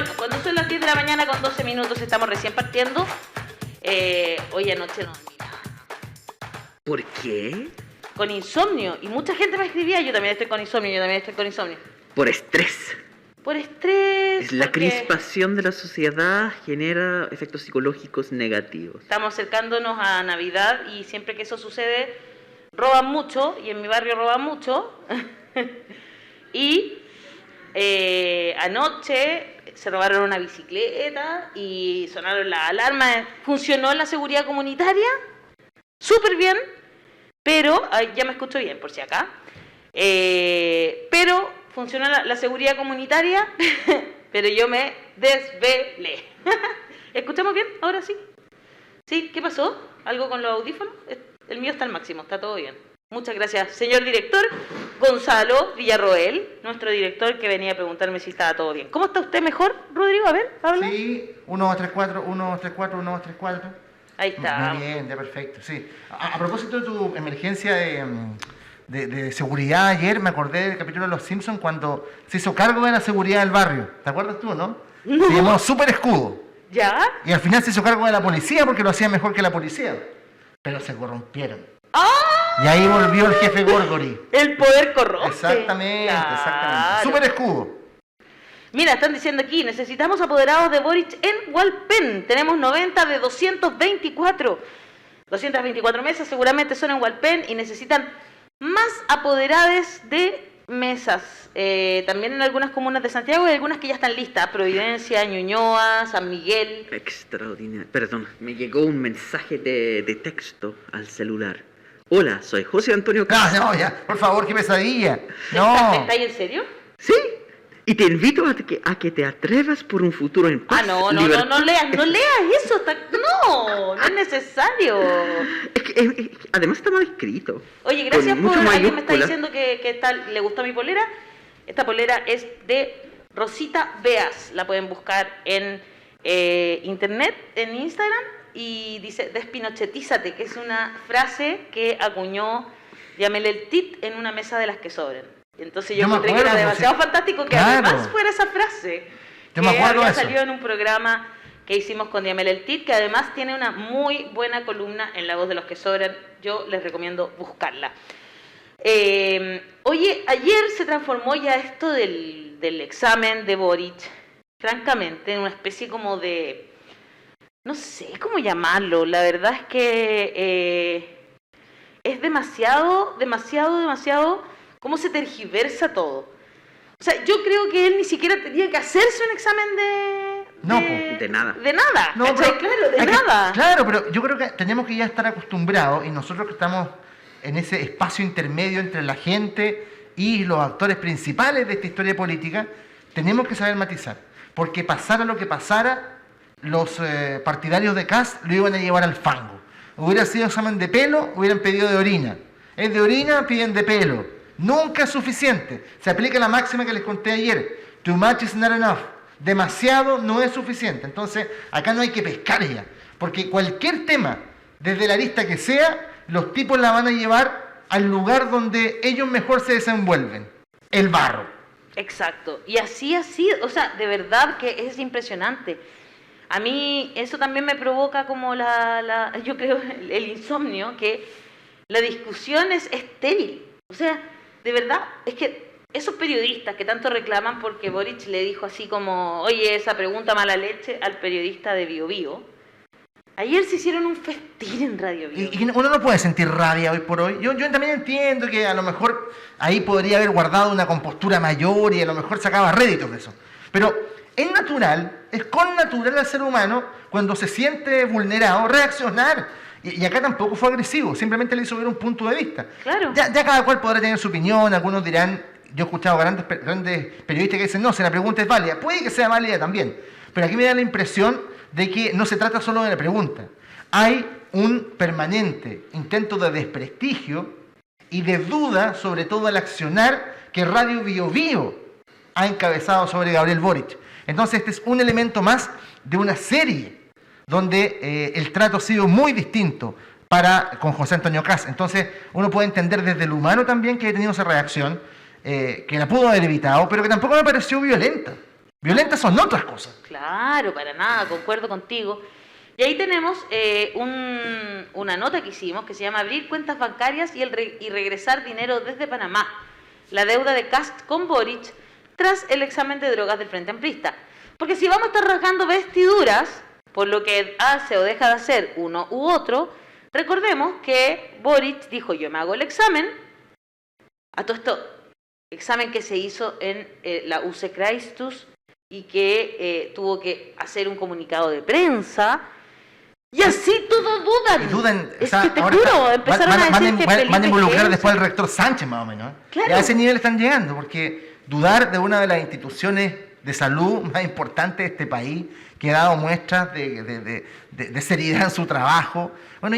bueno, cuando son las 10 de la mañana con 12 minutos, estamos recién partiendo. Hoy anoche no dormí nada. ¿Por qué? Con insomnio. Y mucha gente me escribía, yo también estoy con insomnio, Por estrés. Por estrés. La porque crispación de la sociedad genera efectos psicológicos negativos. estamos acercándonos a Navidad y siempre que eso sucede, roban mucho, y en mi barrio roban mucho. Y anoche se robaron una bicicleta y sonaron las alarmas. Funcionó la seguridad comunitaria súper bien, pero ya me escucho bien por si acá. Pero funcionó la seguridad comunitaria, pero yo me desvelé. ¿Escuchamos bien? Ahora sí. ¿Sí? ¿Qué pasó? ¿Algo con los audífonos? El mío está al máximo, está todo bien. Muchas gracias, señor director Gonzalo Villarroel, nuestro director que venía a preguntarme si estaba todo bien. ¿Cómo está usted mejor, Rodrigo? A ver, habla. Sí, 1, 2, 3, 4, 1, 2, 3, 4, 1, 2, 3, 4. Ahí está. Muy bien, ya perfecto, sí. A propósito de tu emergencia de seguridad ayer, me acordé del capítulo de Los Simpsons cuando se hizo cargo de la seguridad del barrio. ¿Te acuerdas tú, no? No. Se llamó Super Escudo. ¿Ya? Y al final se hizo cargo de la policía porque lo hacía mejor que la policía. Pero se corrompieron. ¡Ah! Y ahí volvió el jefe Gorgory. El poder corrompe. Exactamente, Claro. exactamente. Super Escudo. Mira, están diciendo aquí, necesitamos apoderados de Boric en Hualpén. Tenemos 90 de 224. 224 mesas seguramente son en Hualpén y necesitan más apoderados de mesas. También en algunas comunas de Santiago hay algunas que ya están listas. Providencia, Ñuñoa, San Miguel. Extraordinario. Perdón, me llegó un mensaje de texto al celular. Hola, soy José Antonio Cas. No, ya, por favor, qué pesadilla. No. ¿Está ahí en serio? Sí, y te invito a que te atrevas por un futuro en paz. No leas eso. No es necesario. Es que, además está mal escrito. Oye, gracias Con por mucho alguien me está mayúscula. diciendo que le gustó mi polera. Esta polera es de Rosita Beas. La pueden buscar en internet, en Instagram, y dice despinochetízate, que es una frase que acuñó Yamel El Tit en una mesa de las que sobren. Entonces yo Yo me encontré que era acuerdo, demasiado sí. fantástico que Claro. además fuera esa frase. Yo me que acuerdo había de eso. salido en un programa que hicimos con Yamel El Tit, que además tiene una muy buena columna en La Voz de los que Sobran. Yo les recomiendo buscarla. Oye, ayer se transformó ya esto del examen de Boric, francamente, en una especie como de... No sé cómo llamarlo. La verdad es que es demasiado cómo se tergiversa todo. O sea, yo creo que él ni siquiera tenía que hacerse un examen De nada. De nada, No, ¿cachai? pero Claro, de hay que- nada. Claro, pero yo creo que tenemos que ya estar acostumbrados, y nosotros que estamos en ese espacio intermedio entre la gente y los actores principales de esta historia política, tenemos que saber matizar. Porque pasara lo que pasara, los partidarios de Kast lo iban a llevar al fango. Hubiera sido examen de pelo, hubieran pedido de orina. Es de orina, piden de pelo. Nunca es suficiente. Se aplica la máxima que les conté ayer. Too much is not enough. Demasiado no es suficiente. Entonces, acá no hay que pescar ya. Porque cualquier tema, desde la lista que sea, los tipos la van a llevar al lugar donde ellos mejor se desenvuelven. El barro. Exacto. Y así ha sido. O sea, de verdad que es impresionante. A mí eso también me provoca como yo creo, el insomnio, que la discusión es estéril. O sea, de verdad, es que esos periodistas que tanto reclaman porque Boric le dijo así como, oye, esa pregunta mala leche al periodista de Bio Bio, ayer se hicieron un festín en Radio Bio. Y uno no puede sentir rabia hoy por hoy. Yo también entiendo que a lo mejor ahí podría haber guardado una compostura mayor y a lo mejor sacaba réditos de eso. Pero es natural, es connatural al ser humano, cuando se siente vulnerado, reaccionar. Y acá tampoco fue agresivo, simplemente le hizo ver un punto de vista. Claro. Ya cada cual podrá tener su opinión, algunos dirán, yo he escuchado grandes periodistas que dicen, no, si la pregunta es válida, puede que sea válida también. Pero aquí me da la impresión de que no se trata solo de la pregunta. Hay un permanente intento de desprestigio y de duda sobre todo al accionar que Radio Bio Bio ha encabezado sobre Gabriel Boric. Entonces este es un elemento más de una serie donde el trato ha sido muy distinto con José Antonio Kast. Entonces uno puede entender desde el humano también que ha tenido esa reacción, que la pudo haber evitado, pero que tampoco me pareció violenta. Violentas son otras cosas. Claro, para nada, concuerdo contigo. Y ahí tenemos una nota que hicimos que se llama Abrir cuentas bancarias y regresar dinero desde Panamá. La deuda de Kast con Boric tras el examen de drogas del Frente Amplista. Porque si vamos a estar rasgando vestiduras por lo que hace o deja de hacer uno u otro, recordemos que Boric dijo: yo me hago el examen. A todo esto, examen que se hizo en la UC Christus y que tuvo que hacer un comunicado de prensa. Y así todos dudan. Es que te juro, empezaron a decir que Felipe van a involucrar Kelsen. después al rector Sánchez, más o menos. Claro. Y a ese nivel están llegando, porque dudar de una de las instituciones de salud más importantes de este país, que ha dado muestras de seriedad en su trabajo. Bueno,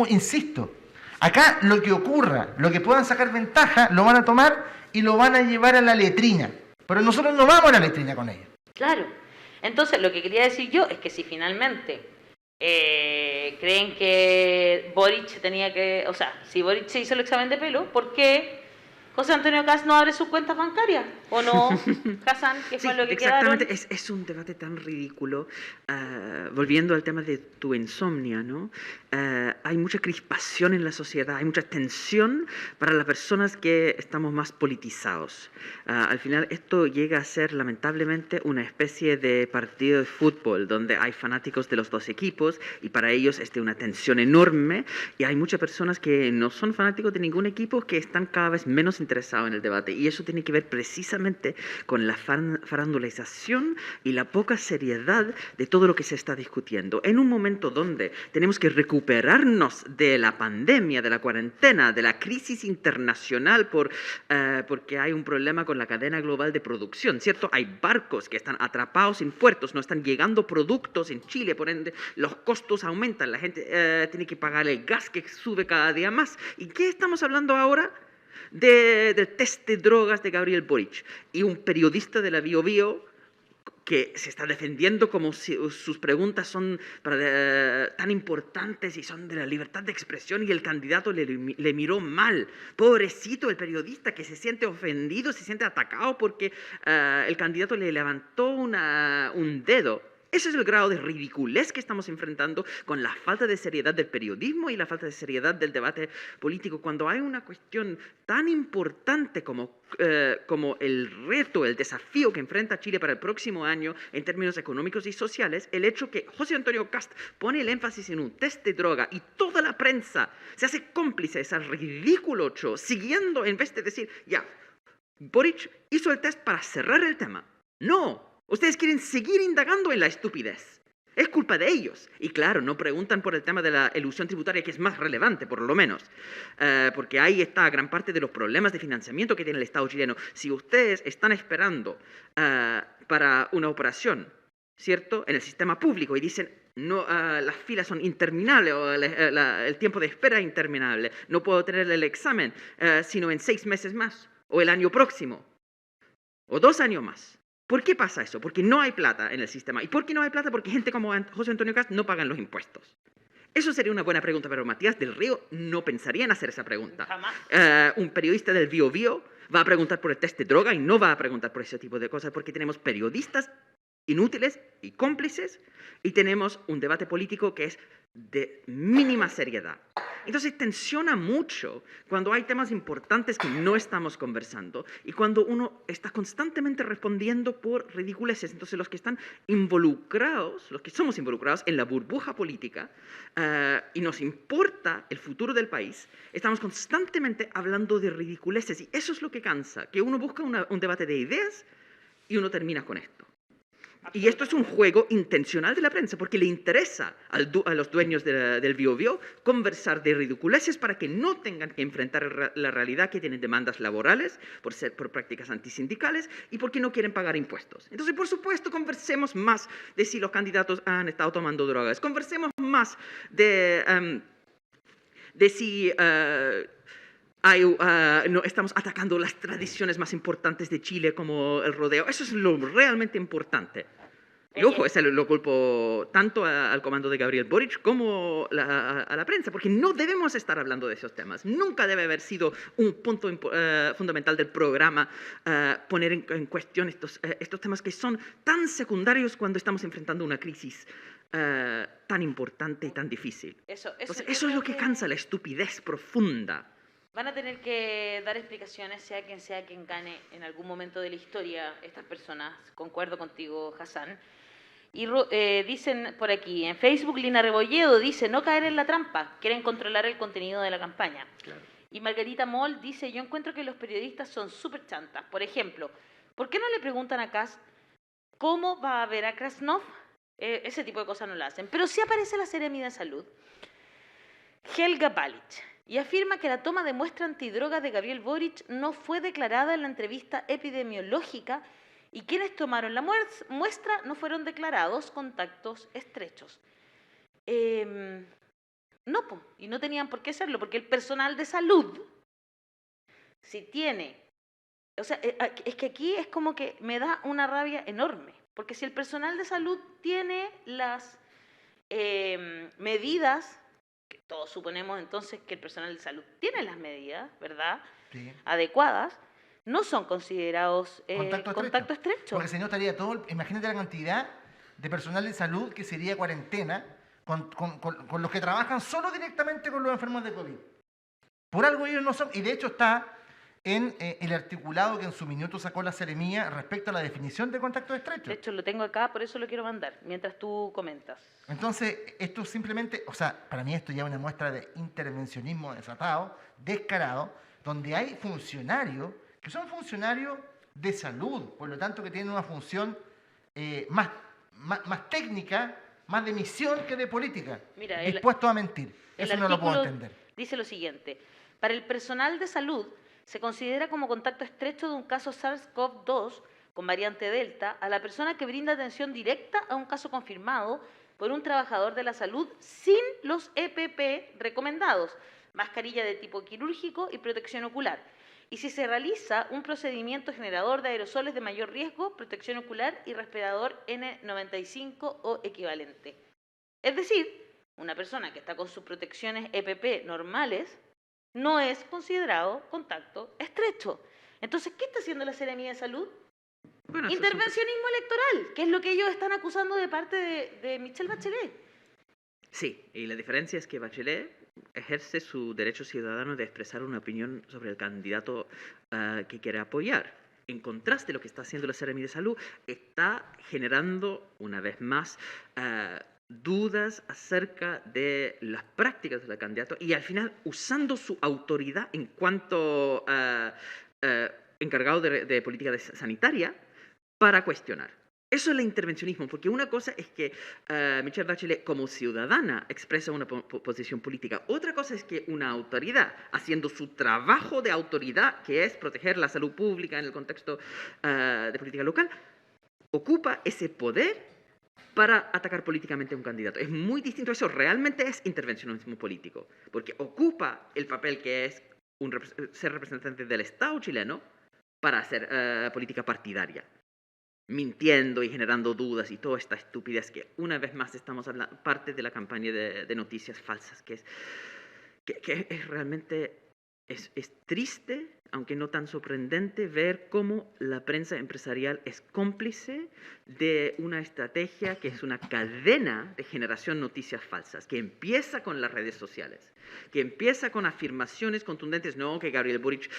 insisto, acá lo que ocurra, lo que puedan sacar ventaja, lo van a tomar y lo van a llevar a la letrina. Pero nosotros no vamos a la letrina con ellos. Claro. Entonces, lo que quería decir yo es que si finalmente creen que Boric tenía que... O sea, si Boric se hizo el examen de pelo, ¿por qué José Antonio Kast no abre sus cuentas bancarias? ¿O no, Hassan? ¿Qué fue Sí, lo que exactamente. quedaron? Es un debate tan ridículo. Volviendo al tema de tu insomnia, ¿no? Hay mucha crispación en la sociedad, hay mucha tensión para las personas que estamos más politizados. Al final esto llega a ser lamentablemente una especie de partido de fútbol donde hay fanáticos de los dos equipos y para ellos es de una tensión enorme, y hay muchas personas que no son fanáticos de ningún equipo que están cada vez menos interesados en el debate, y eso tiene que ver precisamente con la farandulización y la poca seriedad de todo lo que se está discutiendo. En un momento donde tenemos que recuperarnos de la pandemia, de la cuarentena, de la crisis internacional porque hay un problema con la cadena global de producción, ¿cierto? Hay barcos que están atrapados en puertos, no están llegando productos en Chile, por ende los costos aumentan, la gente tiene que pagar el gas que sube cada día más. ¿Y qué estamos hablando ahora? Del test de drogas de Gabriel Boric, y un periodista de la Bio Bio que se está defendiendo como si sus preguntas son tan importantes y son de la libertad de expresión, y el candidato le miró mal. Pobrecito el periodista, que se siente ofendido, se siente atacado porque el candidato le levantó un dedo. Ese es el grado de ridiculez que estamos enfrentando con la falta de seriedad del periodismo y la falta de seriedad del debate político. Cuando hay una cuestión tan importante como el reto, el desafío que enfrenta Chile para el próximo año en términos económicos y sociales, el hecho que José Antonio Kast pone el énfasis en un test de droga y toda la prensa se hace cómplice de ese ridículo hecho, siguiendo, en vez de decir, ya, Boric hizo el test para cerrar el tema. No. Ustedes quieren seguir indagando en la estupidez. Es culpa de ellos. Y claro, no preguntan por el tema de la elusión tributaria, que es más relevante, por lo menos. Porque ahí está gran parte de los problemas de financiamiento que tiene el Estado chileno. Si ustedes están esperando para una operación, ¿cierto?, en el sistema público, y dicen, no, las filas son interminables, o el tiempo de espera es interminable, no puedo tener el examen sino en 6 meses más, o el año próximo, o 2 años más. ¿Por qué pasa eso? Porque no hay plata en el sistema. ¿Y por qué no hay plata? Porque gente como José Antonio Kast no pagan los impuestos. Eso sería una buena pregunta, pero Matías del Río no pensaría en hacer esa pregunta. Jamás. Un periodista del Bio Bio va a preguntar por el test de droga y no va a preguntar por ese tipo de cosas, porque tenemos periodistas inútiles y cómplices, y tenemos un debate político que es de mínima seriedad. Entonces tensiona mucho cuando hay temas importantes que no estamos conversando y cuando uno está constantemente respondiendo por ridiculeces. Entonces los que están involucrados, los que somos involucrados en la burbuja política y nos importa el futuro del país, estamos constantemente hablando de ridiculeces, y eso es lo que cansa, que uno busca un debate de ideas y uno termina con esto. Y esto es un juego intencional de la prensa, porque le interesa a los dueños del Bio Bio conversar de ridiculeces para que no tengan que enfrentar la realidad, que tienen demandas laborales por prácticas antisindicales y porque no quieren pagar impuestos. Entonces, por supuesto, conversemos más de si los candidatos han estado tomando drogas, conversemos más de si... no, estamos atacando las tradiciones más importantes de Chile, como el rodeo. Eso es lo realmente importante. Y ojo, ese lo culpo tanto al comando de Gabriel Boric como a la prensa, porque no debemos estar hablando de esos temas. Nunca debe haber sido un punto fundamental del programa poner en cuestión estos temas que son tan secundarios cuando estamos enfrentando una crisis tan importante y tan difícil. Eso es lo que cansa, la estupidez profunda. Van a tener que dar explicaciones, sea quien gane en algún momento de la historia, estas personas. Concuerdo contigo, Hassan. Y dicen por aquí, en Facebook, Lina Rebolledo dice, no caer en la trampa, quieren controlar el contenido de la campaña. Claro. Y Margarita Moll dice, yo encuentro que los periodistas son súper chantas. Por ejemplo, ¿por qué no le preguntan a Kast cómo va a ver a Krasnov? Ese tipo de cosas no lo hacen. Pero sí aparece la Seremi de Salud, Helga Balic, y afirma que la toma de muestra antidroga de Gabriel Boric no fue declarada en la entrevista epidemiológica y quienes tomaron la muestra no fueron declarados contactos estrechos. No, y no tenían por qué serlo, porque el personal de salud, si tiene... O sea, es que aquí es como que me da una rabia enorme, porque si el personal de salud tiene las medidas, que todos suponemos entonces que el personal de salud tiene las medidas, ¿verdad? Sí. Adecuadas, no son considerados contacto estrecho. Porque si no estaría todo, imagínate la cantidad de personal de salud que sería cuarentena con los que trabajan solo directamente con los enfermos de COVID. Por algo ellos no son, y de hecho está en el articulado que en su minuto sacó la Seremía respecto a la definición de contacto estrecho. De hecho, lo tengo acá, por eso lo quiero mandar, mientras tú comentas. Entonces, esto simplemente, o sea, para mí esto ya es una muestra de intervencionismo desatado, descarado, donde hay funcionarios que son funcionarios de salud, por lo tanto que tienen una función más técnica, más de misión que de política, Mira, dispuestos a mentir. Eso no lo puedo entender. Dice lo siguiente, para el personal de salud se considera como contacto estrecho de un caso SARS-CoV-2 con variante Delta a la persona que brinda atención directa a un caso confirmado por un trabajador de la salud sin los EPP recomendados, mascarilla de tipo quirúrgico y protección ocular. Y si se realiza un procedimiento generador de aerosoles de mayor riesgo, protección ocular y respirador N95 o equivalente. Es decir, una persona que está con sus protecciones EPP normales no es considerado contacto estrecho. Entonces, ¿qué está haciendo la Seremía de Salud? Bueno, intervencionismo electoral, que es lo que ellos están acusando de parte de Michelle Bachelet. Sí, y la diferencia es que Bachelet ejerce su derecho ciudadano de expresar una opinión sobre el candidato que quiere apoyar. En contraste, lo que está haciendo la Seremía de Salud está generando, una vez más, dudas acerca de las prácticas del candidato y al final usando su autoridad en cuanto encargado de política sanitaria para cuestionar. Eso es el intervencionismo, porque una cosa es que Michelle Bachelet como ciudadana expresa una posición política, otra cosa es que una autoridad, haciendo su trabajo de autoridad, que es proteger la salud pública en el contexto de política local, ocupa ese poder para atacar políticamente a un candidato. Es muy distinto, eso realmente es intervencionismo político, porque ocupa el papel que es ser representante del Estado chileno para hacer política partidaria, mintiendo y generando dudas y toda esta estupidez que una vez más estamos hablando, parte de la campaña de noticias falsas, que es realmente es triste, aunque no tan sorprendente, ver cómo la prensa empresarial es cómplice de una estrategia que es una cadena de generación de noticias falsas, que empieza con las redes sociales, que empieza con afirmaciones contundentes, no, que Gabriel Boric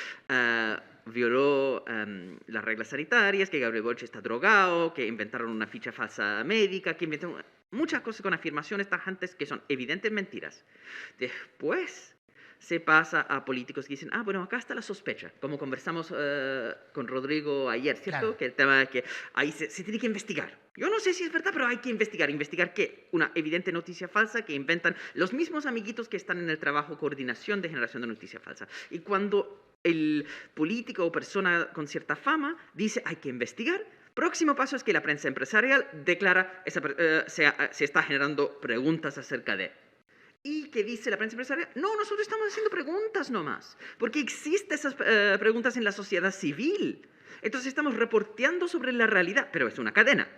violó las reglas sanitarias, que Gabriel Boric está drogado, que inventaron una ficha falsa médica, que inventaron muchas cosas con afirmaciones tajantes que son evidentes mentiras. Después se pasa a políticos que dicen, bueno, acá está la sospecha, como conversamos con Rodrigo ayer, ¿cierto? Claro. Que el tema es que ahí se tiene que investigar. Yo no sé si es verdad, pero hay que investigar. ¿Investigar qué? Una evidente noticia falsa que inventan los mismos amiguitos que están en el trabajo coordinación de generación de noticia falsa. Y cuando el político o persona con cierta fama dice, hay que investigar, próximo paso es que la prensa empresarial declara, se está generando preguntas acerca de... ¿Y qué dice la prensa empresarial? No, nosotros estamos haciendo preguntas nomás, porque existen esas preguntas en la sociedad civil. Entonces estamos reporteando sobre la realidad, pero es una cadena.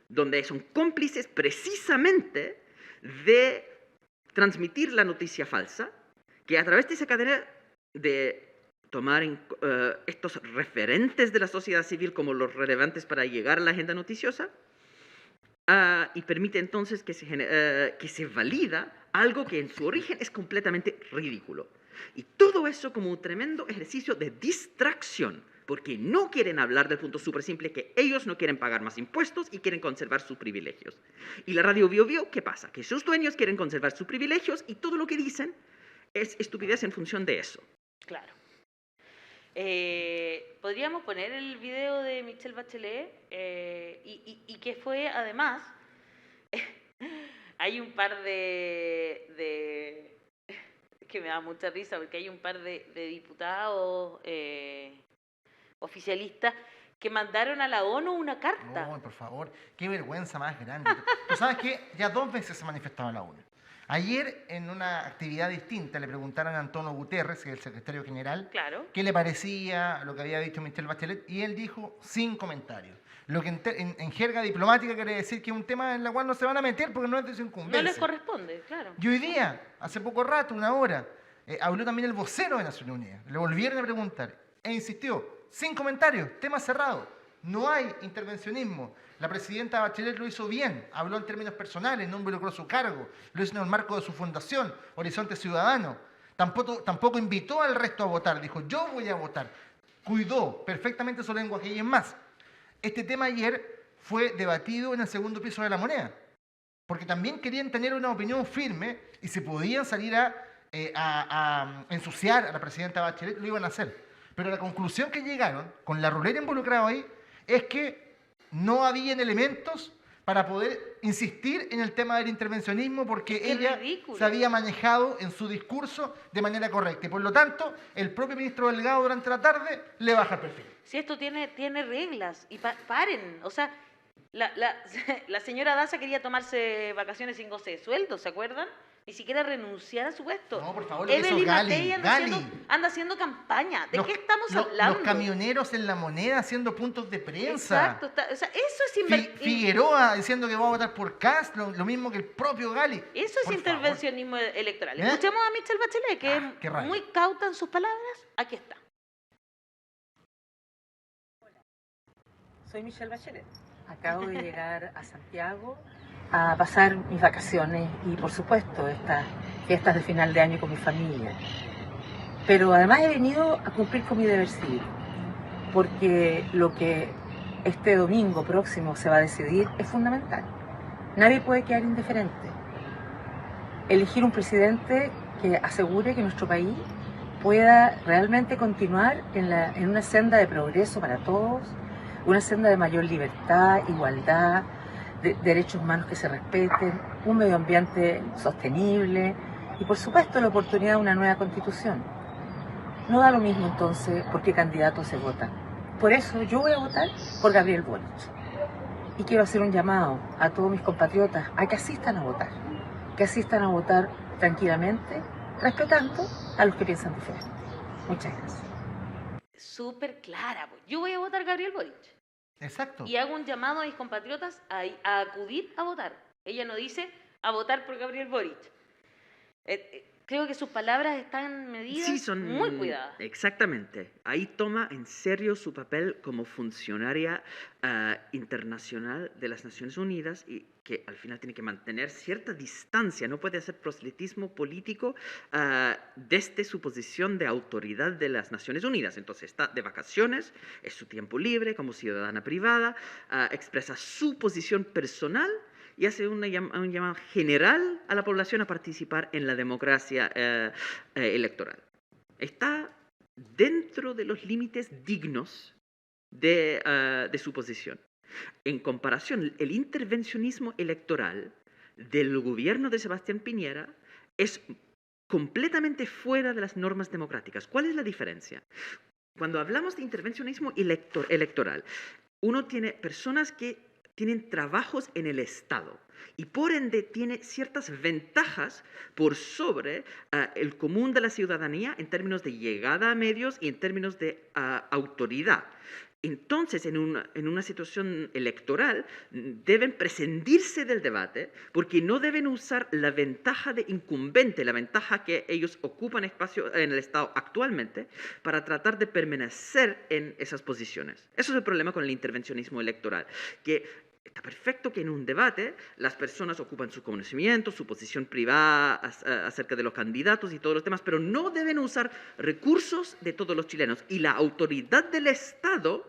donde son cómplices precisamente de transmitir la noticia falsa, que a través de esa cadena de tomar estos referentes de la sociedad civil como los relevantes para llegar a la agenda noticiosa, y permite entonces que se valida algo que en su origen es completamente ridículo. Y todo eso como un tremendo ejercicio de distracción, porque no quieren hablar del punto súper simple que ellos no quieren pagar más impuestos y quieren conservar sus privilegios. Y la radio Bio Bio, ¿qué pasa? Que sus dueños quieren conservar sus privilegios y todo lo que dicen es estupidez en función de eso. Claro. Podríamos poner el video de Michelle Bachelet y que fue además, hay un par de que me da mucha risa porque hay un par de diputados oficialistas que mandaron a la ONU una carta. No, por favor, qué vergüenza más grande. Tú sabes que ya 2 veces se manifestaba la ONU. Ayer, en una actividad distinta, le preguntaron a Antonio Guterres, que es el secretario general, Claro. qué le parecía lo que había dicho Michelle Bachelet, y él dijo sin comentarios. Lo que en jerga diplomática quiere decir que es un tema en el cual no se van a meter porque no es de su incumbencia. No les corresponde, claro. Y hoy día, hace poco rato, una hora, habló también el vocero de Naciones Unidas. Le volvieron a preguntar e insistió, sin comentarios, tema cerrado. No hay intervencionismo. La presidenta Bachelet lo hizo bien, habló en términos personales, no involucró su cargo, lo hizo en el marco de su fundación, Horizonte Ciudadano. Tampoco invitó al resto a votar, dijo, yo voy a votar. Cuidó perfectamente su lenguaje y es más. Este tema ayer fue debatido en el segundo piso de La Moneda, porque también querían tener una opinión firme y si podían salir a ensuciar a la presidenta Bachelet, lo iban a hacer. Pero la conclusión que llegaron, con la ruleta involucrada ahí, es que no habían elementos para poder insistir en el tema del intervencionismo porque ella se había manejado en su discurso de manera correcta. Y por lo tanto, el propio ministro Delgado durante la tarde le baja el perfil. Si esto tiene reglas, y paren, o sea, la señora Daza quería tomarse vacaciones sin goce de sueldo, ¿se acuerdan? Ni siquiera renunciar a su puesto. No, por favor, lo que hizo Evelyn Gali. Matei anda haciendo campaña. ¿De qué estamos hablando? Los camioneros en La Moneda haciendo puntos de prensa. Exacto, o sea, eso es Figueroa diciendo que va a votar por Kast, lo mismo que el propio Gali. Eso es Por intervencionismo electoral. ¿Eh? Escuchemos a Michelle Bachelet, que qué es rabia. muy cauta en sus palabras. Aquí está. Soy Michelle Bachelet. Acabo de llegar a Santiago a pasar mis vacaciones y, por supuesto, estas fiestas de final de año con mi familia. Pero además he venido a cumplir con mi deber civil, porque lo que este domingo próximo se va a decidir es fundamental. Nadie puede quedar indiferente. Elegir un presidente que asegure que nuestro país pueda realmente continuar en una senda de progreso para todos, una senda de mayor libertad, igualdad, de derechos humanos que se respeten, un medio ambiente sostenible y, por supuesto, la oportunidad de una nueva constitución. No da lo mismo entonces por qué candidato se vota. Por eso yo voy a votar por Gabriel Boric. Y quiero hacer un llamado a todos mis compatriotas a que asistan a votar tranquilamente, respetando a los que piensan diferente. Muchas gracias. Súper clara. Pues. Yo voy a votar Gabriel Boric. Exacto. Y hago un llamado a mis compatriotas a acudir a votar. Ella no dice a votar por Gabriel Boric. Creo que sus palabras están medidas, Sí, son muy cuidadas. Exactamente. Ahí toma en serio su papel como funcionaria internacional de las Naciones Unidas y que al final tiene que mantener cierta distancia, no puede hacer proselitismo político desde su posición de autoridad de las Naciones Unidas. Entonces está de vacaciones, es su tiempo libre como ciudadana privada, expresa su posición personal y hace un llamado general a la población a participar en la democracia electoral. Está dentro de los límites dignos de su posición. En comparación, el intervencionismo electoral del gobierno de Sebastián Piñera es completamente fuera de las normas democráticas. ¿Cuál es la diferencia? Cuando hablamos de intervencionismo electoral, uno tiene personas que tienen trabajos en el Estado y por ende tiene ciertas ventajas por sobre el común de la ciudadanía en términos de llegada a medios y en términos de autoridad. Entonces, en una situación electoral, deben prescindirse del debate porque no deben usar la ventaja de incumbente, la ventaja que ellos ocupan espacio en el Estado actualmente, para tratar de permanecer en esas posiciones. Eso es el problema con el intervencionismo electoral, que está perfecto que en un debate las personas ocupan su conocimiento, su posición privada acerca de los candidatos y todos los temas, pero no deben usar recursos de todos los chilenos y la autoridad del Estado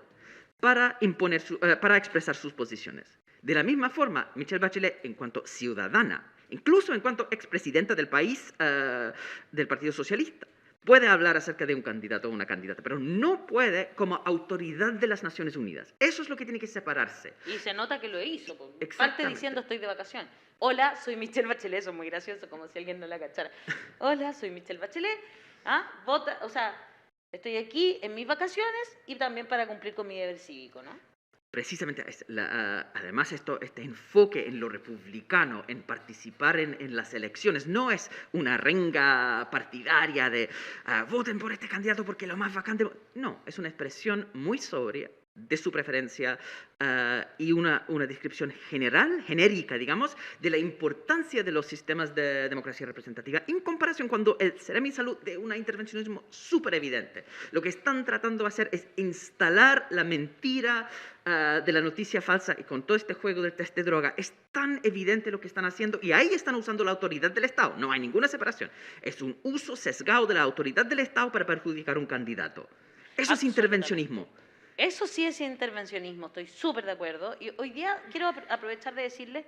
para expresar sus posiciones. De la misma forma, Michelle Bachelet, en cuanto ciudadana, incluso en cuanto expresidenta del país, del Partido Socialista, puede hablar acerca de un candidato o una candidata, pero no puede como autoridad de las Naciones Unidas. Eso es lo que tiene que separarse. Y se nota que lo hizo. Parte Exactamente. diciendo estoy de vacaciones. Hola, soy Michelle Bachelet. Eso es muy gracioso, como si alguien no la cachara. Hola, soy Michelle Bachelet. Vota, o sea, estoy aquí en mis vacaciones y también para cumplir con mi deber cívico, ¿no? Precisamente, además este enfoque en lo republicano, en participar en las elecciones, no es una renga partidaria de voten por este candidato porque lo más vacante. No, es una expresión muy sobria de su preferencia y una descripción general, genérica, digamos, de la importancia de los sistemas de democracia representativa en comparación cuando el Seremi Salud de un intervencionismo súper evidente. Lo que están tratando de hacer es instalar la mentira de la noticia falsa, y con todo este juego del test de droga es tan evidente lo que están haciendo, y ahí están usando la autoridad del Estado. No hay ninguna separación. Es un uso sesgado de la autoridad del Estado para perjudicar a un candidato. Eso es intervencionismo. Eso sí es intervencionismo, estoy súper de acuerdo. Y hoy día quiero aprovechar de decirles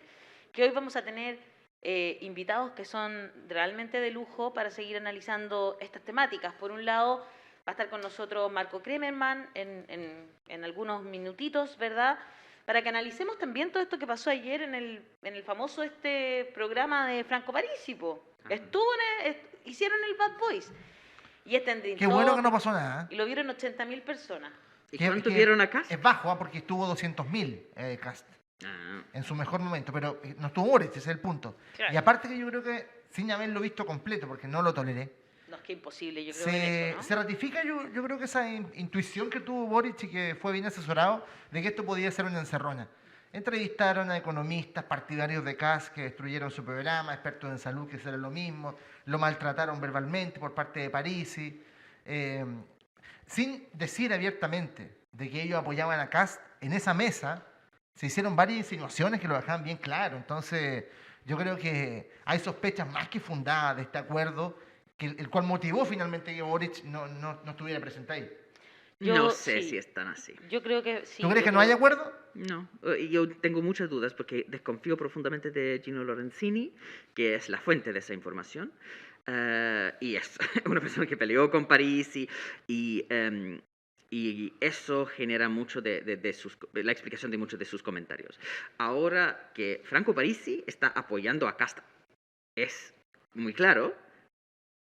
que hoy vamos a tener invitados que son realmente de lujo para seguir analizando estas temáticas. Por un lado, va a estar con nosotros Marco Kremerman en algunos minutitos, ¿verdad? Para que analicemos también todo esto que pasó ayer en el famoso programa de Franco Parisi, po. Hicieron el Bad Boys. Y Qué bueno que no pasó nada. Y lo vieron 80.000 personas. ¿Y cuánto vieron acá? Es bajo, porque estuvo 200.000 cast en su mejor momento, pero no estuvo Boric, ese es el punto. Claro. Y aparte que yo creo que, sin haberlo visto completo, porque no lo toleré, No, es que imposible, yo creo en eso, ¿no? se ratifica yo creo que esa intuición que tuvo Boric y que fue bien asesorado de que esto podía ser una encerrona. Entrevistaron a economistas partidarios de Kast que destruyeron su programa, expertos en salud que hicieron lo mismo, lo maltrataron verbalmente por parte de Parisi, sin decir abiertamente de que ellos apoyaban a Kast. En esa mesa se hicieron varias insinuaciones que lo dejaban bien claro. Entonces yo creo que hay sospechas más que fundadas de este acuerdo, el cual motivó finalmente que Boric no estuviera presente ahí. No sé si están así. Yo creo que sí. ¿Tú crees que no hay acuerdo? No, yo tengo muchas dudas porque desconfío profundamente de Gino Lorenzini, que es la fuente de esa información, y es una persona que peleó con Parisi y eso genera mucho de la explicación de muchos de sus comentarios. Ahora que Franco Parisi está apoyando a Casta, es muy claro,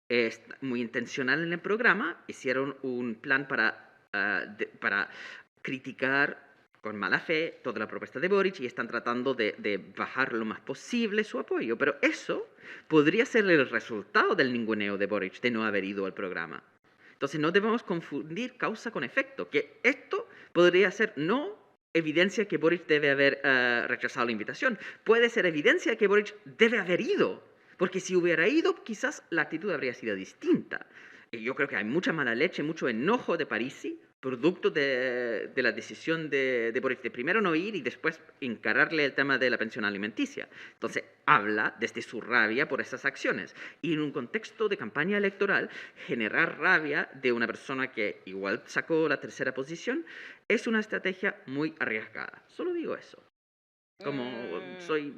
es muy intencional en el programa, hicieron un plan para criticar con mala fe toda la propuesta de Boric y están tratando de bajar lo más posible su apoyo. Pero eso podría ser el resultado del ninguneo de Boric, de no haber ido al programa. Entonces no debemos confundir causa con efecto, que esto podría ser no evidencia que Boric debe haber rechazado la invitación, puede ser evidencia que Boric debe haber ido, porque si hubiera ido quizás la actitud habría sido distinta. Y yo creo que hay mucha mala leche, mucho enojo de Parisi, producto de la decisión de Boric de primero no ir y después encararle el tema de la pensión alimenticia. Entonces habla desde su rabia por esas acciones. Y en un contexto de campaña electoral, generar rabia de una persona que igual sacó la tercera posición es una estrategia muy arriesgada. Solo digo eso. Como soy...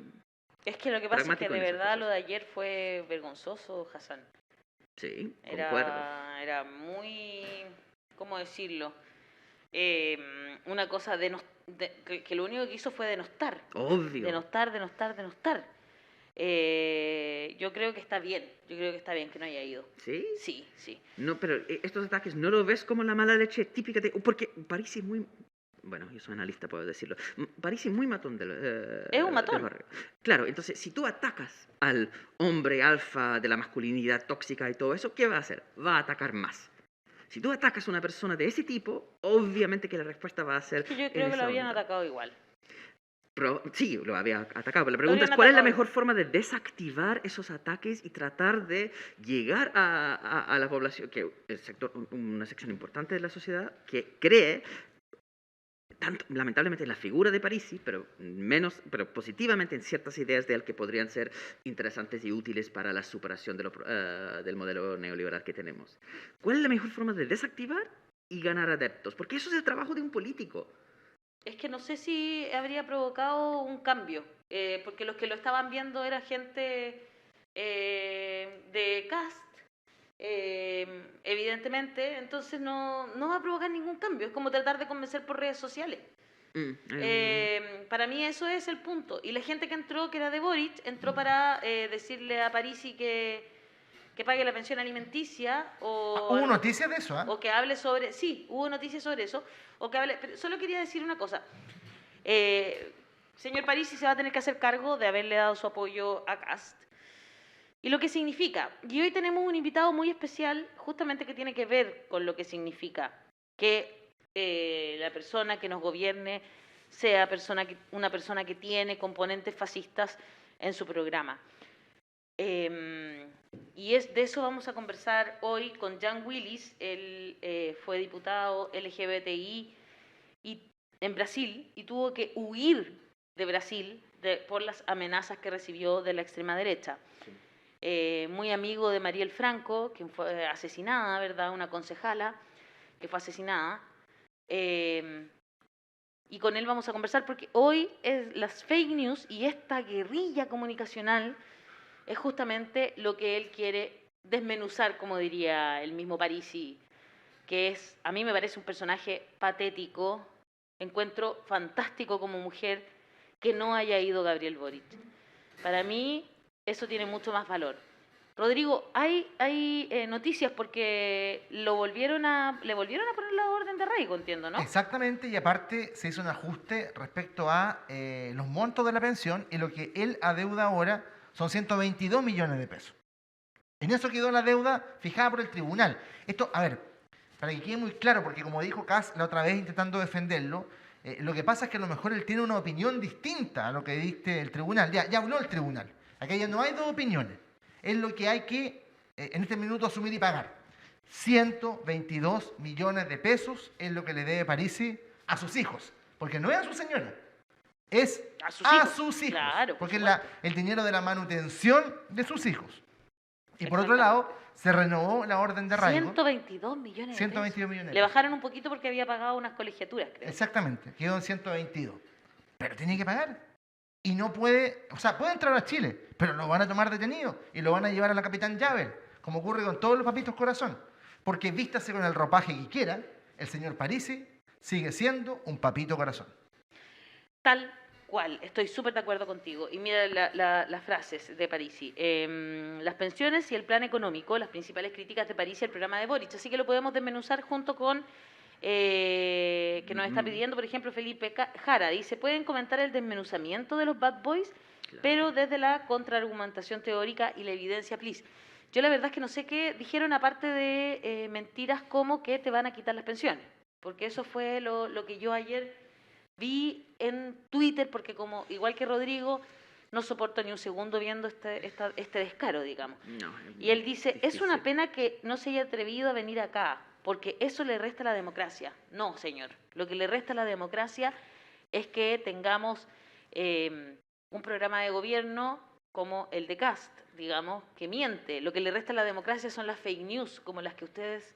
Es que lo que pasa es que de verdad lo de ayer fue vergonzoso, Hassan. Sí, concuerdo. Era muy, ¿cómo decirlo? Una cosa que lo único que hizo fue denostar. Obvio. Denostar. Yo creo que está bien. Que no haya ido. ¿Sí? Sí. No, pero estos ataques no lo ves como la mala leche típica de... Porque Parisi es muy... Bueno, yo soy analista, puedo decirlo. Parece muy matón es un matón. Claro, entonces, si tú atacas al hombre alfa de la masculinidad tóxica y todo eso, ¿qué va a hacer? Va a atacar más. Si tú atacas a una persona de ese tipo, obviamente que la respuesta va a ser... Es que yo en creo que esa lo habían onda. atacado igual. Sí, lo había atacado, pero la Lo pregunta es, habían ¿cuál es la atacado. mejor forma de desactivar esos ataques y tratar de llegar a la población, que el sector, una sección importante de la sociedad, que cree, tanto, lamentablemente, en la figura de Parisi, pero positivamente en ciertas ideas de él que podrían ser interesantes y útiles para la superación del modelo neoliberal que tenemos? ¿Cuál es la mejor forma de desactivar y ganar adeptos? Porque eso es el trabajo de un político. Es que no sé si habría provocado un cambio, porque los que lo estaban viendo era gente de cast, evidentemente, entonces no va a provocar ningún cambio, es como tratar de convencer por redes sociales. Para mí eso es el punto. Y la gente que entró, que era de Boric, entró para decirle a Parisi que pague la pensión alimenticia Hubo noticias de eso, ¿ah? o que hable sobre... Sí, hubo noticias sobre eso. O que hable... Pero solo quería decir una cosa. Señor Parisi se va a tener que hacer cargo de haberle dado su apoyo a Kast. Y lo que significa. Y hoy tenemos un invitado muy especial, justamente que tiene que ver con lo que significa que la persona que nos gobierne sea una persona que tiene componentes fascistas en su programa. Y de eso vamos a conversar hoy con Jan Willis. Él fue diputado LGBTI en Brasil y tuvo que huir de Brasil por las amenazas que recibió de la extrema derecha. Sí. Muy amigo de Mariel Franco, quien fue asesinada, ¿verdad? Una concejala que fue asesinada. Y con él vamos a conversar porque hoy las fake news y esta guerrilla comunicacional es justamente lo que él quiere desmenuzar, como diría el mismo Parisi, que es, a mí me parece un personaje patético, encuentro fantástico como mujer que no haya ido Gabriel Boric. Para mí eso tiene mucho más valor. Rodrigo, hay noticias porque le volvieron a poner la orden de arraigo, entiendo, ¿no? Exactamente, y aparte se hizo un ajuste respecto a los montos de la pensión y lo que él adeuda ahora son 122 millones de pesos. En eso quedó la deuda fijada por el tribunal. Esto, a ver, para que quede muy claro, porque como dijo Kass la otra vez intentando defenderlo, lo que pasa es que a lo mejor él tiene una opinión distinta a lo que dicte el tribunal. Ya habló el tribunal. Aquí ya no hay dos opiniones. Es lo que hay que, en este minuto, asumir y pagar. 122 millones de pesos es lo que le debe Parisi a sus hijos. Porque no es a su señora, es a sus hijos. Claro, porque es el dinero de la manutención de sus hijos. Y por otro lado, se renovó la orden de arraigo. 122 millones de 122 millones de Le pesos. bajaron un poquito porque había pagado unas colegiaturas, creo. Exactamente, quedó en 122. Pero tiene que pagar. Y no puede, o sea, puede entrar a Chile, pero lo van a tomar detenido y lo van a llevar a la Capitán Llaver, como ocurre con todos los papitos corazón. Porque vístase con el ropaje que quiera, el señor Parisi sigue siendo un papito corazón. Tal cual, estoy súper de acuerdo contigo. Y mira las frases de Parisi. Las pensiones y el plan económico, las principales críticas de Parisi al programa de Boric. Así que lo podemos desmenuzar junto con... que nos está pidiendo, por ejemplo, Felipe Jara. Dice, pueden comentar el desmenuzamiento de los Bad Boys, claro, pero desde la contraargumentación teórica y la evidencia, please. Yo la verdad es que no sé qué dijeron aparte de mentiras como que te van a quitar las pensiones. Porque eso fue lo que yo ayer vi en Twitter, porque como igual que Rodrigo, no soporto ni un segundo viendo este descaro, digamos. No, y él dice, difícil. Es una pena que no se haya atrevido a venir acá, porque eso le resta a la democracia. No, señor. Lo que le resta a la democracia es que tengamos un programa de gobierno como el de Kast, digamos, que miente. Lo que le resta a la democracia son las fake news, como las que ustedes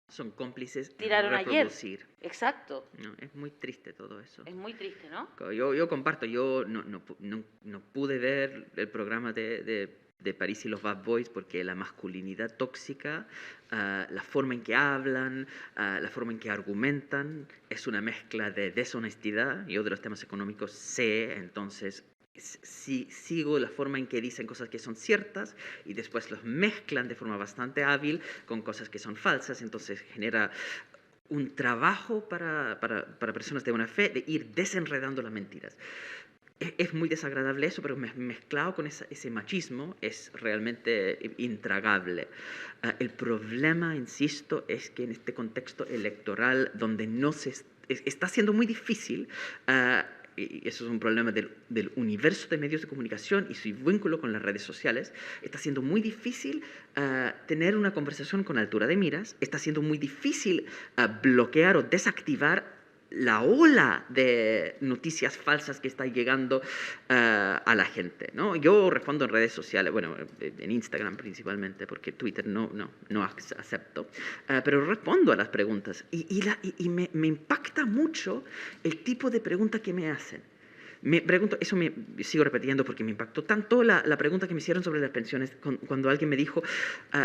son cómplices tiraron en reproducir. Ayer. Exacto. No, es muy triste todo eso. Es muy triste, ¿no? Yo comparto, yo no pude ver el programa de Parisi y los Bad Boys porque la masculinidad tóxica, la forma en que hablan, la forma en que argumentan, es una mezcla de deshonestidad. Yo de los temas económicos sé, entonces sigo la forma en que dicen cosas que son ciertas y después los mezclan de forma bastante hábil con cosas que son falsas, entonces genera un trabajo para personas de buena fe de ir desenredando las mentiras. es muy desagradable eso, pero mezclado con ese machismo es realmente intragable. El problema, insisto, es que en este contexto electoral donde no está siendo muy difícil, y eso es un problema del universo de medios de comunicación y su vínculo con las redes sociales, está siendo muy difícil tener una conversación con altura de miras, está siendo muy difícil bloquear o desactivar la ola de noticias falsas que está llegando a la gente, ¿no? Yo respondo en redes sociales, bueno, en Instagram principalmente, porque Twitter no acepto, pero respondo a las preguntas y me impacta mucho el tipo de pregunta que me hacen. Me pregunto, eso me sigo repitiendo porque me impactó tanto la pregunta que me hicieron sobre las pensiones, cuando alguien me dijo,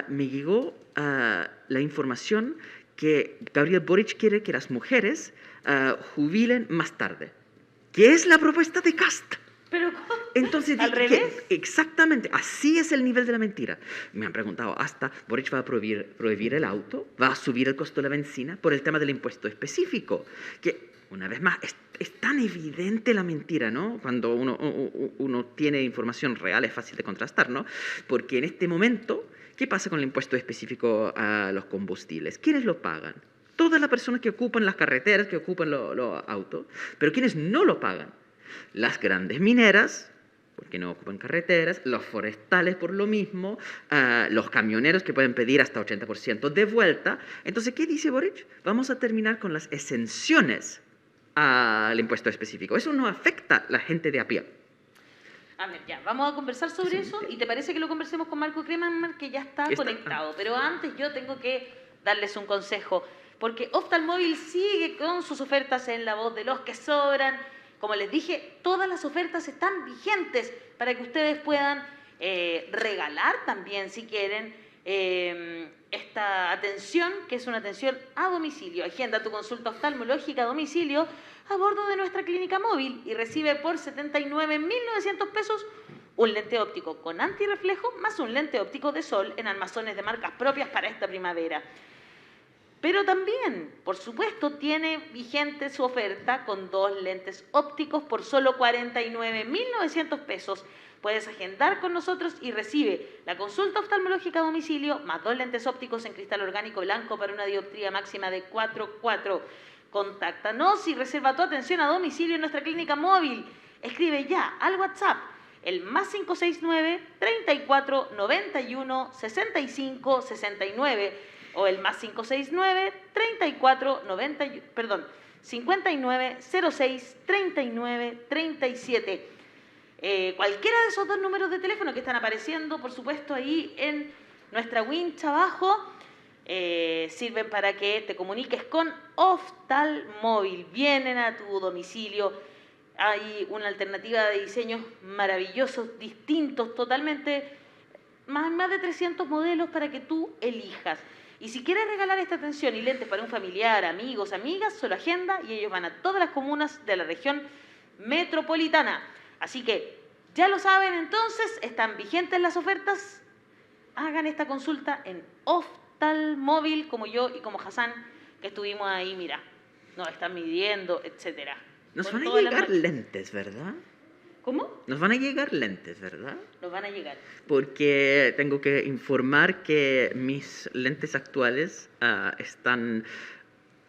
me llegó la información que Gabriel Boric quiere que las mujeres jubilen más tarde. ¿Qué es la propuesta de Kast? Pero Entonces, ¿al revés? Exactamente, así es el nivel de la mentira. Me han preguntado, ¿hasta Boric va a prohibir el auto? ¿Va a subir el costo de la benzina por el tema del impuesto específico? Que, una vez más, es tan evidente la mentira, ¿no? Cuando uno tiene información real es fácil de contrastar, ¿no? Porque en este momento, ¿qué pasa con el impuesto específico a los combustibles? ¿Quiénes lo pagan? Todas las personas que ocupan las carreteras, que ocupan los autos, pero ¿quiénes no lo pagan? Las grandes mineras, porque no ocupan carreteras, los forestales por lo mismo, los camioneros que pueden pedir hasta 80% de vuelta. Entonces, ¿qué dice Boric? Vamos a terminar con las exenciones al impuesto específico. Eso no afecta a la gente de a pie. A ver, ya, vamos a conversar sobre eso y te parece que lo conversemos con Marco Kremann, que ya está conectado. Pero antes yo tengo que darles un consejo, porque Oftalmóvil sigue con sus ofertas en La Voz de los que Sobran. Como les dije, todas las ofertas están vigentes para que ustedes puedan regalar también, si quieren, esta atención, que es una atención a domicilio. Agenda tu consulta oftalmológica a domicilio a bordo de nuestra clínica móvil y recibe por 79.900 pesos un lente óptico con antirreflejo más un lente óptico de sol en armazones de marcas propias para esta primavera. Pero también, por supuesto, tiene vigente su oferta con 2 lentes ópticos por solo 49.900 pesos. Puedes agendar con nosotros y recibe la consulta oftalmológica a domicilio más 2 lentes ópticos en cristal orgánico blanco para una dioptría máxima de 4,4. Contáctanos y reserva tu atención a domicilio en nuestra clínica móvil. Escribe ya al WhatsApp el +569 34 91 65 69 o el +569 34 90, perdón, 59 06 39 37. Cualquiera de esos 2 números de teléfono que están apareciendo, por supuesto, ahí en nuestra wincha abajo, sirven para que te comuniques con Oftalmóvil. Vienen a tu domicilio. Hay una alternativa de diseños maravillosos, distintos, totalmente, más de 300 modelos para que tú elijas. Y si quieres regalar esta atención y lentes para un familiar, amigos, amigas, solo agenda y ellos van a todas las comunas de la región metropolitana. Así que ya lo saben, entonces, están vigentes las ofertas. Hagan esta consulta en Oftalmóvil, como yo y como Hassan, que estuvimos ahí, mira, nos están midiendo, etcétera. Nos van a llegar lentes, ¿verdad? ¿Cómo? Nos van a llegar lentes, ¿verdad? Nos van a llegar. Porque tengo que informar que mis lentes actuales están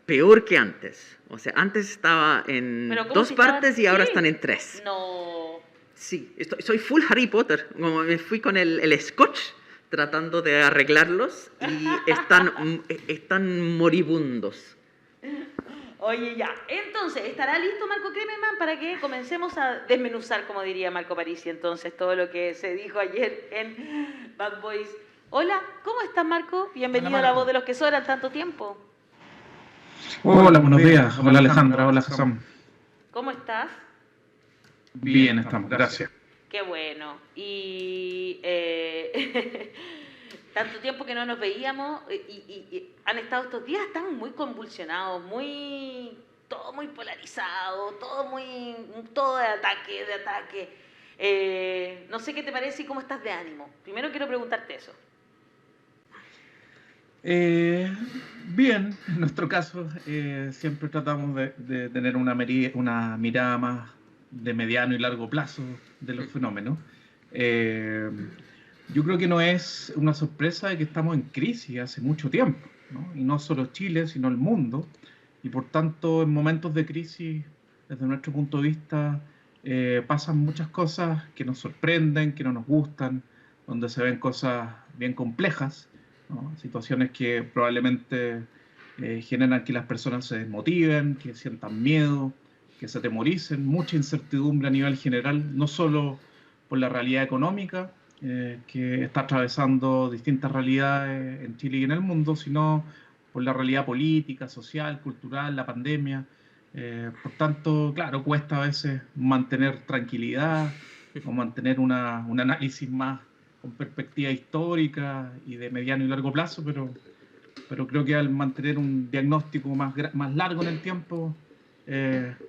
peor que antes. O sea, antes estaba en 2 partes y ahora están en 3. No. Sí, soy full Harry Potter. Como me fui con el scotch tratando de arreglarlos y están moribundos. Oye, ya. Entonces, ¿estará listo Marco Kremann para que comencemos a desmenuzar, como diría Marco Parisi, entonces, todo lo que se dijo ayer en Bad Boys? Hola, ¿cómo estás, Marco? Bienvenido Hola, a La Marco. Voz de los que Sobran tanto tiempo. Hola, buenos días. Hola Alejandra, hola Hassan. ¿Cómo estás? Bien, estamos, gracias. Qué bueno. Y tanto tiempo que no nos veíamos y han estado estos días tan muy convulsionados, todo muy polarizado, todo de ataque. No sé qué te parece y cómo estás de ánimo. Primero quiero preguntarte eso. Bien, en nuestro caso siempre tratamos de tener una mirada de mediano y largo plazo de los fenómenos. Yo creo que no es una sorpresa de que estamos en crisis hace mucho tiempo, ¿no? Y no solo Chile, sino el mundo. Y por tanto, en momentos de crisis, desde nuestro punto de vista, pasan muchas cosas que nos sorprenden, que no nos gustan, donde se ven cosas bien complejas, ¿no? Situaciones que probablemente generan que las personas se desmotiven, que sientan miedo, que se atemoricen, mucha incertidumbre a nivel general, no solo por la realidad económica, que está atravesando distintas realidades en Chile y en el mundo, sino por la realidad política, social, cultural, la pandemia. Por tanto, claro, cuesta a veces mantener tranquilidad o mantener un análisis más con perspectiva histórica y de mediano y largo plazo, pero creo que al mantener un diagnóstico más largo en el tiempo,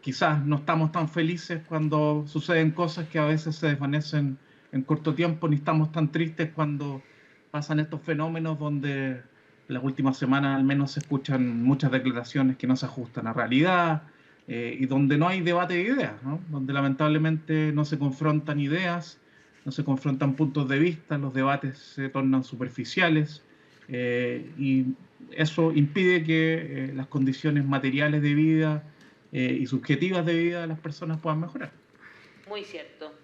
quizás no estamos tan felices cuando suceden cosas que a veces se desvanecen en corto tiempo, ni estamos tan tristes cuando pasan estos fenómenos donde en las últimas semanas al menos se escuchan muchas declaraciones que no se ajustan a realidad, y donde no hay debate de ideas, ¿no? Donde lamentablemente no se confrontan ideas, no se confrontan puntos de vista, los debates se tornan superficiales, y eso impide que las condiciones materiales de vida y subjetivas de vida de las personas puedan mejorar. Muy cierto.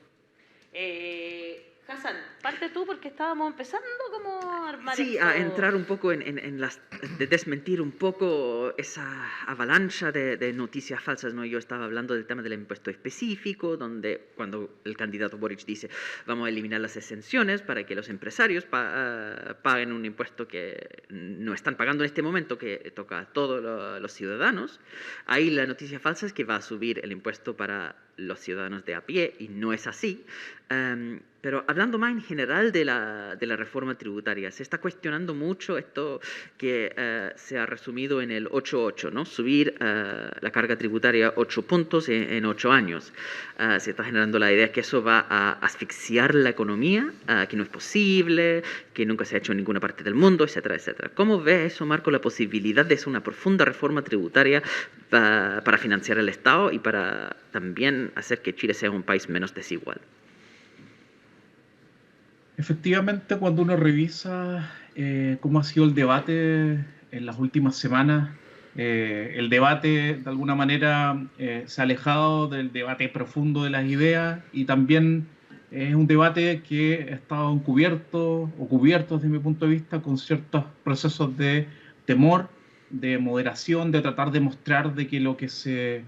Hassan, parte tú porque estábamos empezando como a armar Sí, esto. a entrar un poco de desmentir un poco esa avalancha de noticias falsas, ¿no? Yo estaba hablando del tema del impuesto específico, donde cuando el candidato Boric dice vamos a eliminar las exenciones para que los empresarios paguen un impuesto que no están pagando en este momento, que toca a todos los ciudadanos, ahí la noticia falsa es que va a subir el impuesto para los ciudadanos de a pie, y no es así. Pero hablando más en general de la reforma tributaria, se está cuestionando mucho esto que se ha resumido en el 8-8, ¿no? Subir la carga tributaria 8 puntos en 8 años. Se está generando la idea que eso va a asfixiar la economía, que no es posible, que nunca se ha hecho en ninguna parte del mundo, etcétera, etcétera. ¿Cómo ve eso, Marco, la posibilidad de hacer una profunda reforma tributaria para financiar el Estado y para también hacer que Chile sea un país menos desigual? Efectivamente, cuando uno revisa cómo ha sido el debate en las últimas semanas, el debate de alguna manera se ha alejado del debate profundo de las ideas, y también es un debate que ha estado encubierto o cubierto desde mi punto de vista con ciertos procesos de temor, de moderación, de tratar de mostrar de que lo que se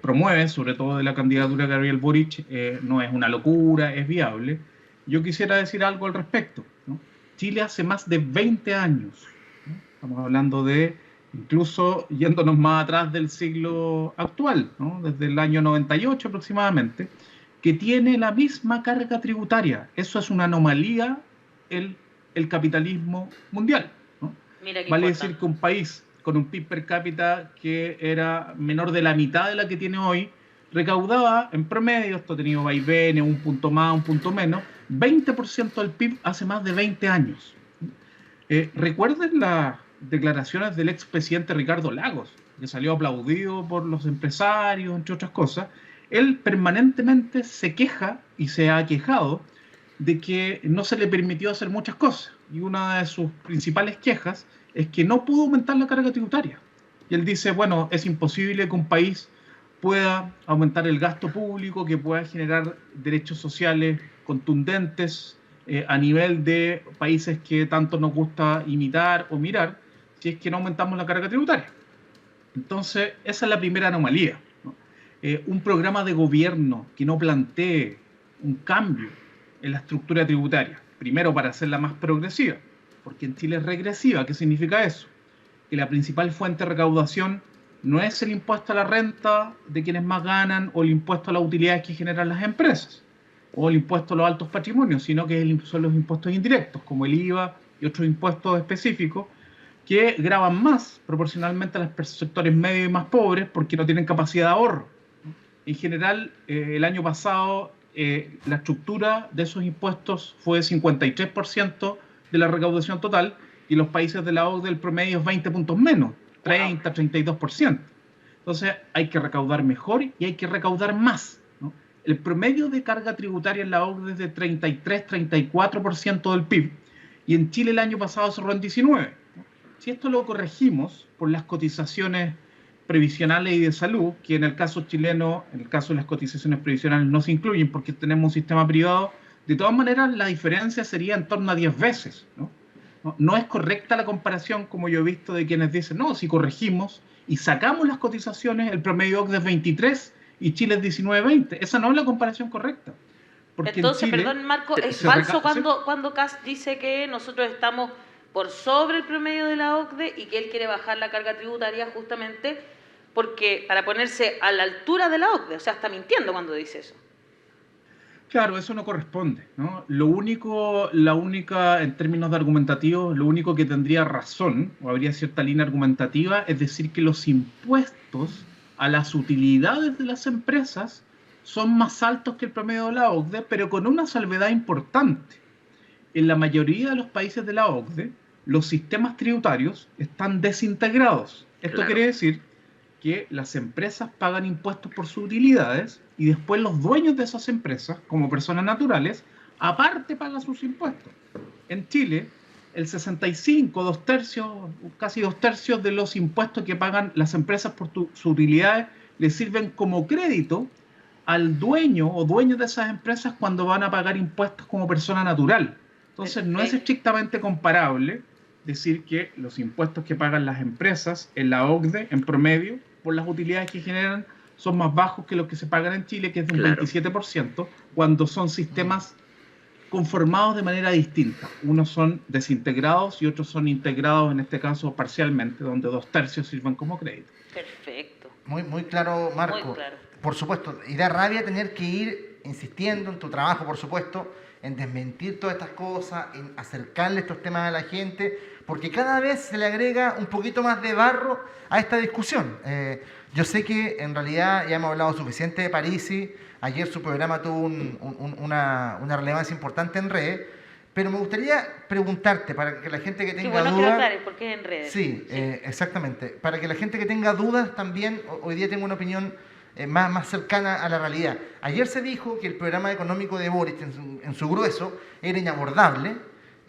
promueve, sobre todo de la candidatura de Gabriel Boric, no es una locura, es viable. Yo quisiera decir algo al respecto, ¿no? Chile hace más de 20 años, ¿no? Estamos hablando de incluso yéndonos más atrás del siglo actual, ¿no? Desde el año 98 aproximadamente, que tiene la misma carga tributaria. Eso es una anomalía el capitalismo mundial, ¿no? Vale decir que un país con un PIB per cápita que era menor de la mitad de la que tiene hoy, recaudaba en promedio, esto ha tenido vaivenes, un punto más, un punto menos, 20% del PIB hace más de 20 años. Recuerden las declaraciones del expresidente Ricardo Lagos, que salió aplaudido por los empresarios, entre otras cosas. Él permanentemente se queja y se ha quejado de que no se le permitió hacer muchas cosas. Y una de sus principales quejas es que no pudo aumentar la carga tributaria. Y él dice, bueno, es imposible que un país pueda aumentar el gasto público, que pueda generar derechos sociales contundentes a nivel de países que tanto nos gusta imitar o mirar, si es que no aumentamos la carga tributaria. Entonces, esa es la primera anomalía, ¿no? Un programa de gobierno que no plantee un cambio en la estructura tributaria, primero para hacerla más progresiva, porque en Chile es regresiva. ¿Qué significa eso? Que la principal fuente de recaudación no es el impuesto a la renta de quienes más ganan o el impuesto a las utilidades que generan las empresas o el impuesto a los altos patrimonios, sino que son los impuestos indirectos, como el IVA y otros impuestos específicos que gravan más proporcionalmente a los sectores medios y más pobres porque no tienen capacidad de ahorro. En general, el año pasado la estructura de esos impuestos fue 53% de la recaudación total, y los países de la OCDE el promedio es 20 puntos menos, 30, 32%. Entonces hay que recaudar mejor y hay que recaudar más. el promedio de carga tributaria en la OCDE es de 33-34% del PIB, y en Chile el año pasado cerró en 19%. Si esto lo corregimos por las cotizaciones previsionales y de salud, que en el caso chileno, en el caso de las cotizaciones previsionales no se incluyen porque tenemos un sistema privado, de todas maneras la diferencia sería en torno a 10 veces, ¿no? No es correcta la comparación, como yo he visto, de quienes dicen, no, si corregimos y sacamos las cotizaciones, el promedio OCDE es 23 y Chile es 19-20. Esa no es la comparación correcta. Porque entonces, en Chile, perdón, Marco, es falso cuando Kast dice que nosotros estamos por sobre el promedio de la OCDE y que él quiere bajar la carga tributaria justamente porque para ponerse a la altura de la OCDE. O sea, está mintiendo cuando dice eso. Claro, eso no corresponde, ¿no? La única, en términos de argumentativos, lo único que tendría razón, o habría cierta línea argumentativa, es decir que los impuestos a las utilidades de las empresas son más altos que el promedio de la OCDE, pero con una salvedad importante. En la mayoría de los países de la OCDE, los sistemas tributarios están desintegrados. Esto quiere decir que las empresas pagan impuestos por sus utilidades y después los dueños de esas empresas, como personas naturales, aparte pagan sus impuestos. En Chile, el 65, casi 2/3 de los impuestos que pagan las empresas por sus utilidades les sirven como crédito al dueño o dueños de esas empresas cuando van a pagar impuestos como persona natural. Entonces, no es estrictamente comparable decir que los impuestos que pagan las empresas en la OCDE, en promedio, por las utilidades que generan, son más bajos que los que se pagan en Chile, que es de un 27%, cuando son sistemas conformados de manera distinta. Unos son desintegrados y otros son integrados, en este caso parcialmente, donde 2/3 sirven como crédito. Perfecto. Muy claro, Marco. Muy claro. Por supuesto, y da rabia tener que ir insistiendo en tu trabajo, por supuesto, en desmentir todas estas cosas, en acercarle estos temas a la gente, porque cada vez se le agrega un poquito más de barro a esta discusión. Yo sé que en realidad ya hemos hablado suficiente de Parisi, ayer su programa tuvo una relevancia importante en redes, pero me gustaría preguntarte, para que la gente que tenga bueno, dudas... aclares, ¿por qué en redes? Sí, exactamente. Para que la gente que tenga dudas también, hoy día tengo una opinión más cercana a la realidad. Ayer se dijo que el programa económico de Boric, en su grueso, era inabordable,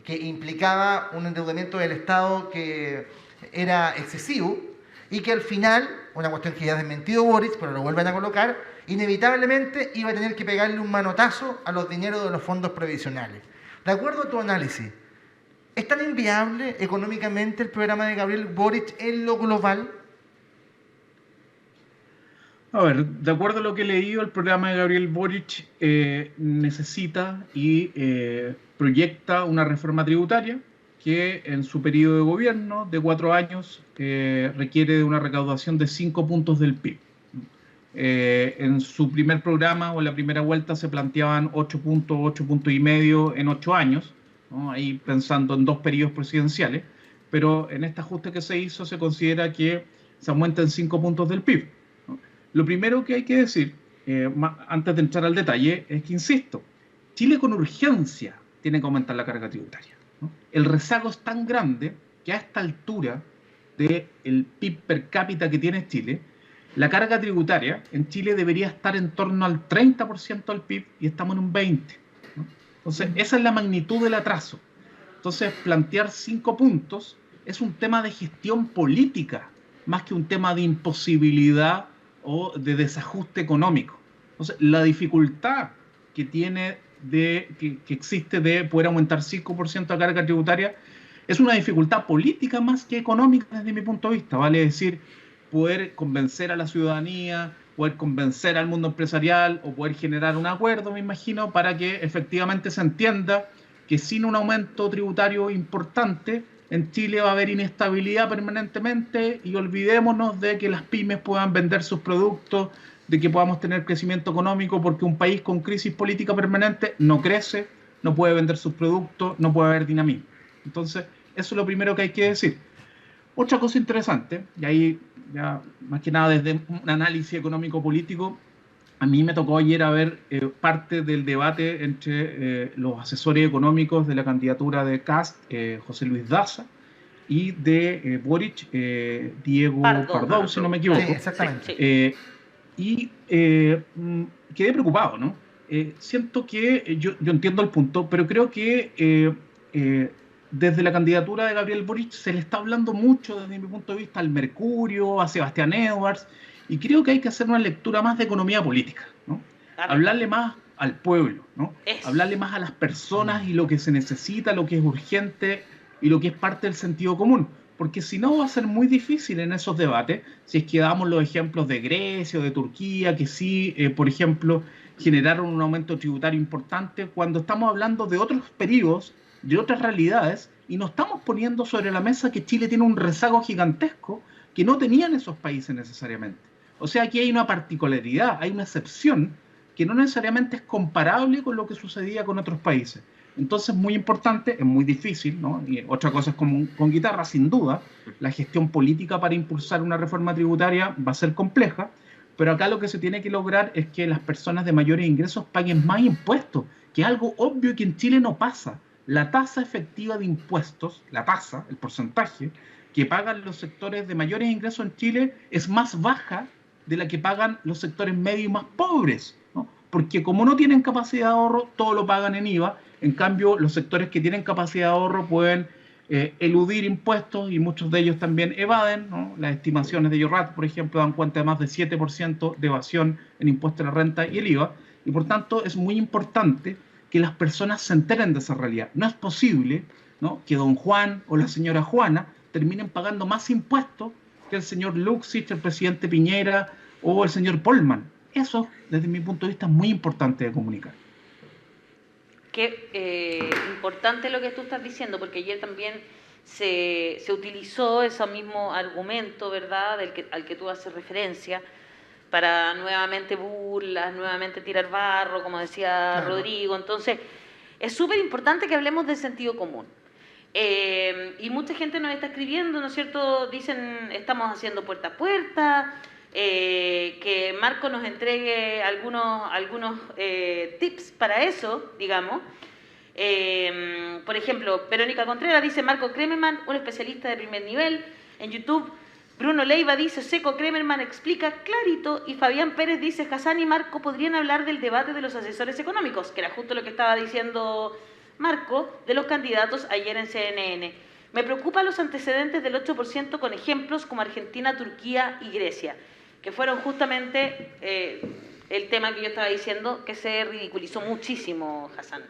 que implicaba un endeudamiento del Estado que era excesivo y que al final, una cuestión que ya ha desmentido Boric, pero lo vuelven a colocar, inevitablemente iba a tener que pegarle un manotazo a los dineros de los fondos previsionales. De acuerdo a tu análisis, ¿es tan inviable económicamente el programa de Gabriel Boric en lo global? A ver, de acuerdo a lo que he leído, el programa de Gabriel Boric necesita y proyecta una reforma tributaria que en su periodo de gobierno de 4 años requiere de una recaudación de 5 puntos del PIB. En su primer programa o en la primera vuelta se planteaban 8 puntos y medio en 8 años, ¿no? Ahí pensando en 2 periodos presidenciales, pero en este ajuste que se hizo se considera que se aumenta en 5 puntos del PIB. Lo primero que hay que decir, antes de entrar al detalle, es que, insisto, Chile con urgencia tiene que aumentar la carga tributaria, ¿no? El rezago es tan grande que a esta altura del PIB per cápita que tiene Chile, la carga tributaria en Chile debería estar en torno al 30% del PIB y estamos en un 20%, ¿no? Entonces, esa es la magnitud del atraso. Entonces, plantear 5 puntos es un tema de gestión política, más que un tema de imposibilidad o de desajuste económico. Entonces, la dificultad que existe de poder aumentar 5% la carga tributaria es una dificultad política más que económica desde mi punto de vista, vale decir, poder convencer a la ciudadanía, poder convencer al mundo empresarial o poder generar un acuerdo, me imagino, para que efectivamente se entienda que sin un aumento tributario importante en Chile va a haber inestabilidad permanentemente y olvidémonos de que las pymes puedan vender sus productos, de que podamos tener crecimiento económico, porque un país con crisis política permanente no crece, no puede vender sus productos, no puede haber dinamismo. Entonces, eso es lo primero que hay que decir. Otra cosa interesante, y ahí ya más que nada desde un análisis económico-político, a mí me tocó ayer ver parte del debate entre los asesores económicos de la candidatura de Kast, José Luis Daza, y de Boric, Diego Pardo, si no me equivoco. Sí, exactamente. y quedé preocupado, ¿no? Siento que, yo entiendo el punto, pero creo que desde la candidatura de Gabriel Boric se le está hablando mucho, desde mi punto de vista, al Mercurio, a Sebastián Edwards, y creo que hay que hacer una lectura más de economía política, ¿no? Hablarle más al pueblo, ¿no? Hablarle más a las personas y lo que se necesita, lo que es urgente y lo que es parte del sentido común. Porque si no va a ser muy difícil en esos debates, si es que damos los ejemplos de Grecia o de Turquía, que sí, por ejemplo, generaron un aumento tributario importante, cuando estamos hablando de otros periodos, de otras realidades, y no estamos poniendo sobre la mesa que Chile tiene un rezago gigantesco que no tenían esos países necesariamente. O sea, aquí hay una particularidad, hay una excepción que no necesariamente es comparable con lo que sucedía con otros países. Entonces, muy importante, es muy difícil, ¿no? Y otra cosa es como con guitarra, sin duda, la gestión política para impulsar una reforma tributaria va a ser compleja, pero acá lo que se tiene que lograr es que las personas de mayores ingresos paguen más impuestos, que es algo obvio que en Chile no pasa. La tasa efectiva de impuestos, la tasa, el porcentaje, que pagan los sectores de mayores ingresos en Chile es más baja de la que pagan los sectores medios y más pobres, ¿no? Porque como no tienen capacidad de ahorro, todo lo pagan en IVA. En cambio, los sectores que tienen capacidad de ahorro pueden eludir impuestos y muchos de ellos también evaden, ¿no? Las estimaciones de IORRAT, por ejemplo, dan cuenta de más de 7% de evasión en impuestos a la renta y el IVA. Y por tanto, es muy importante que las personas se enteren de esa realidad. No es posible, ¿no?, que don Juan o la señora Juana terminen pagando más impuestos que el señor Luxich, el presidente Piñera o el señor Polman. Eso, desde mi punto de vista, es muy importante de comunicar. Qué importante lo que tú estás diciendo, porque ayer también se utilizó ese mismo argumento, ¿verdad?, al que tú haces referencia, para nuevamente burlas, nuevamente tirar barro, como decía claro. Rodrigo. Entonces, es súper importante que hablemos del sentido común. Y mucha gente nos está escribiendo, ¿no es cierto? Dicen, estamos haciendo puerta a puerta, que Marco nos entregue algunos tips para eso, digamos. Por ejemplo, Verónica Contreras dice, Marco Kremerman, un especialista de primer nivel en YouTube. Bruno Leiva dice, Seco Kremerman explica clarito, y Fabián Pérez dice, Hassan y Marco podrían hablar del debate de los asesores económicos, que era justo lo que estaba diciendo Marco, de los candidatos ayer en CNN. Me preocupan los antecedentes del 8% con ejemplos como Argentina, Turquía y Grecia, que fueron justamente el tema que yo estaba diciendo, que se ridiculizó muchísimo, Hassan.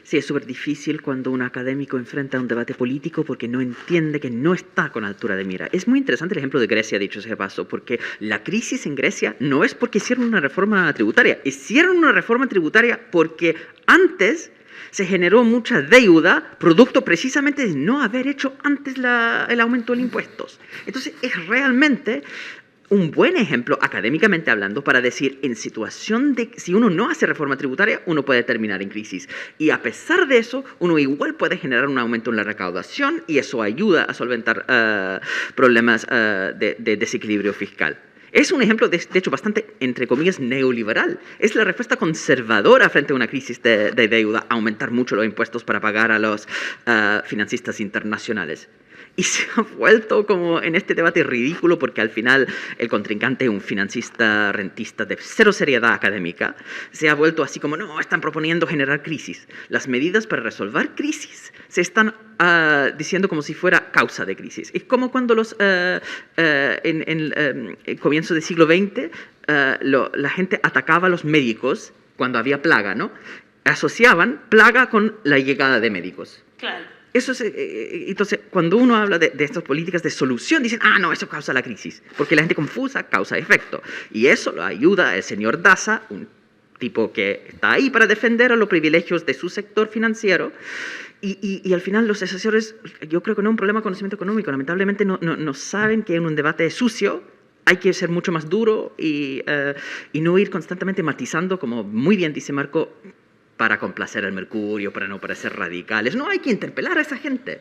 Sí, es súper difícil cuando un académico enfrenta un debate político porque no entiende que no está con altura de mira. Es muy interesante el ejemplo de Grecia, dicho sea de paso, porque la crisis en Grecia no es porque hicieron una reforma tributaria. Hicieron una reforma tributaria porque antes se generó mucha deuda, producto precisamente de no haber hecho antes el aumento de impuestos. Entonces, es realmente un buen ejemplo, académicamente hablando, para decir, en situación de si uno no hace reforma tributaria, uno puede terminar en crisis. Y a pesar de eso, uno igual puede generar un aumento en la recaudación y eso ayuda a solventar problemas de desequilibrio fiscal. Es un ejemplo, de hecho, bastante, entre comillas, neoliberal. Es la respuesta conservadora frente a una crisis de deuda, aumentar mucho los impuestos para pagar a los financistas internacionales. Y se ha vuelto como en este debate ridículo porque al final el contrincante es un financista rentista de cero seriedad académica. Se ha vuelto así como, no, están proponiendo generar crisis. Las medidas para resolver crisis se están diciendo como si fuera causa de crisis. Es como cuando en el comienzo del siglo XX la gente atacaba a los médicos cuando había plaga, ¿no? Asociaban plaga con la llegada de médicos. Claro. Eso es, entonces, cuando uno habla de estas políticas de solución, dicen, no, eso causa la crisis, porque la gente confusa causa efecto. Y eso lo ayuda el señor Daza, un tipo que está ahí para defender a los privilegios de su sector financiero. Y al final los asesores, yo creo que no es un problema de conocimiento económico, lamentablemente no saben que en un debate sucio hay que ser mucho más duro y no ir constantemente matizando, como muy bien dice Marco, para complacer al Mercurio, para no parecer radicales. No, hay que interpelar a esa gente.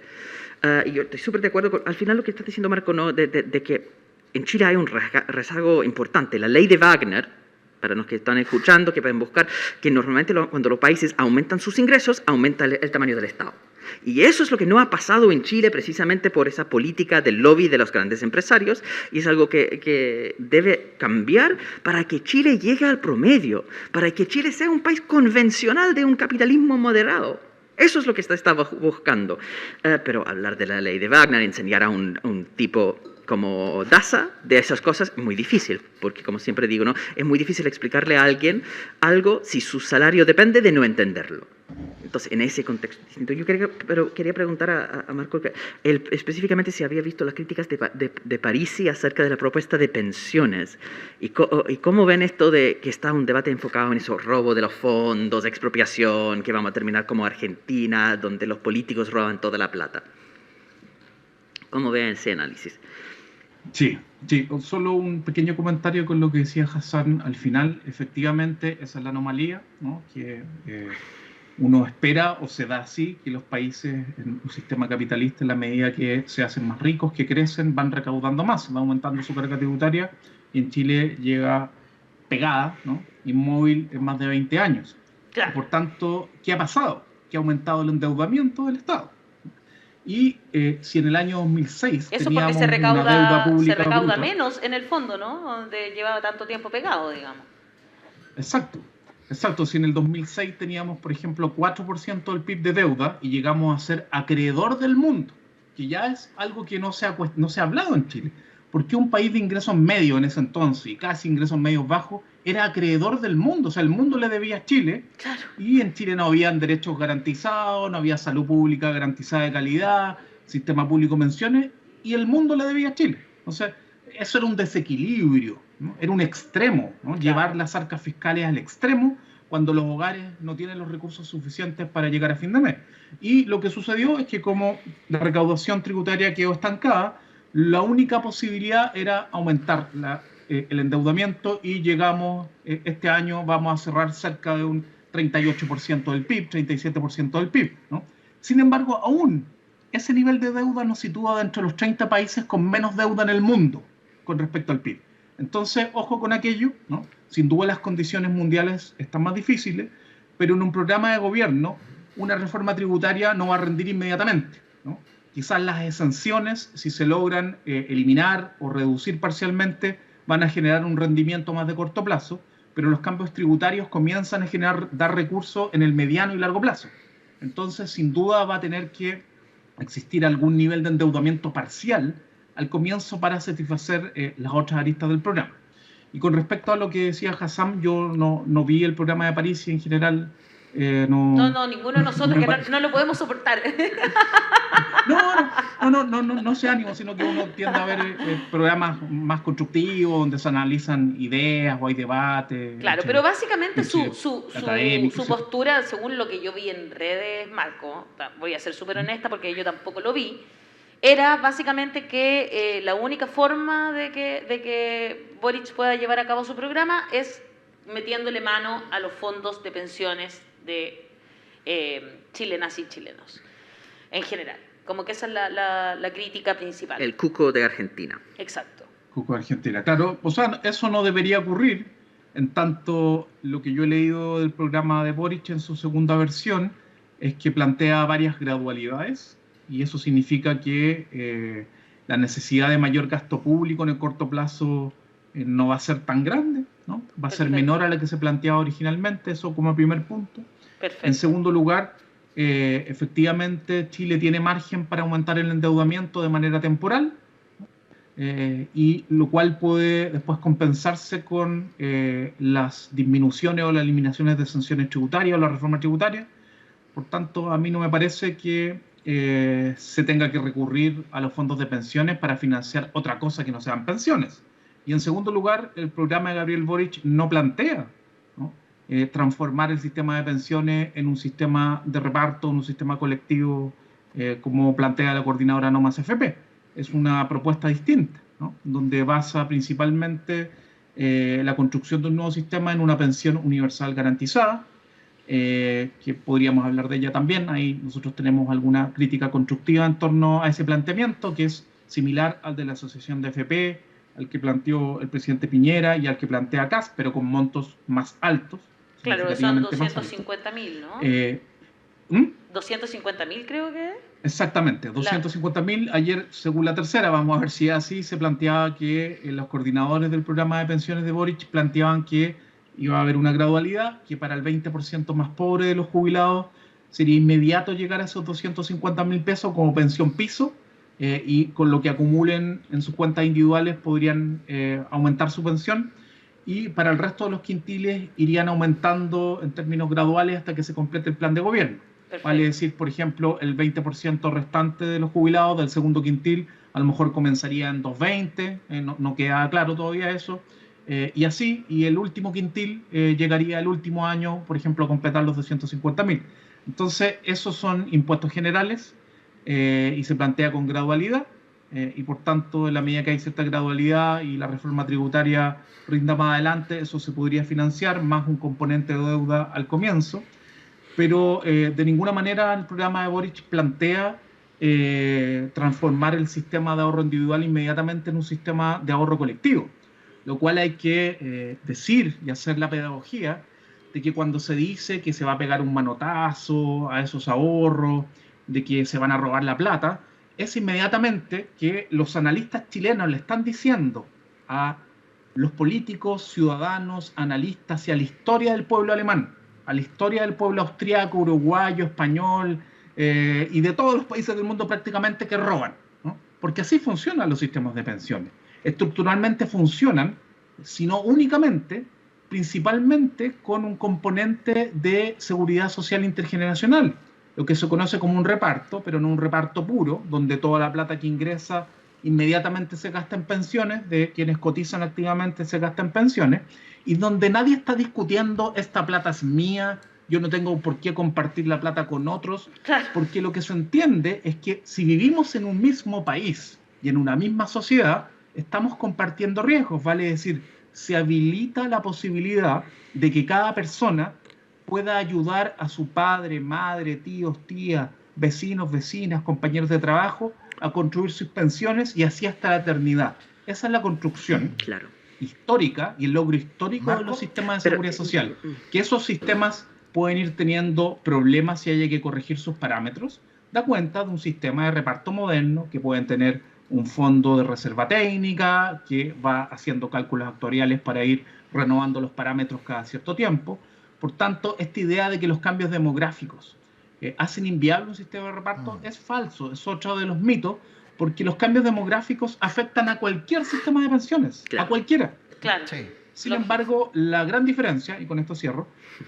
Y yo estoy súper de acuerdo con, al final, lo que está diciendo Marco, ¿no? de que en Chile hay un rezago importante. La ley de Wagner, para los que están escuchando, que pueden buscar, que normalmente cuando los países aumentan sus ingresos, aumenta el tamaño del Estado. Y eso es lo que no ha pasado en Chile precisamente por esa política del lobby de los grandes empresarios, y es algo que debe cambiar para que Chile llegue al promedio, para que Chile sea un país convencional de un capitalismo moderado. Eso es lo que está buscando. Pero hablar de la ley de Wagner, enseñar a un tipo como Daza de esas cosas, es muy difícil, porque como siempre digo, ¿no? Es muy difícil explicarle a alguien algo si su salario depende de no entenderlo. Entonces, en ese contexto distinto, yo quería preguntar a Marco específicamente si había visto las críticas de Parisi acerca de la propuesta de pensiones y cómo ven esto de que está un debate enfocado en esos robos de los fondos, expropiación, que vamos a terminar como Argentina, donde los políticos roban toda la plata. ¿Cómo ven ese análisis? Sí, solo un pequeño comentario con lo que decía Hassan al final. Efectivamente, esa es la anomalía, ¿no? Que uno espera o se da así, que los países en un sistema capitalista, en la medida que se hacen más ricos, que crecen, van recaudando más, va aumentando su carga tributaria, y en Chile llega pegada, ¿no? Inmóvil en más de 20 años. Claro. Por tanto, ¿qué ha pasado? Que ha aumentado el endeudamiento del Estado. Y si en el año 2006 eso teníamos porque una deuda pública se recauda bruta, menos en el fondo, ¿no? Donde llevaba tanto tiempo pegado, digamos. Exacto. Si en el 2006 teníamos, por ejemplo, 4% del PIB de deuda y llegamos a ser acreedor del mundo, que ya es algo que no se ha hablado en Chile. Porque un país de ingresos medios en ese entonces, y casi ingresos medios bajos, era acreedor del mundo. O sea, el mundo le debía a Chile. Claro. Y en Chile no habían derechos garantizados, no había salud pública garantizada de calidad, sistema público de pensiones, y el mundo le debía a Chile. O sea, eso era un desequilibrio, ¿no? Era un extremo, ¿no? Claro. Llevar las arcas fiscales al extremo cuando los hogares no tienen los recursos suficientes para llegar a fin de mes. Y lo que sucedió es que como la recaudación tributaria quedó estancada, la única posibilidad era aumentar el endeudamiento, y llegamos, este año vamos a cerrar cerca de un 38% del PIB, 37% del PIB, ¿no? Sin embargo, aún ese nivel de deuda nos sitúa dentro de los 30 países con menos deuda en el mundo con respecto al PIB. Entonces, ojo con aquello, ¿no? Sin duda las condiciones mundiales están más difíciles, pero en un programa de gobierno, una reforma tributaria no va a rendir inmediatamente, ¿no? Quizás las exenciones, si se logran eliminar o reducir parcialmente, van a generar un rendimiento más de corto plazo, pero los cambios tributarios comienzan a dar recursos en el mediano y largo plazo. Entonces, sin duda va a tener que existir algún nivel de endeudamiento parcial al comienzo para satisfacer las otras aristas del programa. Y con respecto a lo que decía Hassan, yo no vi el programa de París y en general No, ninguno de nosotros, que no lo podemos soportar. No sea ánimo, sino que uno tiende a ver programas más constructivos, donde se analizan ideas o hay debates. Claro, pero básicamente su académicos, postura, según lo que yo vi en redes, Marco, voy a ser súper honesta porque yo tampoco lo vi, era básicamente que la única forma de que Boric pueda llevar a cabo su programa es metiéndole mano a los fondos de pensiones de chilenas y chilenos, en general. Como que esa es la crítica principal. El cuco de Argentina. Exacto. Cuco de Argentina, claro. O sea, eso no debería ocurrir, en tanto lo que yo he leído del programa de Boric en su segunda versión es que plantea varias gradualidades, y eso significa que la necesidad de mayor gasto público en el corto plazo no va a ser tan grande, ¿no? Va a ser menor a la que se planteaba originalmente, eso como primer punto. Perfecto. En segundo lugar, efectivamente Chile tiene margen para aumentar el endeudamiento de manera temporal, y lo cual puede después compensarse con las disminuciones o las eliminaciones de sanciones tributarias o la reforma tributaria. Por tanto, a mí no me parece que se tenga que recurrir a los fondos de pensiones para financiar otra cosa que no sean pensiones. Y en segundo lugar, el programa de Gabriel Boric no plantea, ¿no?, transformar el sistema de pensiones en un sistema de reparto, en un sistema colectivo, como plantea la coordinadora No Más FP. Es una propuesta distinta, ¿no?, donde basa principalmente la construcción de un nuevo sistema en una pensión universal garantizada, que podríamos hablar de ella también. Ahí nosotros tenemos alguna crítica constructiva en torno a ese planteamiento, que es similar al de la Asociación de FP, al que planteó el presidente Piñera y al que plantea CAS, pero con montos más altos. Claro, son 250.000, ¿no? 250.000 creo que es. Exactamente, 250.000. Ayer, según la tercera, vamos a ver si es así, se planteaba que los coordinadores del programa de pensiones de Boric planteaban que iba a haber una gradualidad, que para el 20% más pobre de los jubilados sería inmediato llegar a esos 250.000 pesos como pensión piso, y con lo que acumulen en sus cuentas individuales podrían aumentar su pensión, y para el resto de los quintiles irían aumentando en términos graduales hasta que se complete el plan de gobierno. Perfecto. Vale decir, por ejemplo, el 20% restante de los jubilados del segundo quintil a lo mejor comenzaría en 220, no queda claro todavía eso, y así, y el último quintil llegaría el último año, por ejemplo, a completar los 250.000. Entonces, esos son impuestos generales, y se plantea con gradualidad, y por tanto, en la medida que hay cierta gradualidad y la reforma tributaria rinda más adelante, eso se podría financiar, más un componente de deuda al comienzo. Pero de ninguna manera el programa de Boric plantea transformar el sistema de ahorro individual inmediatamente en un sistema de ahorro colectivo, lo cual hay que decir y hacer la pedagogía de que cuando se dice que se va a pegar un manotazo a esos ahorros, de que se van a robar la plata, es inmediatamente que los analistas chilenos le están diciendo a los políticos, ciudadanos, analistas y a la historia del pueblo alemán, a la historia del pueblo austriaco, uruguayo, español, y de todos los países del mundo prácticamente, que roban, ¿no? Porque así funcionan los sistemas de pensiones. Estructuralmente funcionan, sino únicamente, principalmente con un componente de seguridad social intergeneracional, lo que se conoce como un reparto, pero no un reparto puro, donde toda la plata que ingresa inmediatamente se gasta en pensiones, de quienes cotizan activamente se gasta en pensiones, y donde nadie está discutiendo esta plata es mía, yo no tengo por qué compartir la plata con otros, porque lo que se entiende es que si vivimos en un mismo país y en una misma sociedad, estamos compartiendo riesgos, vale decir, se habilita la posibilidad de que cada persona pueda ayudar a su padre, madre, tíos, tías, vecinos, vecinas, compañeros de trabajo a construir sus pensiones y así hasta la eternidad. Esa es la construcción histórica y el logro histórico de los sistemas de seguridad social. Que esos sistemas pueden ir teniendo problemas si hay que corregir sus parámetros, da cuenta de un sistema de reparto moderno que pueden tener un fondo de reserva técnica que va haciendo cálculos actuariales para ir renovando los parámetros cada cierto tiempo. Por tanto, esta idea de que los cambios demográficos hacen inviable un sistema de reparto es falso, es otro de los mitos, porque los cambios demográficos afectan a cualquier sistema de pensiones, a cualquiera. Claro. Sí. Sin embargo, la gran diferencia, y con esto cierro,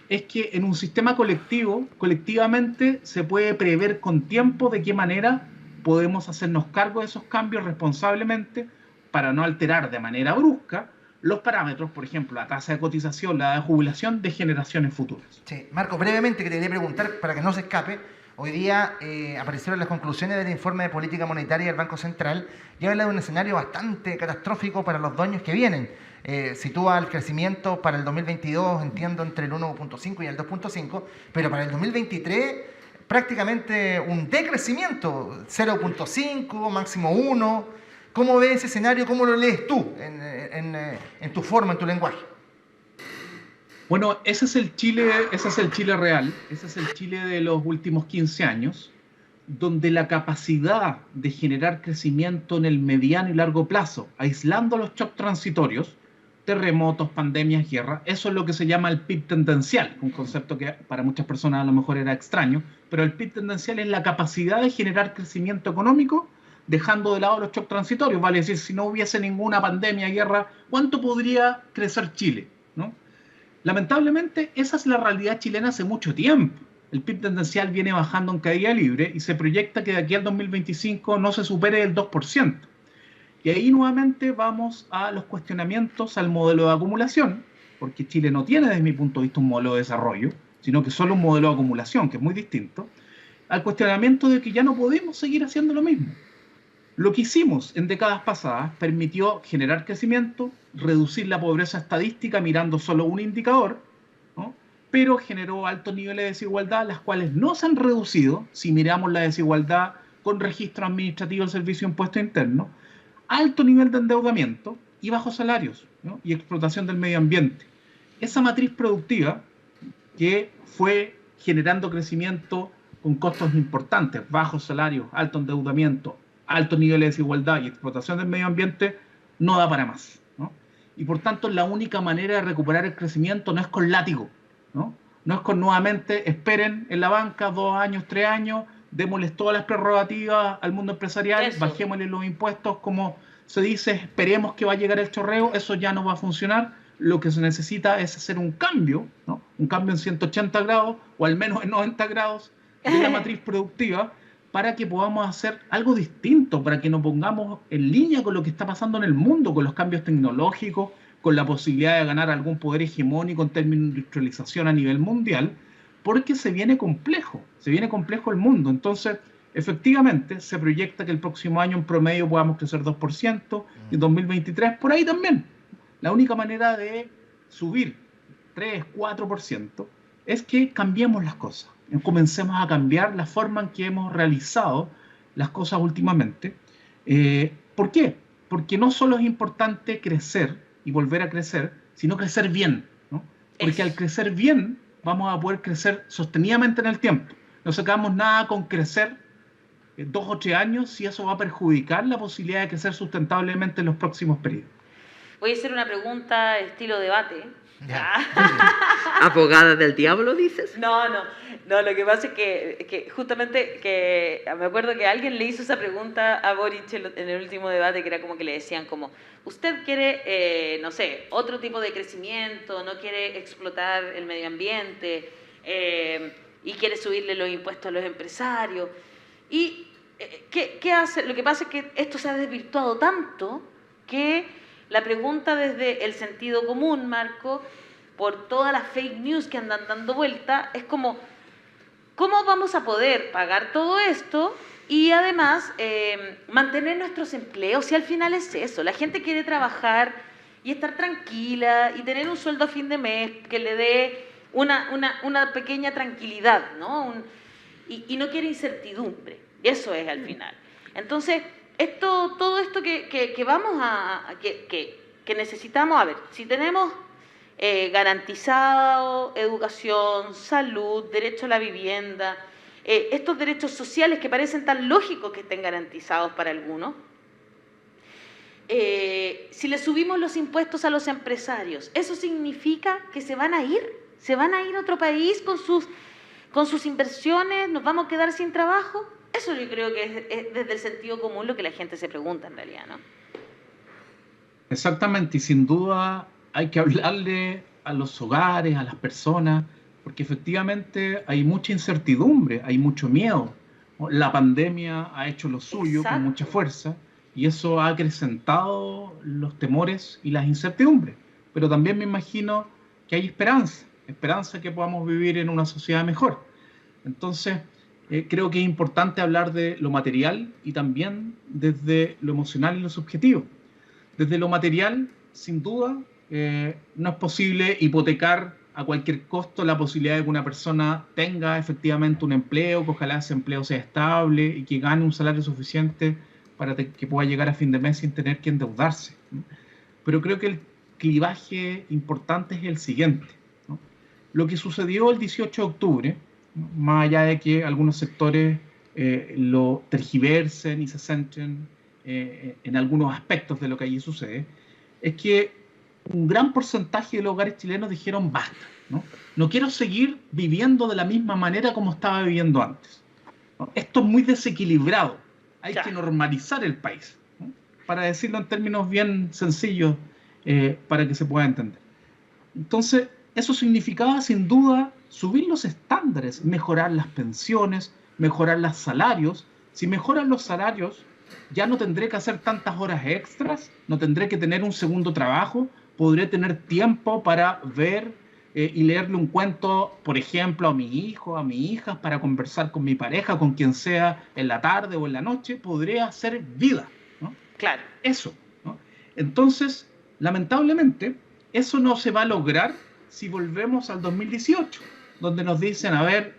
es que en un sistema colectivo, colectivamente se puede prever con tiempo de qué manera podemos hacernos cargo de esos cambios responsablemente para no alterar de manera brusca los parámetros, por ejemplo, la tasa de cotización, la edad de jubilación de generaciones futuras. Sí. Marco, brevemente que te quería preguntar, para que no se escape, hoy día aparecieron las conclusiones del informe de política monetaria del Banco Central y habla de un escenario bastante catastrófico para los 2 años que vienen. Sitúa el crecimiento para el 2022, entiendo, entre el 1.5 y el 2.5, pero para el 2023 prácticamente un decrecimiento, 0.5, máximo 1. ¿Cómo ves ese escenario? ¿Cómo lo lees tú en tu forma, en tu lenguaje? Bueno, ese es el Chile real, ese es el Chile de los últimos 15 años, donde la capacidad de generar crecimiento en el mediano y largo plazo, aislando los shocks transitorios, terremotos, pandemias, guerra, eso es lo que se llama el PIB tendencial, un concepto que para muchas personas a lo mejor era extraño, pero el PIB tendencial es la capacidad de generar crecimiento económico dejando de lado los shocks transitorios, vale decir, si no hubiese ninguna pandemia, guerra, ¿cuánto podría crecer Chile? ¿No? Lamentablemente, esa es la realidad chilena hace mucho tiempo. El PIB tendencial viene bajando en caída libre y se proyecta que de aquí al 2025 no se supere el 2%. Y ahí nuevamente vamos a los cuestionamientos al modelo de acumulación, porque Chile no tiene, desde mi punto de vista, un modelo de desarrollo, sino que solo un modelo de acumulación, que es muy distinto, al cuestionamiento de que ya no podemos seguir haciendo lo mismo. Lo que hicimos en décadas pasadas permitió generar crecimiento, reducir la pobreza estadística mirando solo un indicador, ¿no? Pero generó altos niveles de desigualdad, las cuales no se han reducido si miramos la desigualdad con registro administrativo del Servicio de Impuesto Interno, alto nivel de endeudamiento y bajos salarios, ¿no? Y explotación del medio ambiente. Esa matriz productiva que fue generando crecimiento con costos importantes, bajos salarios, alto endeudamiento, altos niveles de desigualdad y explotación del medio ambiente, no da para más, ¿no? Y por tanto, la única manera de recuperar el crecimiento no es con látigo, ¿no? No es con nuevamente esperen en la banca 2 años, 3 años, démosles todas las prerrogativas al mundo empresarial, Eso. bajémosle los impuestos, como se dice, esperemos que va a llegar el chorreo, eso ya no va a funcionar. Lo que se necesita es hacer un cambio, ¿no? Un cambio en 180 grados, o al menos en 90 grados, de la matriz productiva, para que podamos hacer algo distinto, para que nos pongamos en línea con lo que está pasando en el mundo, con los cambios tecnológicos, con la posibilidad de ganar algún poder hegemónico en términos de industrialización a nivel mundial, porque se viene complejo el mundo. Entonces, efectivamente, se proyecta que el próximo año en promedio podamos crecer 2%, y en 2023 por ahí también. La única manera de subir 3, 4% es que cambiemos las cosas, comencemos a cambiar la forma en que hemos realizado las cosas últimamente. ¿Por qué? Porque no solo es importante crecer y volver a crecer, sino crecer bien, ¿no? Porque al crecer bien vamos a poder crecer sostenidamente en el tiempo. No sacamos nada con crecer 2 o 3 años si eso va a perjudicar la posibilidad de crecer sustentablemente en los próximos periodos. Voy a hacer una pregunta estilo debate. Ya. ¿Abogada del diablo, dices? No, lo que pasa es que justamente que me acuerdo que alguien le hizo esa pregunta a Boric en el último debate, que era como que le decían como, usted quiere, no sé, otro tipo de crecimiento, no quiere explotar el medio ambiente y quiere subirle los impuestos a los empresarios. ¿Y qué hace? Lo que pasa es que esto se ha desvirtuado tanto que la pregunta desde el sentido común, Marco, por todas las fake news que andan dando vuelta, es como, ¿cómo vamos a poder pagar todo esto y además mantener nuestros empleos? Si al final es eso, la gente quiere trabajar y estar tranquila y tener un sueldo a fin de mes que le dé una pequeña tranquilidad, ¿no? Y no quiere incertidumbre, y eso es al final. Entonces, todo esto que vamos que necesitamos, a ver, si tenemos garantizado educación, salud, derecho a la vivienda, estos derechos sociales que parecen tan lógicos que estén garantizados para algunos, si le subimos los impuestos a los empresarios, ¿eso significa que se van a ir a otro país con sus inversiones? ¿Nos vamos a quedar sin trabajo? Eso yo creo que es desde el sentido común lo que la gente se pregunta en realidad, ¿no? Exactamente, y sin duda hay que hablarle a los hogares, a las personas, porque efectivamente hay mucha incertidumbre, hay mucho miedo. La pandemia ha hecho lo suyo con mucha fuerza y eso ha acrecentado los temores y las incertidumbres. Pero también me imagino que hay esperanza que podamos vivir en una sociedad mejor. Entonces, creo que es importante hablar de lo material y también desde lo emocional y lo subjetivo. Desde lo material, sin duda, no es posible hipotecar a cualquier costo la posibilidad de que una persona tenga efectivamente un empleo, que ojalá ese empleo sea estable y que gane un salario suficiente para que pueda llegar a fin de mes sin tener que endeudarse. Pero creo que el clivaje importante es el siguiente, ¿no? Lo que sucedió el 18 de octubre, más allá de que algunos sectores lo tergiversen y se centren en algunos aspectos de lo que allí sucede, es que un gran porcentaje de los hogares chilenos dijeron basta, ¿no? No quiero seguir viviendo de la misma manera como estaba viviendo antes, ¿no? Esto es muy desequilibrado, hay que normalizar el país, ¿no? Para decirlo en términos bien sencillos para que se pueda entender. Entonces, eso significaba sin duda subir los estándares, mejorar las pensiones, mejorar los salarios. Si mejoran los salarios, ya no tendré que hacer tantas horas extras, no tendré que tener un segundo trabajo, podré tener tiempo para ver y leerle un cuento, por ejemplo, a mi hijo, a mi hija, para conversar con mi pareja, con quien sea en la tarde o en la noche, podré hacer vida, ¿no? Claro. Eso, ¿no? Entonces, lamentablemente, eso no se va a lograr si volvemos al 2018, donde nos dicen, a ver,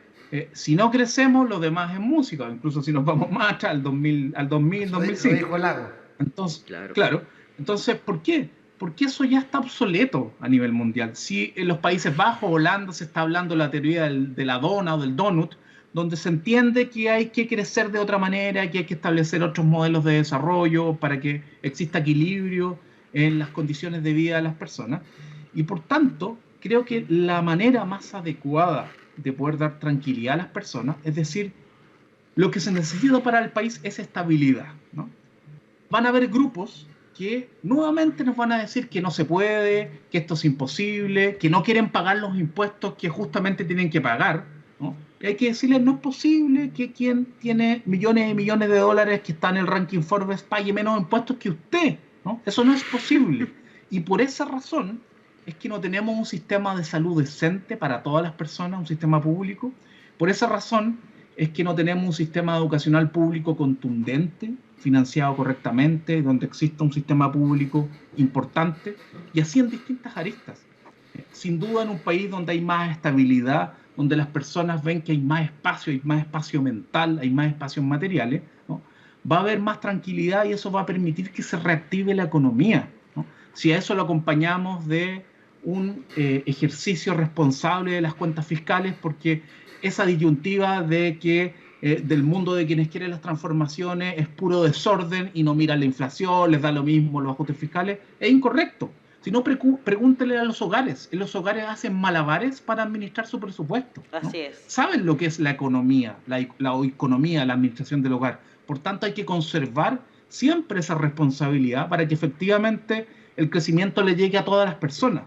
si no crecemos, lo demás es música, incluso si nos vamos más atrás, al 2000, 2005. Lo dijo Lago. Entonces, claro. Entonces, ¿por qué? Porque eso ya está obsoleto a nivel mundial. Si en los Países Bajos, Holanda, se está hablando de la teoría de la dona o del donut, donde se entiende que hay que crecer de otra manera, que hay que establecer otros modelos de desarrollo para que exista equilibrio en las condiciones de vida de las personas. Y por tanto, creo que la manera más adecuada de poder dar tranquilidad a las personas, es decir, lo que se necesita para el país es estabilidad, ¿no? Van a haber grupos que nuevamente nos van a decir que no se puede, que esto es imposible, que no quieren pagar los impuestos que justamente tienen que pagar, ¿no? Y hay que decirles, no es posible que quien tiene millones y millones de dólares que está en el ranking Forbes pague menos impuestos que usted, ¿no? Eso no es posible. Y por esa razón es que no tenemos un sistema de salud decente para todas las personas, un sistema público. Por esa razón es que no tenemos un sistema educacional público contundente, financiado correctamente, donde exista un sistema público importante, y así en distintas aristas. Sin duda, en un país donde hay más estabilidad, donde las personas ven que hay más espacio mental, hay más espacios materiales, ¿no? Va a haber más tranquilidad y eso va a permitir que se reactive la economía, ¿no? Si a eso lo acompañamos de un ejercicio responsable de las cuentas fiscales, porque esa disyuntiva de que del mundo de quienes quieren las transformaciones es puro desorden y no miran la inflación, les da lo mismo los ajustes fiscales, es incorrecto. Si no, pregúntele a los hogares. En los hogares hacen malabares para administrar su presupuesto, ¿no? Así es. Saben lo que es la economía, la economía, la administración del hogar. Por tanto, hay que conservar siempre esa responsabilidad para que efectivamente el crecimiento le llegue a todas las personas,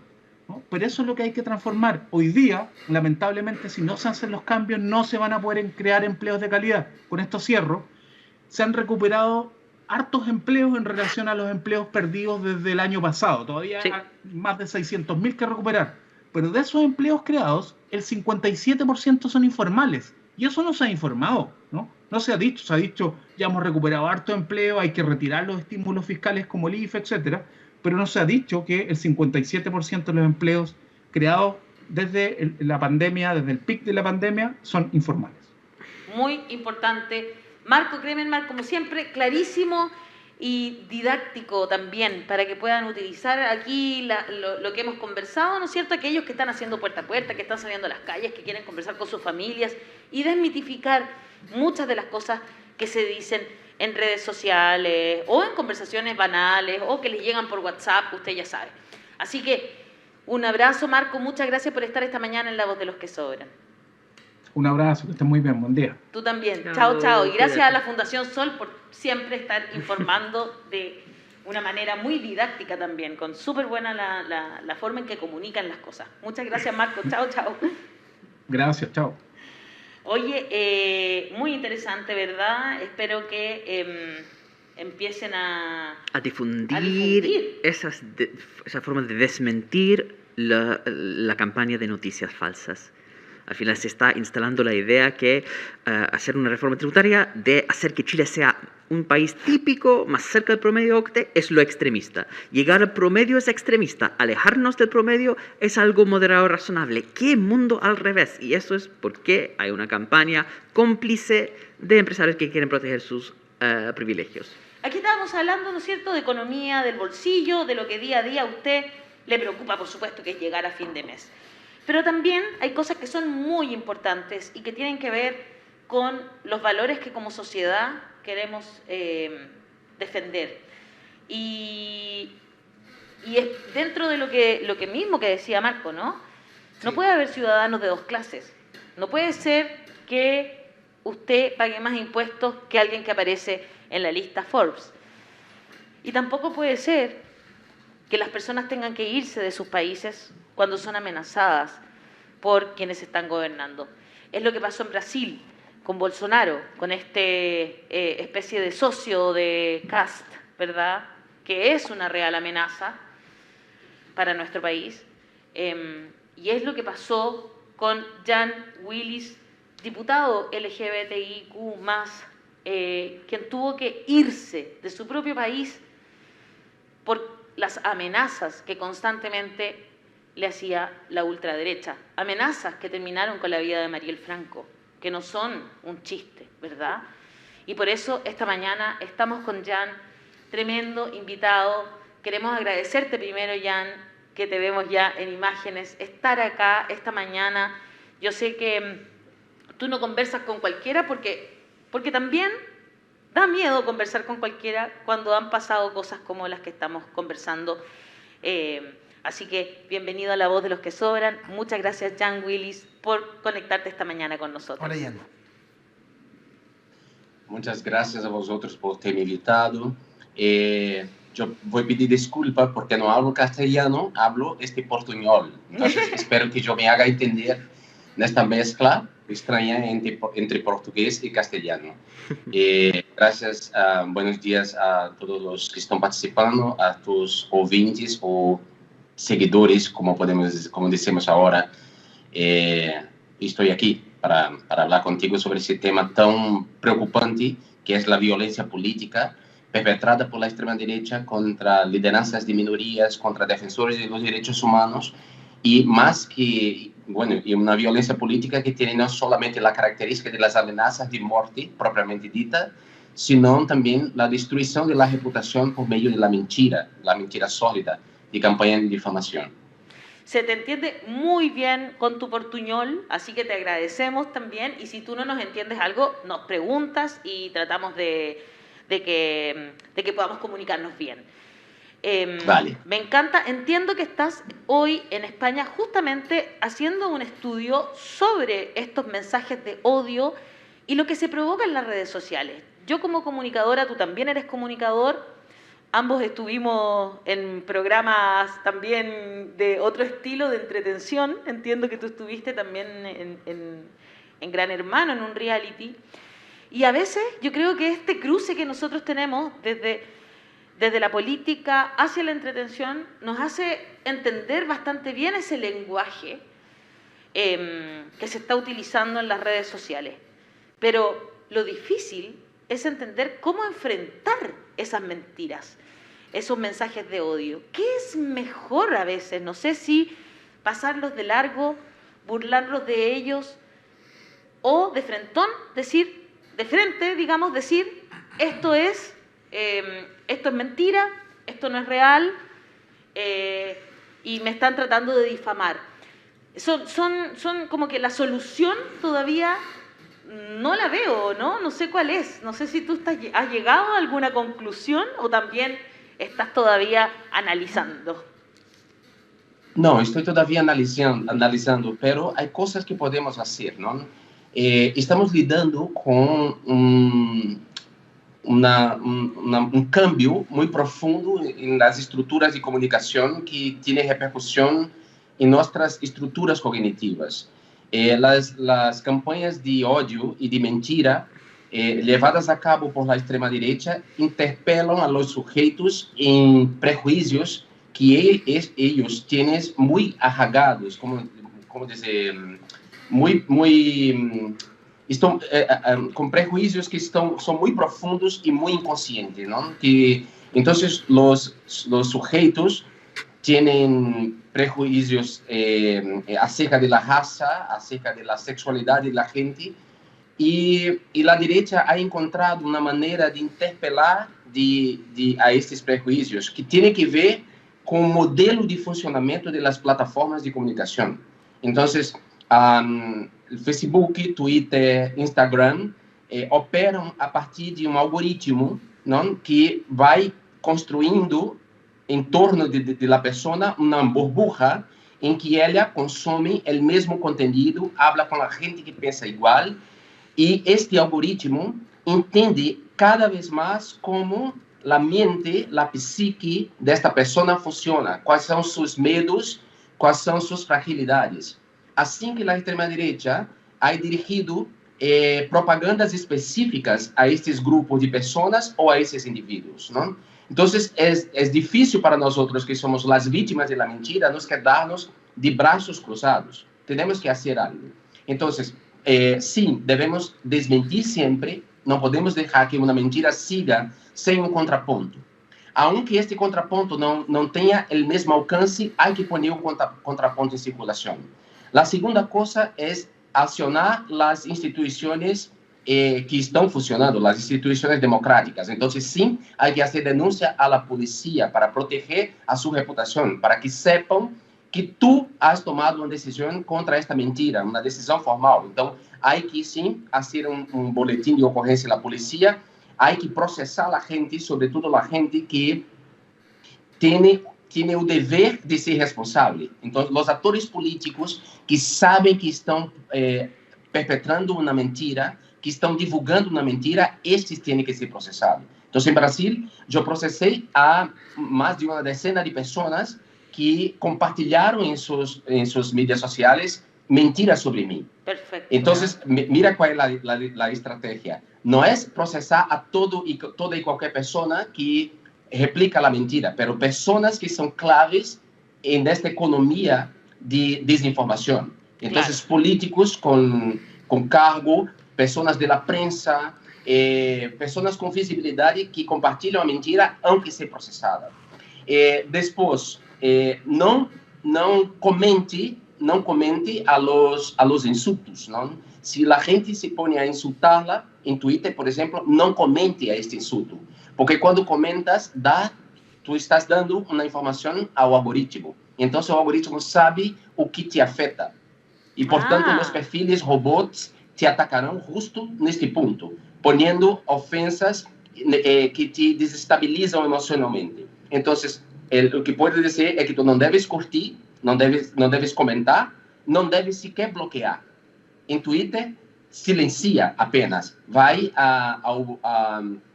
¿no? Pero eso es lo que hay que transformar. Hoy día, lamentablemente, si no se hacen los cambios, no se van a poder crear empleos de calidad. Con esto cierro. Se han recuperado hartos empleos en relación a los empleos perdidos desde el año pasado. Todavía hay más de 600.000 que recuperar. Pero de esos empleos creados, el 57% son informales. Y eso no se ha informado, ¿no? No se ha dicho, ya hemos recuperado harto empleo, hay que retirar los estímulos fiscales como el IFE, etcétera. Pero no se ha dicho que el 57% de los empleos creados desde la pandemia, desde el pic de la pandemia, son informales. Muy importante. Marco Kremenmark, como siempre, clarísimo y didáctico también, para que puedan utilizar aquí lo que hemos conversado, ¿no es cierto? Aquellos que están haciendo puerta a puerta, que están saliendo a las calles, que quieren conversar con sus familias y desmitificar muchas de las cosas que se dicen en redes sociales o en conversaciones banales o que les llegan por WhatsApp, usted ya sabe. Así que un abrazo, Marco, muchas gracias por estar esta mañana en La Voz de los que Sobran. Un abrazo, que estén muy bien, buen día. Tú también, chao, chao. Y gracias a la Fundación Sol por siempre estar informando de una manera muy didáctica también, con súper buena la forma en que comunican las cosas. Muchas gracias, Marco, chao, chao. Gracias, chao. Oye, muy interesante, ¿verdad? Espero que empiecen a difundir esa forma de desmentir la campaña de noticias falsas. Al final se está instalando la idea que hacer una reforma tributaria de hacer que Chile sea un país típico, más cerca del promedio OCDE, es lo extremista. Llegar al promedio es extremista. Alejarnos del promedio es algo moderado, razonable. ¡Qué mundo al revés! Y eso es porque hay una campaña cómplice de empresarios que quieren proteger sus privilegios. Aquí estábamos hablando, ¿no es cierto?, de economía, del bolsillo, de lo que día a día a usted le preocupa, por supuesto, que es llegar a fin de mes. Pero también hay cosas que son muy importantes y que tienen que ver con los valores que como sociedad queremos defender. Y es dentro de lo que mismo que decía Marco, ¿no? Sí. No puede haber ciudadanos de dos clases. No puede ser que usted pague más impuestos que alguien que aparece en la lista Forbes. Y tampoco puede ser que las personas tengan que irse de sus países cuando son amenazadas por quienes están gobernando. Es lo que pasó en Brasil con Bolsonaro, con especie de socio de Kast, ¿verdad?, que es una real amenaza para nuestro país. Y es lo que pasó con Jan Willis, diputado LGBTIQ+, quien tuvo que irse de su propio país por las amenazas que constantemente le hacía la ultraderecha. Amenazas que terminaron con la vida de Mariel Franco, que no son un chiste, ¿verdad? Y por eso esta mañana estamos con Jan, tremendo invitado. Queremos agradecerte primero, Jan, que te vemos ya en imágenes, estar acá esta mañana. Yo sé que tú no conversas con cualquiera porque también da miedo conversar con cualquiera cuando han pasado cosas como las que estamos conversando. Así que bienvenido a La Voz de los que Sobran. Muchas gracias, Jan Willis, por conectarte esta mañana con nosotros. Hola, Jan. Muchas gracias a vosotros por haberme invitado. Yo voy a pedir disculpas porque no hablo castellano, hablo portuñol. Entonces espero que yo me haga entender en esta mezcla extraña entre portugués y castellano. Gracias, buenos días a todos los que están participando, a tus oyentes o seguidores, como decimos ahora. Estoy aquí para hablar contigo sobre ese tema tan preocupante que es la violencia política perpetrada por la extrema derecha contra lideranzas de minorías, contra defensores de los derechos humanos y más que, y una violencia política que tiene no solamente la característica de las amenazas de muerte propiamente dita, sino también la destrucción de la reputación por medio de la mentira sólida y campañas de difamación. Se te entiende muy bien con tu portuñol, así que te agradecemos también. Y si tú no nos entiendes algo, nos preguntas y tratamos de que podamos comunicarnos bien. Vale. Me encanta, entiendo que estás hoy en España justamente haciendo un estudio sobre estos mensajes de odio y lo que se provoca en las redes sociales. Yo como comunicadora, tú también eres comunicador. Ambos estuvimos en programas también de otro estilo de entretención. Entiendo que tú estuviste también en Gran Hermano, en un reality. Y a veces yo creo que este cruce que nosotros tenemos desde la política hacia la entretención nos hace entender bastante bien ese lenguaje que se está utilizando en las redes sociales. Pero lo difícil es entender cómo enfrentar esas mentiras, esos mensajes de odio. ¿Qué es mejor a veces? No sé si pasarlos de largo, burlarlos de ellos, o de frentón, decir, esto es mentira, esto no es real, y me están tratando de difamar. Son como que la solución todavía no la veo, ¿no? No sé cuál es. No sé si tú has llegado a alguna conclusión o también estás todavía analizando. No, estoy todavía analizando, pero hay cosas que podemos hacer, ¿no? Estamos lidando con un cambio muy profundo en las estructuras de comunicación que tiene repercusión en nuestras estructuras cognitivas. Las campañas de odio y de mentira llevadas a cabo por la extrema derecha interpelan a los sujetos en prejuicios que ellos tienen muy arraigados, como decir, están con prejuicios que son muy profundos y muy inconscientes, ¿no? Entonces los sujetos tienen prejuicios acerca de la raza, acerca de la sexualidad de la gente, y la derecha ha encontrado una manera de interpelar a estos prejuicios que tiene que ver con el modelo de funcionamiento de las plataformas de comunicación. Entonces, Facebook, Twitter, Instagram operam a partir de um algoritmo, não, que vai construindo em torno da pessoa uma burbuja em que ela consome o mesmo conteúdo, habla com a gente que pensa igual, e este algoritmo entende cada vez mais como a mente, a psique desta pessoa funciona, quais são seus medos, quais são suas fragilidades. Assim que a extrema-direita ha dirigido propagandas específicas a estes grupos de pessoas ou a esses indivíduos, não? Então, é difícil para nós outros que somos as vítimas da mentira nos quedarnos de braços cruzados. Temos que fazer algo. Então, sim, devemos desmentir sempre. Não podemos deixar que uma mentira siga sem um contraponto. Aunque este contraponto não tenha o mesmo alcance, há que pôr o contraponto em circulação. A segunda coisa é acionar as instituições que estão funcionando, as instituições democráticas. Então, sim, há que fazer denúncia à polícia para proteger a sua reputação, para que sepam que tú has tomado una decisión contra esta mentira, una decisión formal. Entonces, hay que sí hacer un boletín de ocurrencia en la policía, hay que procesar a la gente, sobre todo la gente que tiene el deber de ser responsable. Entonces, los actores políticos que saben que están perpetrando una mentira, que están divulgando una mentira, estos tienen que ser procesados. Entonces, en Brasil, yo procesé a más de una decena de personas que compartilharam em suas mídias sociais mentiras sobre mim. Perfecto. Então, mira qual é a estratégia. Não é processar a toda e qualquer pessoa que replica a mentira, mas pessoas que são claves nesta economia de desinformação. Então, claro, políticos com cargo, pessoas da prensa, pessoas com visibilidade que compartilham a mentira, aunque seja processada. Depois, não comente a los insultos, não? Se a gente se põe a insultá-la em Twitter, por exemplo, não comente a este insulto, porque quando comentas, tu estás dando uma informação ao algoritmo. Então, o algoritmo sabe o que te afeta. E, portanto, os perfis robôs te atacarão justo neste ponto, poniendo ofensas que te desestabilizam emocionalmente. Então, o que pode dizer é que tu não deves curtir, não deves comentar, não deves sequer bloquear. Em Twitter, silencia apenas. Vai ao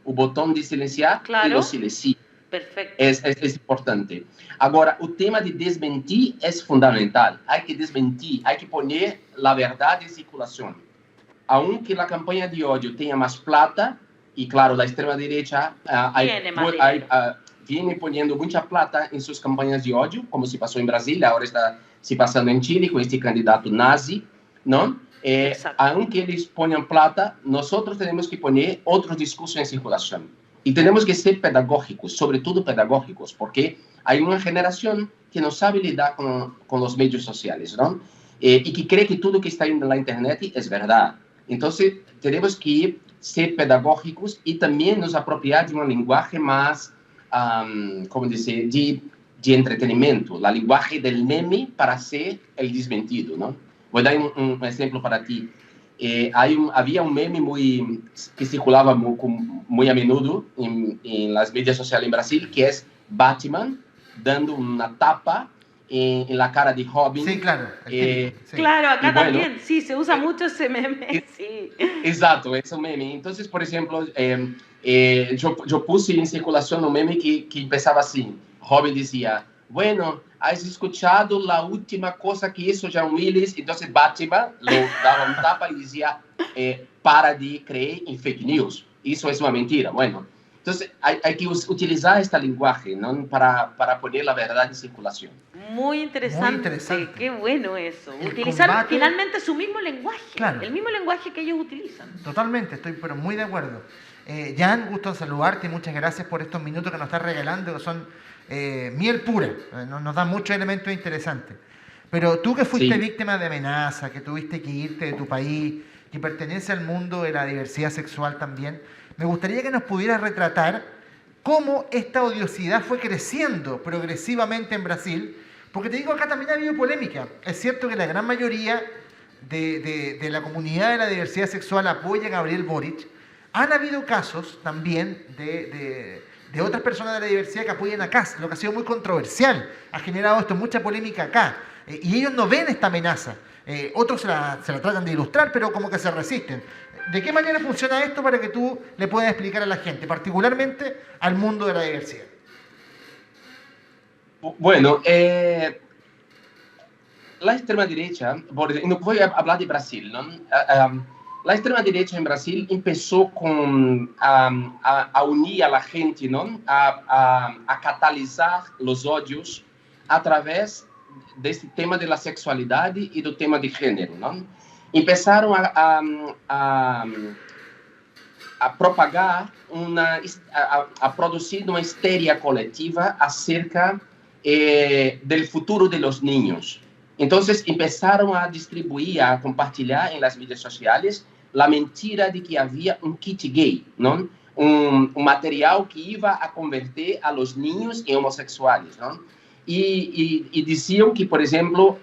botão de silenciar, claro, e lo silencia. Perfecto. É importante. Agora, o tema de desmentir é fundamental. Há que desmentir, há que pôr a verdade em circulação. Aunque a campanha de ódio tenha mais plata, e claro, a extrema-direita viene poniendo mucha plata en sus campañas de odio, como se pasó en Brasil, ahora está se pasando en Chile con este candidato nazi, ¿no? Aunque ellos ponen plata, nosotros tenemos que poner otros discursos en circulación. Y tenemos que ser pedagógicos, sobre todo pedagógicos, porque hay una generación que no sabe lidar con los medios sociales, ¿no? Y que cree que todo que está en la internet es verdad. Entonces, tenemos que ser pedagógicos y también nos apropiar de un lenguaje más como dizer, de entretenimento, a linguagem do meme para ser o desmentido, não? Vou dar um exemplo para ti. Havia um meme que circulava muito a menudo em las mídias sociais em Brasil, que é Batman dando uma tapa en la cara de Robin. Sí, claro. Sí. Claro, acá también, sí, se usa mucho ese meme. Sí. Exacto, es un meme. Entonces, por ejemplo, yo puse en circulación un meme que empezaba así. Robin decía, bueno, ¿has escuchado la última cosa que hizo John Willis? Entonces Batman lo daba un tapa y decía, para de creer en fake news. Eso es una mentira. Bueno, entonces hay que utilizar esta lenguaje, ¿no? para poner la verdad en circulación. Muy interesante. Qué bueno eso. Utilizar finalmente su mismo lenguaje. Claro. El mismo lenguaje que ellos utilizan. Totalmente, estoy pero muy de acuerdo. Jan, gusto en saludarte y muchas gracias por estos minutos que nos estás regalando, que son miel pura. Nos dan muchos elementos interesantes. Pero tú que fuiste víctima de amenaza, que tuviste que irte de tu país, que pertenece al mundo de la diversidad sexual también, me gustaría que nos pudieras retratar cómo esta odiosidad fue creciendo progresivamente en Brasil, porque te digo, acá también ha habido polémica. Es cierto que la gran mayoría de la comunidad de la diversidad sexual apoya a Gabriel Boric. Han habido casos también de otras personas de la diversidad que apoyan a Kast, lo que ha sido muy controversial. Ha generado esto mucha polémica acá. Y ellos no ven esta amenaza. Otros se la tratan de ilustrar, pero como que se resisten. ¿De qué manera funciona esto para que tú le puedas explicar a la gente, particularmente al mundo de la diversidad? Bueno, la extrema derecha, no voy a hablar de Brasil, ¿no? La extrema derecha en Brasil empezó a unir a la gente, ¿no? A catalizar los odios a través de este tema de la sexualidad y del tema de género, ¿no? Empezaron a propagar a producir uma histeria coletiva acerca del futuro de los niños. Entonces empezaron a distribuir, a compartilhar en las mídias sociales la mentira de que había un kit gay, ¿no? Un material que iba a convertir a los niños en homosexuales, ¿no? y decían que, por ejemplo,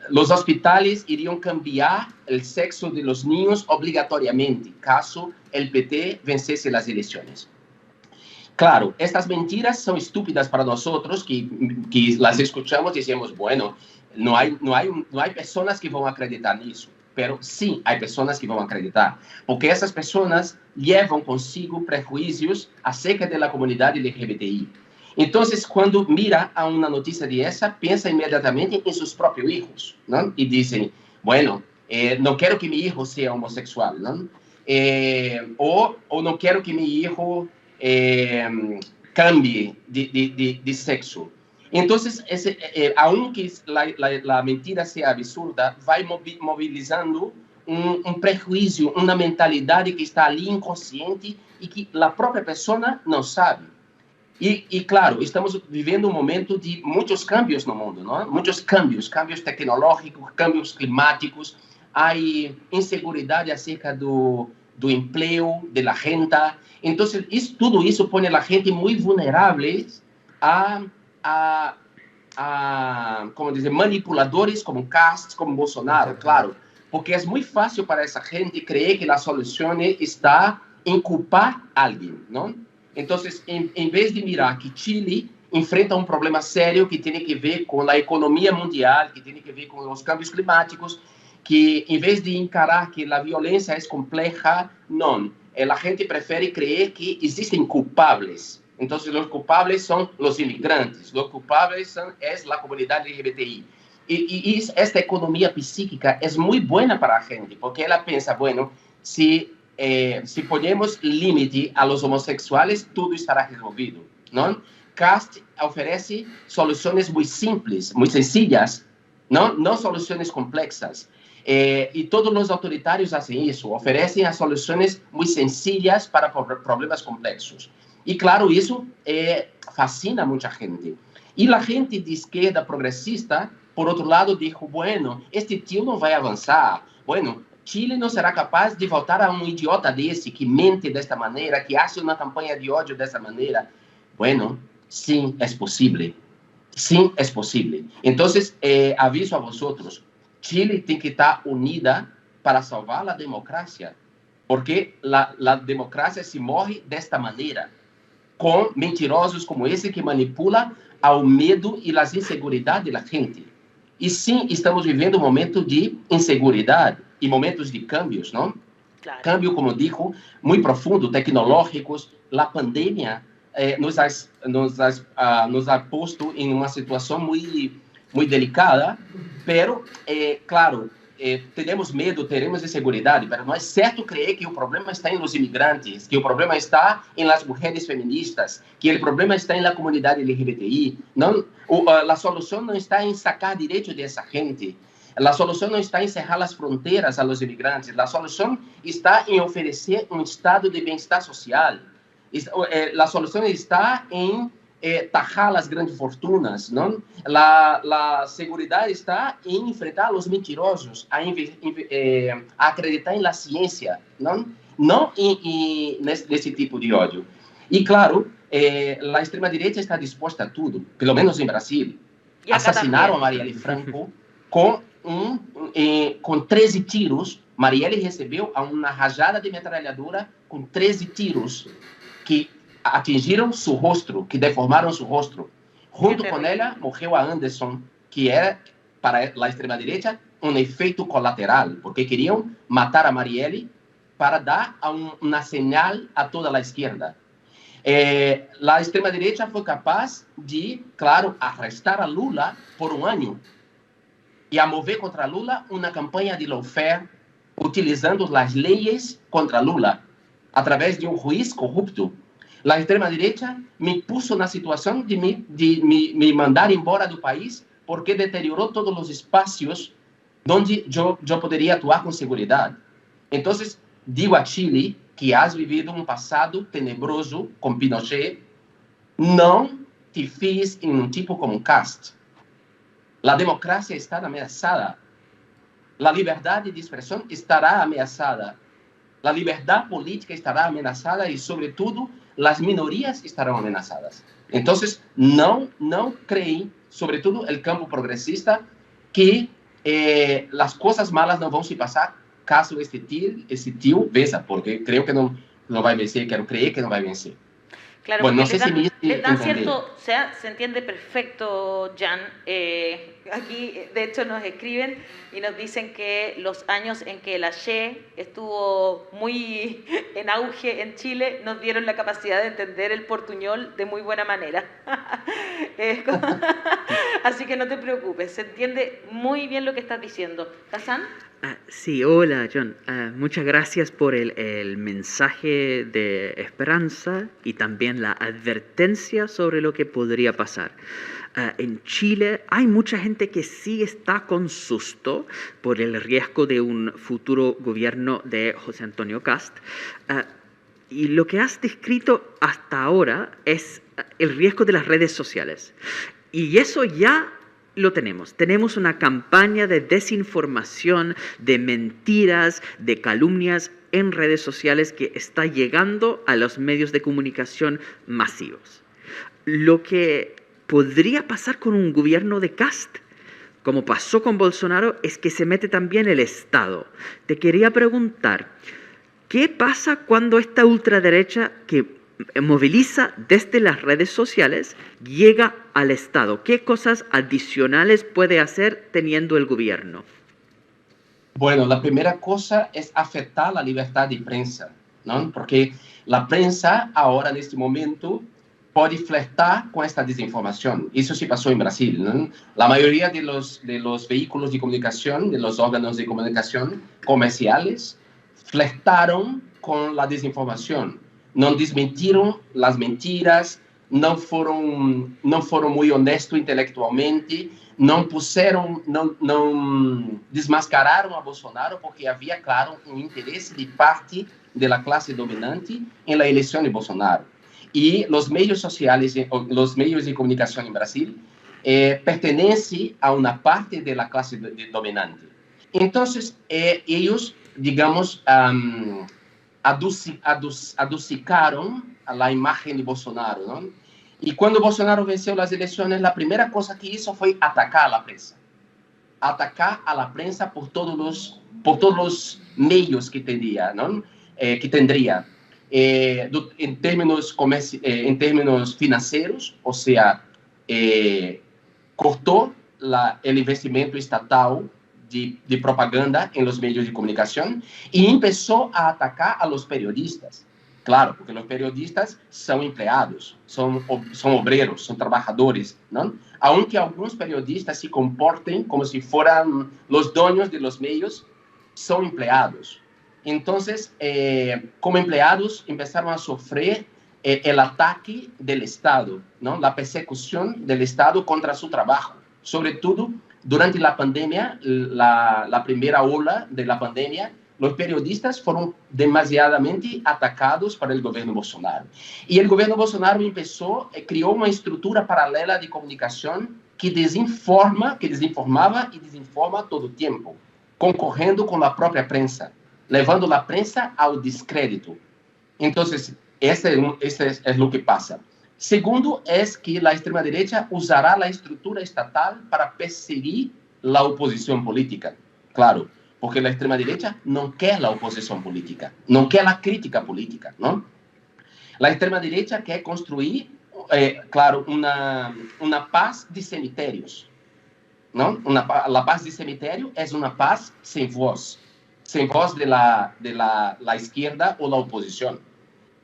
los hospitales irían cambiar el sexo de los niños obligatoriamente, caso el PT venciese las elecciones. Claro, estas mentiras son estúpidas para nosotros que las escuchamos y decimos, bueno, no hay personas que van a acreditar en eso. Pero sí hay personas que van a acreditar, porque esas personas llevan consigo prejuicios acerca de la comunidad LGBTI. Entonces, cuando mira a una noticia de esa, piensa inmediatamente en sus propios hijos, ¿no? Y dicen, bueno, no quiero que mi hijo sea homosexual, ¿no? O no quiero que mi hijo cambie de sexo. Entonces, aunque la mentira sea absurda, va movilizando un prejuicio, una mentalidad que está ali inconsciente y que la propia persona no sabe. Y claro, estamos viviendo un momento de muchos cambios no mundo, ¿no? Muchos cambios tecnológicos, cambios climáticos, hay inseguridad acerca do empleo, de la gente. Entonces, todo eso pone a la gente muy vulnerable a como dizer, manipuladores como Cast, como Bolsonaro, claro, porque es muy fácil para esa gente creer que la solución está en culpar a alguien, ¿no? Entonces, en vez de mirar que Chile enfrenta un problema serio que tiene que ver con la economía mundial, que tiene que ver con los cambios climáticos, que en vez de encarar que la violencia es compleja, no, la gente prefiere creer que existen culpables. Entonces, los culpables son los inmigrantes, los culpables es la comunidad LGBTI. Y esta economía psíquica es muy buena para la gente, porque ella piensa, bueno, si ponemos límite a los homosexuales, todo estará resolvido, ¿no? Cast ofrece soluciones muy simples, muy sencillas, no soluciones complexas. Y todos los autoritarios hacen eso, ofrecen soluciones muy sencillas para problemas complejos. Y claro, eso fascina a mucha gente. Y la gente de izquierda progresista, por otro lado, dijo, bueno, este tío no va a avanzar. Bueno, Chile no será capaz de votar a un idiota desse que mente de esta manera, que hace una campaña de odio de esta manera. Bueno, sí es posible. Sí es posible. Entonces, aviso a vosotros, Chile tiene que estar unida para salvar la democracia, porque la democracia se morre de esta manera, con mentirosos como ese que manipula ao medo e as inseguridades da gente. E sim, estamos vivendo um momento de inseguridade e momentos de cambios, não? Claro. Cambio, como dijo, muito profundo, tecnológicos. A pandemia nos ha posto em uma situação muito delicada, pero, claro, teremos medo, teremos inseguridade, mas não é certo crer que o problema está em los imigrantes, que o problema está em las mulheres feministas, que o problema está em la comunidade LGBTI. Não, a solução não está em sacar direito dessa gente, a solução não está em cerrar as fronteiras a los imigrantes, a solução está em oferecer um estado de bem-estar social, a solução está em tajar as grandes fortunas, não? A segurança está em enfrentar os mentirosos, a acreditar na ciência, não nesse tipo de ódio. E claro, a extrema direita está disposta a tudo, pelo menos em Brasil. Assassinaram a Marielle Franco com 13 tiros. Marielle recebeu uma rajada de metralhadora com 13 tiros que atingiram seu rosto, que deformaram seu rosto. Junto com ela, morreu a Anderson, que era, para a extrema-direita, um efeito colateral, porque queriam matar a Marielle para dar uma señal a toda a esquerda. A extrema-direita foi capaz de, claro, arrestar a Lula por um ano e a mover contra Lula uma campanha de lawfare, utilizando as leis contra Lula, através de um juiz corrupto. A extrema-direita me puso na situação de me mandar embora do país porque deteriorou todos os espaços onde eu poderia atuar com segurança. Então, digo a Chile que has vivido um passado tenebroso com Pinochet, não te fies em um tipo como Cast. A democracia está ameaçada. A liberdade de expressão estará ameaçada. la libertad política estará amenazada y sobre todo las minorías estarán amenazadas. Entonces, no creí, sobre todo el campo progresista, que las cosas malas no van a pasar caso este tío venza, porque creo que no va a vencer, quiero creer que no va a vencer. Claro, bueno, no porque sé si me les dan entendí. cierto, se entiende perfecto, Jan. Aquí, de hecho, nos escriben y nos dicen que los años en que la Che estuvo muy en auge en Chile nos dieron la capacidad de entender el portuñol de muy buena manera. Así que no te preocupes, se entiende muy bien lo que estás diciendo. ¿Hassan? Sí, hola John. Muchas gracias por el mensaje de esperanza y también la advertencia sobre lo que podría pasar. En Chile hay mucha gente que sí está con susto por el riesgo de un futuro gobierno de José Antonio Kast. Y lo que has descrito hasta ahora es el riesgo de las redes sociales. Y eso ya lo tenemos. Tenemos una campaña de desinformación, de mentiras, de calumnias en redes sociales que está llegando a los medios de comunicación masivos. Lo que podría pasar con un gobierno de Kast, como pasó con Bolsonaro, es que se mete también el Estado. Te quería preguntar, ¿qué pasa cuando esta ultraderecha que moviliza desde las redes sociales llega al Estado? ¿Qué cosas adicionales puede hacer teniendo el gobierno? Bueno, la primera cosa es afectar la libertad de prensa, ¿no? Porque la prensa ahora en este momento puede flertar con esta desinformación. Eso sí pasó en Brasil, ¿no? La mayoría de los vehículos de comunicación, de los órganos de comunicación comerciales, flertaron con la desinformación. No desmentiram las mentiras, não foram muito honestos intelectualmente, não desmascararam a Bolsonaro porque havia, claro, interesse de parte da classe dominante em la eleição de Bolsonaro. E os meios sociais, os meios de comunicação em Brasil, pertencem a uma parte da classe dominante. Então, eles, digamos, adocicaram a imagem de Bolsonaro, não? E quando Bolsonaro venceu as eleições, a primeira coisa que hizo foi atacar a prensa. Atacar a prensa por todos os meios que tendría, não? Que tendría. Em termos financeiros, ou seja, cortou o investimento estatal de propaganda en los medios de comunicación y empezó a atacar a los periodistas. Claro, porque los periodistas son empleados, son obreros, son trabajadores, ¿no? Aunque algunos periodistas se comporten como si fueran los dueños de los medios, son empleados. Entonces, como empleados, empezaron a sufrir el ataque del Estado, ¿no? La persecución del Estado contra su trabajo, sobre todo durante la pandemia, la primera ola de la pandemia, los periodistas fueron demasiadamente atacados por el gobierno Bolsonaro. Y el gobierno Bolsonaro creó una estructura paralela de comunicación que desinformaba y desinforma todo el tiempo, concorriendo con la propia prensa, llevando la prensa al descrédito. Entonces, eso es lo que pasa. Segundo, es que la extrema derecha usará la estructura estatal para perseguir la oposición política. Claro, porque la extrema derecha no quiere la oposición política, no quiere la crítica política, ¿no? La extrema derecha quiere construir, claro, una paz de cementerios, ¿no? La paz de cemiterio es una paz sin voz de la izquierda o la oposición.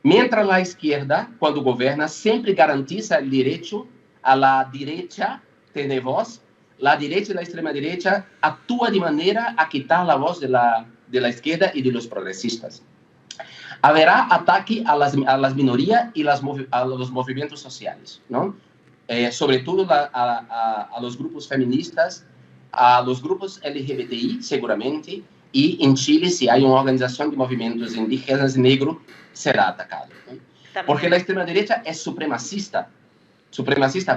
Mientras la izquierda, cuando gobierna, siempre garantiza el derecho a la derecha tener voz, la derecha y la extrema derecha actúa de manera a quitar la voz de la izquierda y de los progresistas. Habrá ataque a las minorías y a los movimientos sociales, ¿no? Sobre todo a los grupos feministas, a los grupos LGBTI, seguramente, y en Chile, si hay una organización de movimientos indígenas negros, será atacado, ¿no? Porque la extrema derecha es supremacista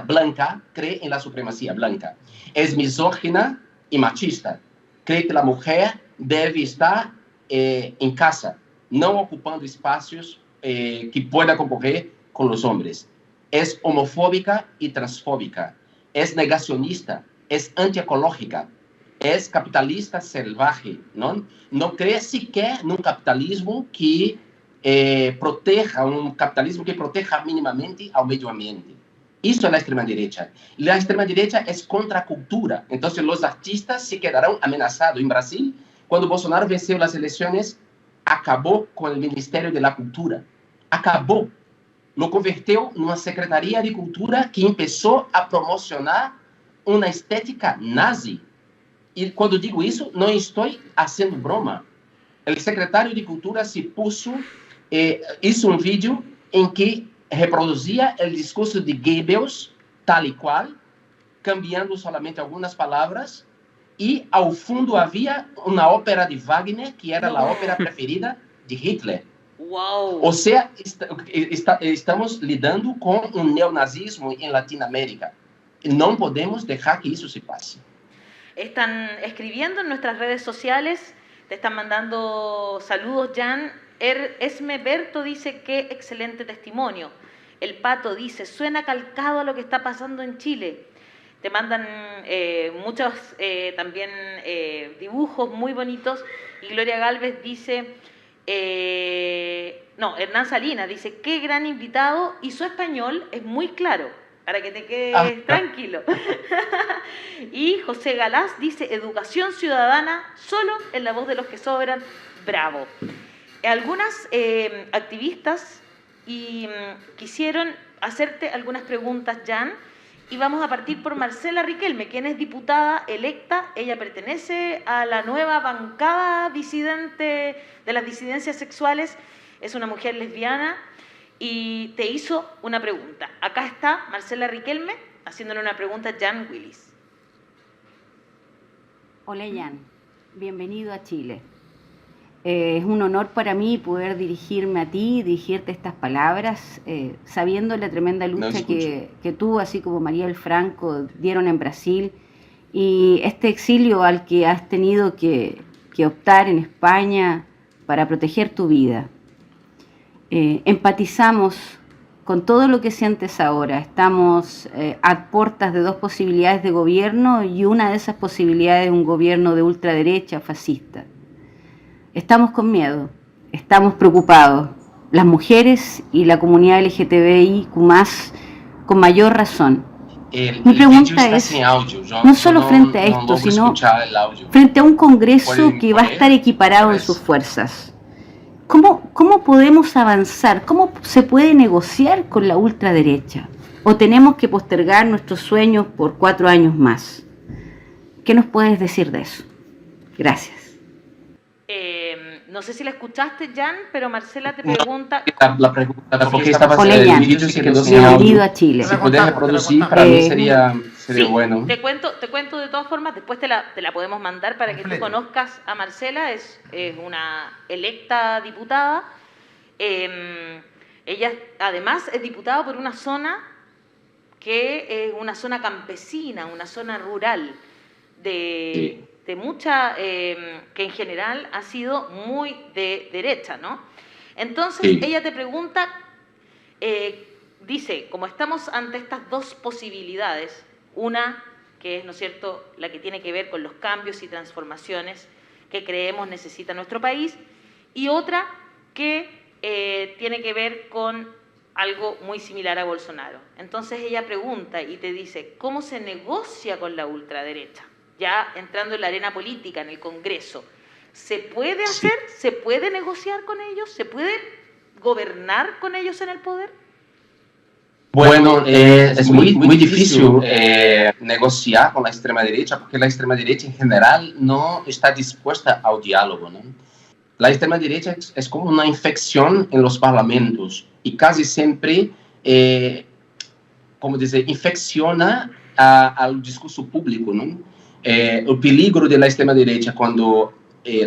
blanca, cree en la supremacía blanca. Es misógina y machista. Cree que la mujer debe estar en casa, no ocupando espacios que pueda concorrer con los hombres. Es homofóbica y transfóbica, es negacionista, es antiecológica, es capitalista salvaje, ¿no? No cree sequer en un capitalismo que proteja, un capitalismo que proteja mínimamente al medio ambiente. Eso es la extrema derecha. La extrema derecha es contracultura. Entonces los artistas se quedarán amenazados. En Brasil, cuando Bolsonaro venció las elecciones, acabó con el Ministerio de la Cultura. Acabó. Lo convirtió en una Secretaría de Cultura que empezó a promocionar una estética nazi. Y cuando digo eso, no estoy haciendo broma. El secretario de Cultura se puso, hizo un vídeo en que reproducía el discurso de Goebbels, tal y cual, cambiando solamente algunas palabras, y al fondo había una ópera de Wagner, que era la ópera preferida de Hitler. Wow. O sea, estamos lidando con un neonazismo en Latinoamérica. No podemos dejar que eso se pase. Están escribiendo en nuestras redes sociales, te están mandando saludos, Jan. Esme Berto dice, qué excelente testimonio. El Pato dice, suena calcado a lo que está pasando en Chile. Te mandan muchos también dibujos muy bonitos. Y Gloria Galvez dice, Hernán Salinas dice, qué gran invitado y su español es muy claro, para que te quedes tranquilo. Y José Galás dice, educación ciudadana solo en la voz de los que sobran, bravo. Algunas activistas quisieron hacerte algunas preguntas, Jan, y vamos a partir por Marcela Riquelme, quien es diputada electa. Ella pertenece a la nueva bancada disidente de las disidencias sexuales, es una mujer lesbiana y te hizo una pregunta. Acá está Marcela Riquelme haciéndole una pregunta a Jan Willis. Hola Jan, bienvenido a Chile. Es un honor para mí poder dirigirme a ti, dirigirte estas palabras, sabiendo la tremenda lucha que tú, así como Mariel Franco, dieron en Brasil, y este exilio al que has tenido que optar en España para proteger tu vida. Empatizamos con todo lo que sientes ahora. Estamos a puertas de dos posibilidades de gobierno, y una de esas posibilidades es un gobierno de ultraderecha, fascista. Estamos con miedo, estamos preocupados, las mujeres y la comunidad LGTBIQ+, con mayor razón. Mi pregunta es, no solo frente a esto, sino frente a un Congreso que va a estar equiparado en sus fuerzas. ¿Cómo podemos avanzar? ¿Cómo se puede negociar con la ultraderecha? ¿O tenemos que postergar nuestros sueños por 4 años más? ¿Qué nos puedes decir de eso? Gracias. No sé si la escuchaste, Jan, pero Marcela te pregunta... La pregunta, porque estaba Hola, el vídeo se quedó sin bienvenido audio. a Chile. Si puedes reproducir, para mí sería Sí, bueno. te cuento de todas formas, después te la podemos mandar para que tú conozcas a Marcela, es una electa diputada. Ella además es diputada por una zona que es una zona campesina, una zona rural, de mucha, que en general ha sido muy de derecha, ¿no? Entonces ella te pregunta, dice, como estamos ante estas dos posibilidades, una que es, ¿no es cierto?, la que tiene que ver con los cambios y transformaciones que creemos necesita nuestro país, y otra que tiene que ver con algo muy similar a Bolsonaro. Entonces ella pregunta y te dice, ¿cómo se negocia con la ultraderecha? Ya entrando en la arena política, en el Congreso, ¿se puede hacer? ¿Se puede negociar con ellos? ¿Se puede gobernar con ellos en el poder? Bueno, es muy difícil negociar con la extrema derecha, porque la extrema derecha en general no está dispuesta al diálogo, ¿no? La extrema derecha es como una infección en los parlamentos y casi siempre, como dice, infecciona al discurso público, ¿no? El peligro de la extrema derecha cuando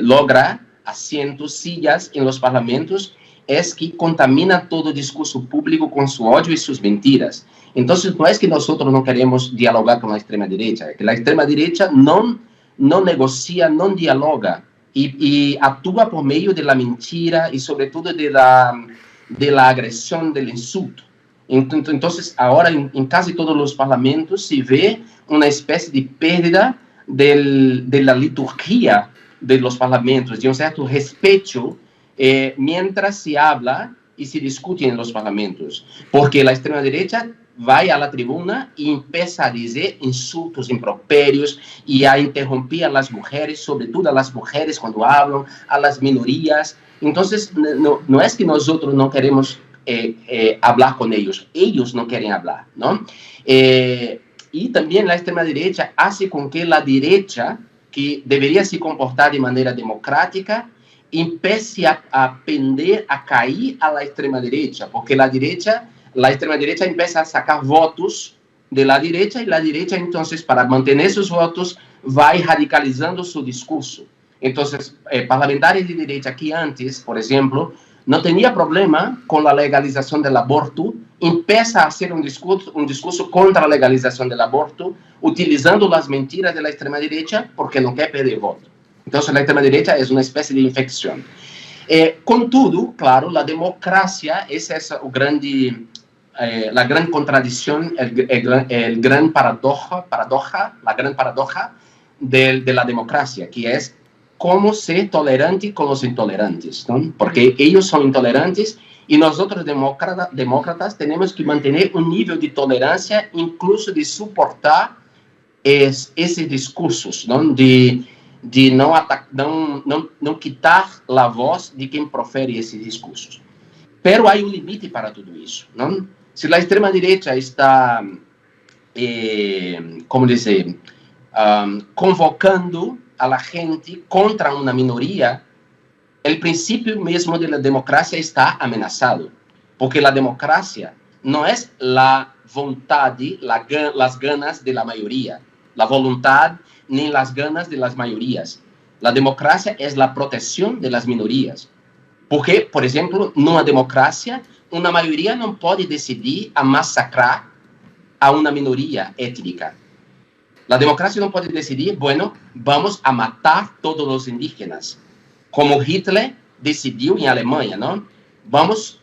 logra asientos, sillas en los parlamentos, es que contamina todo el discurso público con su odio y sus mentiras. Entonces, no es que nosotros no queremos dialogar con la extrema derecha, es que la extrema derecha no negocia, no dialoga. y actúa por medio de la mentira y sobre todo de la agresión, del insulto. Entonces, ahora en casi todos los parlamentos se ve una especie de pérdida de la liturgia de los parlamentos, de un cierto respeto mientras se habla y se discute en los parlamentos, porque la extrema derecha va a la tribuna y empieza a decir insultos, improperios y a interrumpir a las mujeres, sobre todo a las mujeres cuando hablan, a las minorías. Entonces, no es que nosotros no queremos hablar con ellos no quieren hablar, ¿no? Y también la extrema derecha hace con que la derecha, que debería se comportar de manera democrática, empiece a pender, a caer a la extrema derecha, porque la extrema derecha empieza a sacar votos de la derecha y la derecha, entonces, para mantener sus votos, va radicalizando su discurso. Entonces, parlamentarios de derecha que antes, por ejemplo, no tenía problema con la legalización del aborto, empieza a hacer un discurso contra la legalización del aborto, utilizando las mentiras de la extrema derecha porque no quiere perder voto. Entonces, la extrema derecha es una especie de infección. Contudo, claro, la democracia es la gran contradicción, el gran paradoja, la gran paradoja de la democracia, que es cómo ser tolerante con los intolerantes, ¿no? Porque ellos son intolerantes y nosotros demócratas tenemos que mantener un nivel de tolerancia, incluso de soportar esos discursos, ¿no? De no quitar la voz de quien profere esos discursos. Pero hay un límite para todo eso, ¿no? Si la extrema derecha está, ¿cómo decir?, convocando a la gente contra una minoría, el principio mismo de la democracia está amenazado, porque la democracia no es la voluntad, las ganas de la mayoría, la voluntad ni las ganas de las mayorías. La democracia es la protección de las minorías, porque, por ejemplo, en una democracia, una mayoría no puede decidir a masacrar a una minoría étnica. La democracia no puede decidir, bueno, vamos a matar todos los indígenas, como Hitler decidió en Alemania, ¿no? Vamos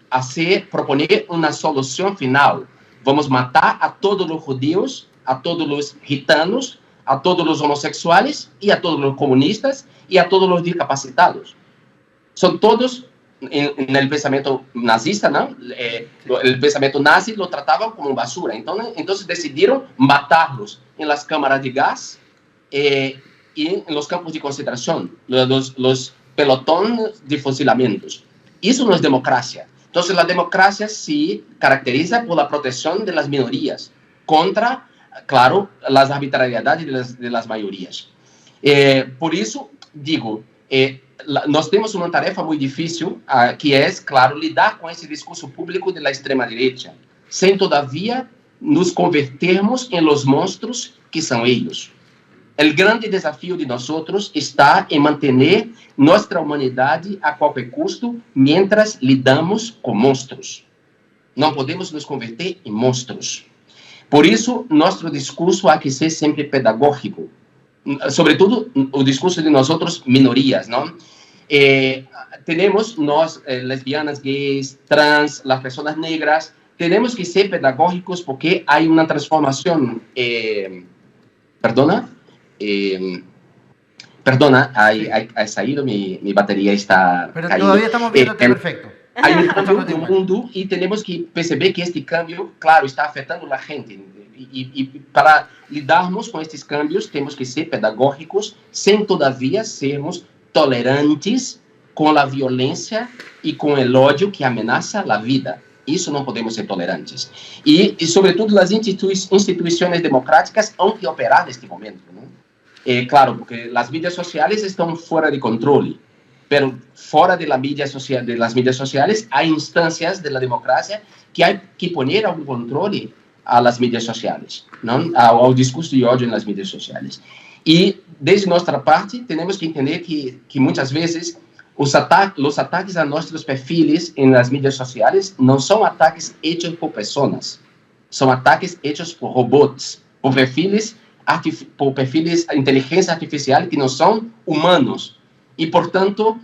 a proponer una solución final. Vamos a matar a todos los judíos, a todos los gitanos, a todos los homosexuales y a todos los comunistas y a todos los discapacitados. Son todos en el pensamiento nazista, ¿no? El pensamiento nazi lo trataban como basura. Entonces decidieron matarlos en las cámaras de gas y en los campos de concentración, los pelotones de fusilamientos. Eso no es democracia. Entonces la democracia se caracteriza por la protección de las minorías contra, claro, las arbitrariedades de las mayorías. Por eso digo, nós temos uma tarefa muito difícil, que é, claro, lidar com esse discurso público da extrema-direita, sem, todavia, nos convertermos em los monstros que são eles. O grande desafio de nós está em manter nossa humanidade a qualquer custo, mientras lidamos com monstros. Não podemos nos converter em monstros. Por isso, nosso discurso há que ser sempre pedagógico, sobretudo o discurso de nós minorias, não? Tenemos lesbianas, gays, trans, las personas negras, tenemos que ser pedagógicos porque hay una transformación. Perdona, ha salido mi batería, está Pero caído. Todavía estamos viéndote perfecto. Hay un cambio de mundo y tenemos que perceber que este cambio, claro, está afectando a la gente. Y para lidarnos con estos cambios tenemos que ser pedagógicos sin todavía sermos tolerantes con la violencia y con el odio que amenaza la vida. Eso no podemos ser tolerantes. Y sobre todo las instituciones democráticas han que operar en este momento, ¿no? Claro, porque las medias sociales están fuera de control, pero fuera de las medias sociales hay instancias de la democracia que hay que poner algún control a las medias sociales, ¿no? Al discurso de odio en las medias sociales. Y desde nuestra parte tenemos que entender que muchas veces los ataques a nuestros perfiles en las medias sociales no son ataques hechos por personas, son ataques hechos por robots, por perfiles por perfiles de inteligência artificial que não são humanos e, portanto,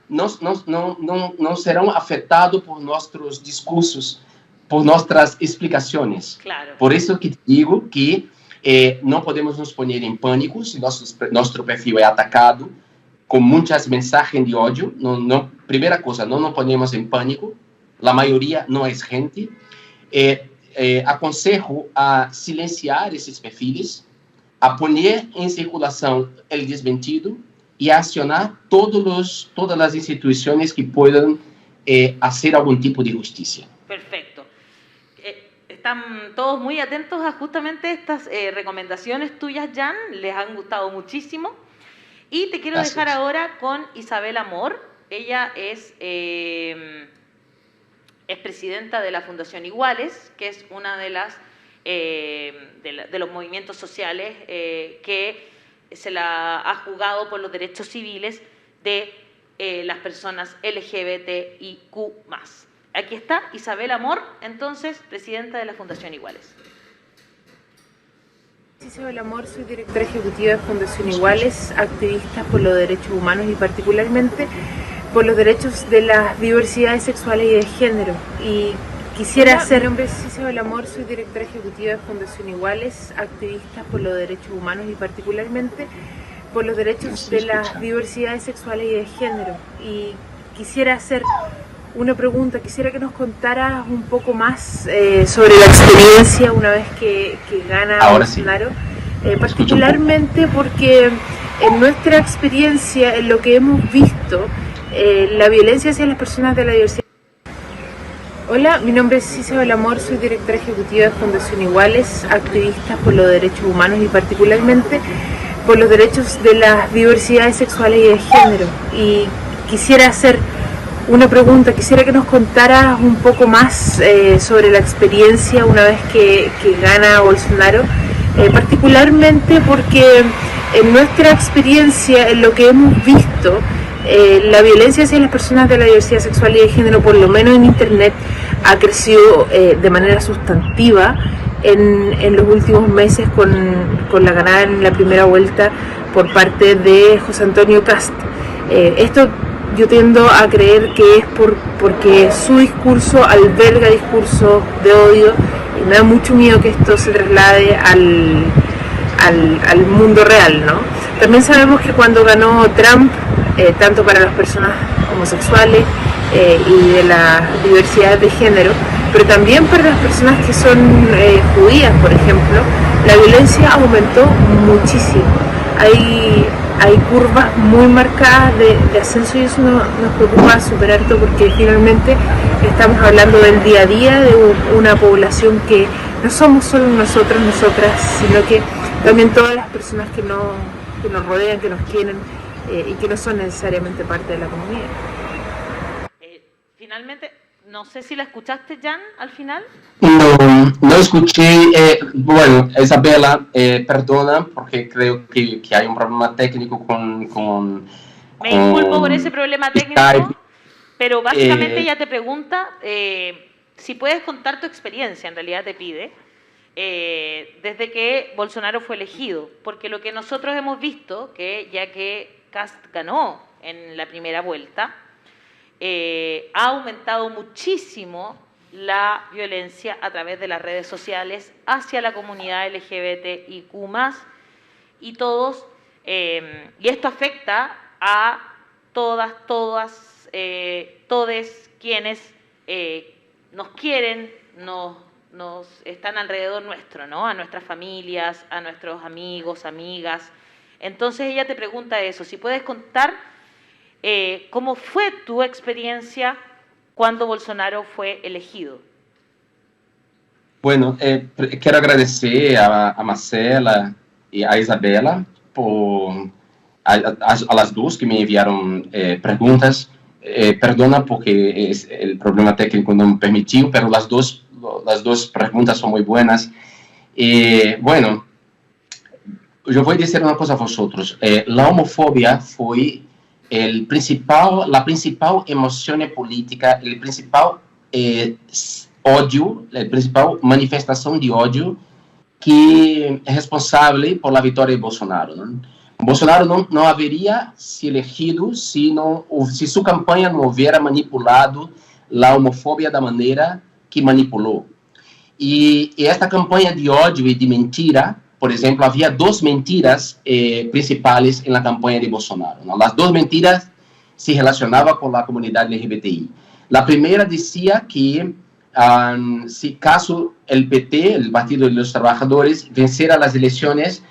não serão afetados por nossos discursos, por nossas explicações. Claro. Por isso que digo que não podemos nos pôr em pânico se nosso perfil é atacado com muitas mensagens de ódio. Primeira coisa, não nos ponemos em pânico. A maioria não é gente. Aconselho a silenciar esses perfis, a pôr em circulação o desmentido e a acionar todas as instituições que possam fazer algum tipo de justiça. Perfecto. Están todos muy atentos a justamente estas recomendaciones tuyas, Jan. Les han gustado muchísimo. Y te quiero dejar ahora con Isabel Amor. Ella es presidenta de la Fundación Iguales, que es una de las de los movimientos sociales que se la ha jugado por los derechos civiles de las personas LGBTIQ+. Aquí está Isabel Amor, entonces, presidenta de la Fundación Iguales. Isabel Amor, soy directora ejecutiva de Fundación Iguales, activista por los derechos humanos y particularmente por los derechos de las diversidades sexuales y de género. Y quisiera hacer... Mi nombre es Isabel Amor, soy directora ejecutiva de Fundación Iguales, activista por los derechos humanos y particularmente por los derechos de las diversidades sexuales y de género. Y quisiera hacer una pregunta, quisiera que nos contaras un poco más sobre la experiencia una vez que gana Bolsonaro, particularmente porque en nuestra experiencia, en lo que hemos visto, la violencia hacia las personas de la diversidad. Hola, mi nombre es Isabel Amor, soy directora ejecutiva de Fundación Iguales, activista por los derechos humanos y particularmente por los derechos de las diversidades sexuales y de género. Y quisiera hacer una pregunta, quisiera que nos contaras un poco más sobre la experiencia una vez que gana Bolsonaro, particularmente porque en nuestra experiencia, en lo que hemos visto, la violencia hacia las personas de la diversidad sexual y de género, por lo menos en Internet, ha crecido de manera sustantiva en los últimos meses con la ganada en la primera vuelta por parte de José Antonio Kast. Esto yo tiendo a creer que es porque su discurso alberga discursos de odio y me da mucho miedo que esto se traslade al mundo real, ¿no? También sabemos que cuando ganó Trump, tanto para las personas homosexuales y de la diversidad de género, pero también para las personas que son judías, por ejemplo, la violencia aumentó muchísimo. Hay curvas muy marcadas de ascenso y eso nos preocupa súper harto porque finalmente estamos hablando del día a día de una población que no somos solo nosotros, nosotras, sino que también todas las personas que nos rodean, que nos quieren y que no son necesariamente parte de la comunidad. Finalmente, no sé si la escuchaste, Jan, al final. No escuché. Bueno, Isabela, perdona, porque creo que hay un problema técnico con Me disculpo por ese problema técnico, pero básicamente ella te pregunta si puedes contar tu experiencia, en realidad te pide, desde que Bolsonaro fue elegido, porque lo que nosotros hemos visto, que ya que Kast ganó en la primera vuelta, ha aumentado muchísimo la violencia a través de las redes sociales hacia la comunidad LGBTIQ+, y todos, y esto afecta a todos quienes nos quieren, nos están alrededor nuestro, ¿no? A nuestras familias, a nuestros amigos, amigas. Entonces ella te pregunta eso, si puedes contar ¿cómo fue tu experiencia cuando Bolsonaro fue elegido? Bueno, quiero agradecer a Marcela y a Isabela a las dos que me enviaron preguntas. Perdona porque el problema técnico no me permitió, pero las dos preguntas son muy buenas. Bueno, yo voy a decir una cosa a vosotros. La homofobia fue la principal emoción política, el principal odio, la principal manifestación de odio que es responsable por la victoria de Bolsonaro, ¿no? Bolsonaro no habría sido elegido si su campaña no hubiera manipulado la homofobia de manera que manipuló. Y esta campaña de odio y de mentira, por ejemplo, había dos mentiras principales en la campaña de Bolsonaro, ¿no? Las dos mentiras se relacionaban con la comunidad LGBTI. La primera decía que si caso el PT, el Partido de los Trabajadores, venciera las elecciones,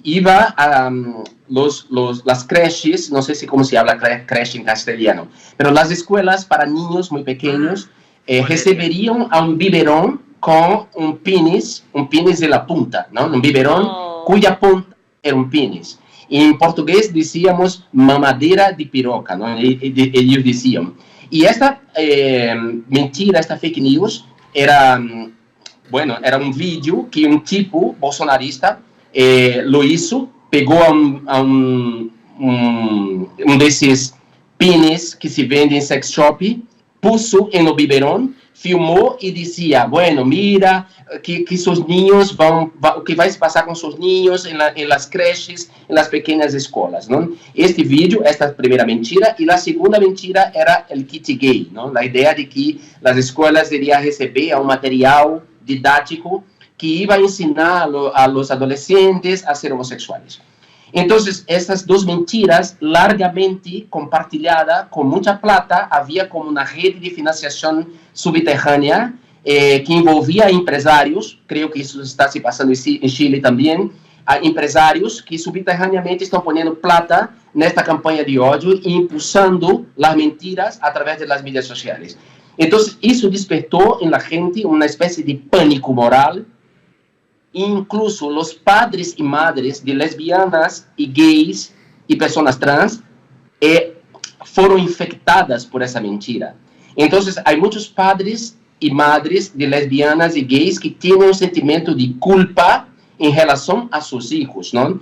iba a las creches, no sé si cómo se habla creche en castellano, pero las escuelas para niños muy pequeños recibirían a un biberón con un penis de la punta, ¿no? Un biberón cuya punta era un penis. Y en portugués decíamos mamadera de piroca, ¿no? Ellos decían. Y esta mentira, esta fake news, era un vídeo que un tipo bolsonarista lo hizo, pegó a un de esos pines que se vende en sex shop, puso en el biberón, filmó y decía, bueno, mira, que sus niños que va a pasar con sus niños en las creches, en las pequeñas escuelas, ¿no? Este vídeo, esta primera mentira, y la segunda mentira era el kit gay, ¿no? La idea de que las escuelas deberían recibir un material didáctico que iba a enseñar a los adolescentes a ser homosexuales. Entonces, estas dos mentiras, largamente compartilladas, con mucha plata, había como una red de financiación subterránea que envolvía a empresarios, creo que eso está se pasando en Chile también, a empresarios que subterráneamente están poniendo plata en esta campaña de odio e impulsando las mentiras a través de las redes sociales. Entonces, eso despertó en la gente una especie de pánico moral. Incluso los padres y madres de lesbianas y gays y personas trans fueron infectadas por esa mentira. Entonces, hay muchos padres y madres de lesbianas y gays que tienen un sentimiento de culpa en relación a sus hijos, ¿no?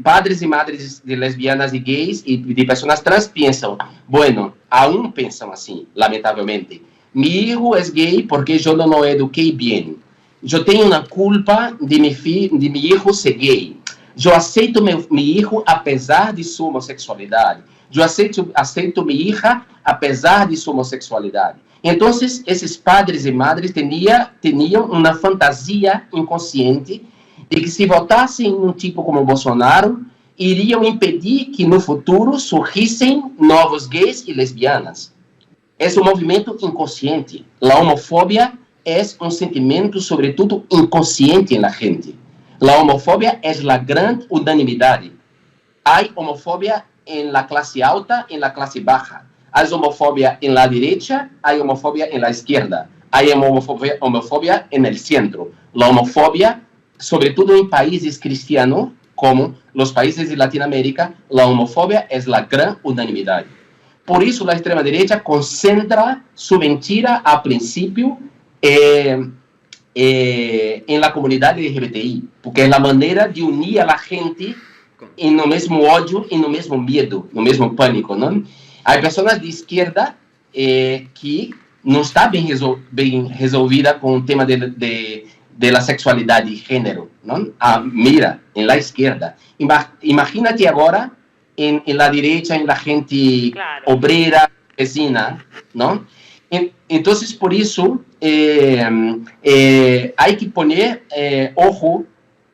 Padres y madres de lesbianas y gays y de personas trans piensan, bueno, aún piensan así, lamentablemente. Mi hijo es gay porque yo no lo eduqué bien. Yo tengo una culpa de mi hijo ser gay. Yo acepto mi hijo a pesar de su homosexualidad. Yo acepto mi hija a pesar de su homosexualidad. Entonces, esos padres y madres tenían una fantasía inconsciente de que si votasen un tipo como Bolsonaro, irían impedir que en el futuro surgiesen nuevos gays y lesbianas. Es un movimiento inconsciente. La homofobia es un sentimiento, sobre todo, inconsciente en la gente. La homofobia es la gran unanimidad. Hay homofobia en la clase alta, en la clase baja. Hay homofobia en la derecha, hay homofobia en la izquierda. Hay homofobia en el centro. La homofobia, sobre todo en países cristianos, como los países de Latinoamérica, la homofobia es la gran unanimidad. Por eso la extrema derecha concentra su mentira al principio en la comunidad LGBTI, porque es la manera de unir a la gente en el mismo odio, en el mismo miedo, en el mismo pánico, ¿no? Hay personas de izquierda que no están bien resolvidas con el tema de la sexualidad y género, ¿no? Mira, en la izquierda. Imagínate ahora en la derecha, en la gente obrera, vecina, ¿no? Entonces, por eso, hay que poner ojo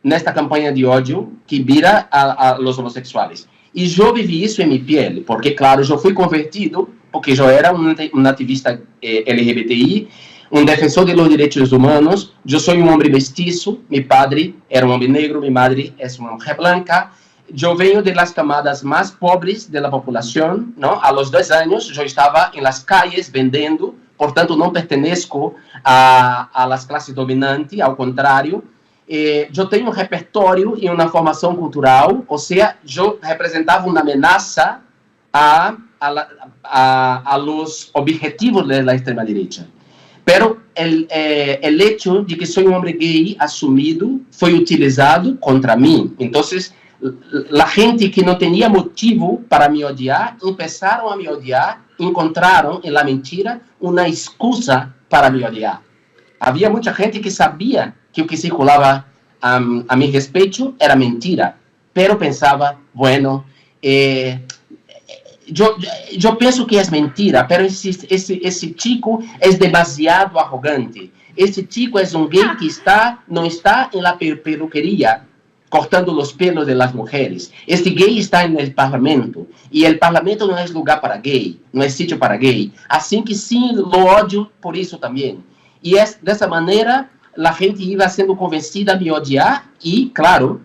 en esta campaña de odio que mira a los homosexuales. Y yo viví eso en mi piel, porque, claro, yo fui convertido, porque yo era un activista LGBTI, un defensor de los derechos humanos. Yo soy un hombre mestizo, mi padre era un hombre negro, mi madre es una mujer blanca. Yo vengo de las camadas más pobres de la población, ¿no? A los 2 años yo estaba en las calles vendiendo, por tanto no pertenezco a las clases dominantes, al contrario. Yo tengo un repertorio y una formación cultural, o sea, yo representaba una amenaza a los objetivos de la extrema derecha. Pero el hecho de que soy un hombre gay asumido fue utilizado contra mí. Entonces, la gente que no tenía motivo para me odiar, empezaron a me odiar, encontraron en la mentira una excusa para me odiar. Había mucha gente que sabía que lo que circulaba a mi respeto era mentira, pero pensaba, bueno, yo pienso que es mentira, pero ese chico es demasiado arrogante. Ese chico es un gay que no está en la peluquería cortando los pelos de las mujeres. Este gay está en el Parlamento, y el Parlamento no es lugar para gay, no es sitio para gay. Así que sí, lo odio por eso también. Y de esa manera la gente iba siendo convencida a me odiar, y claro,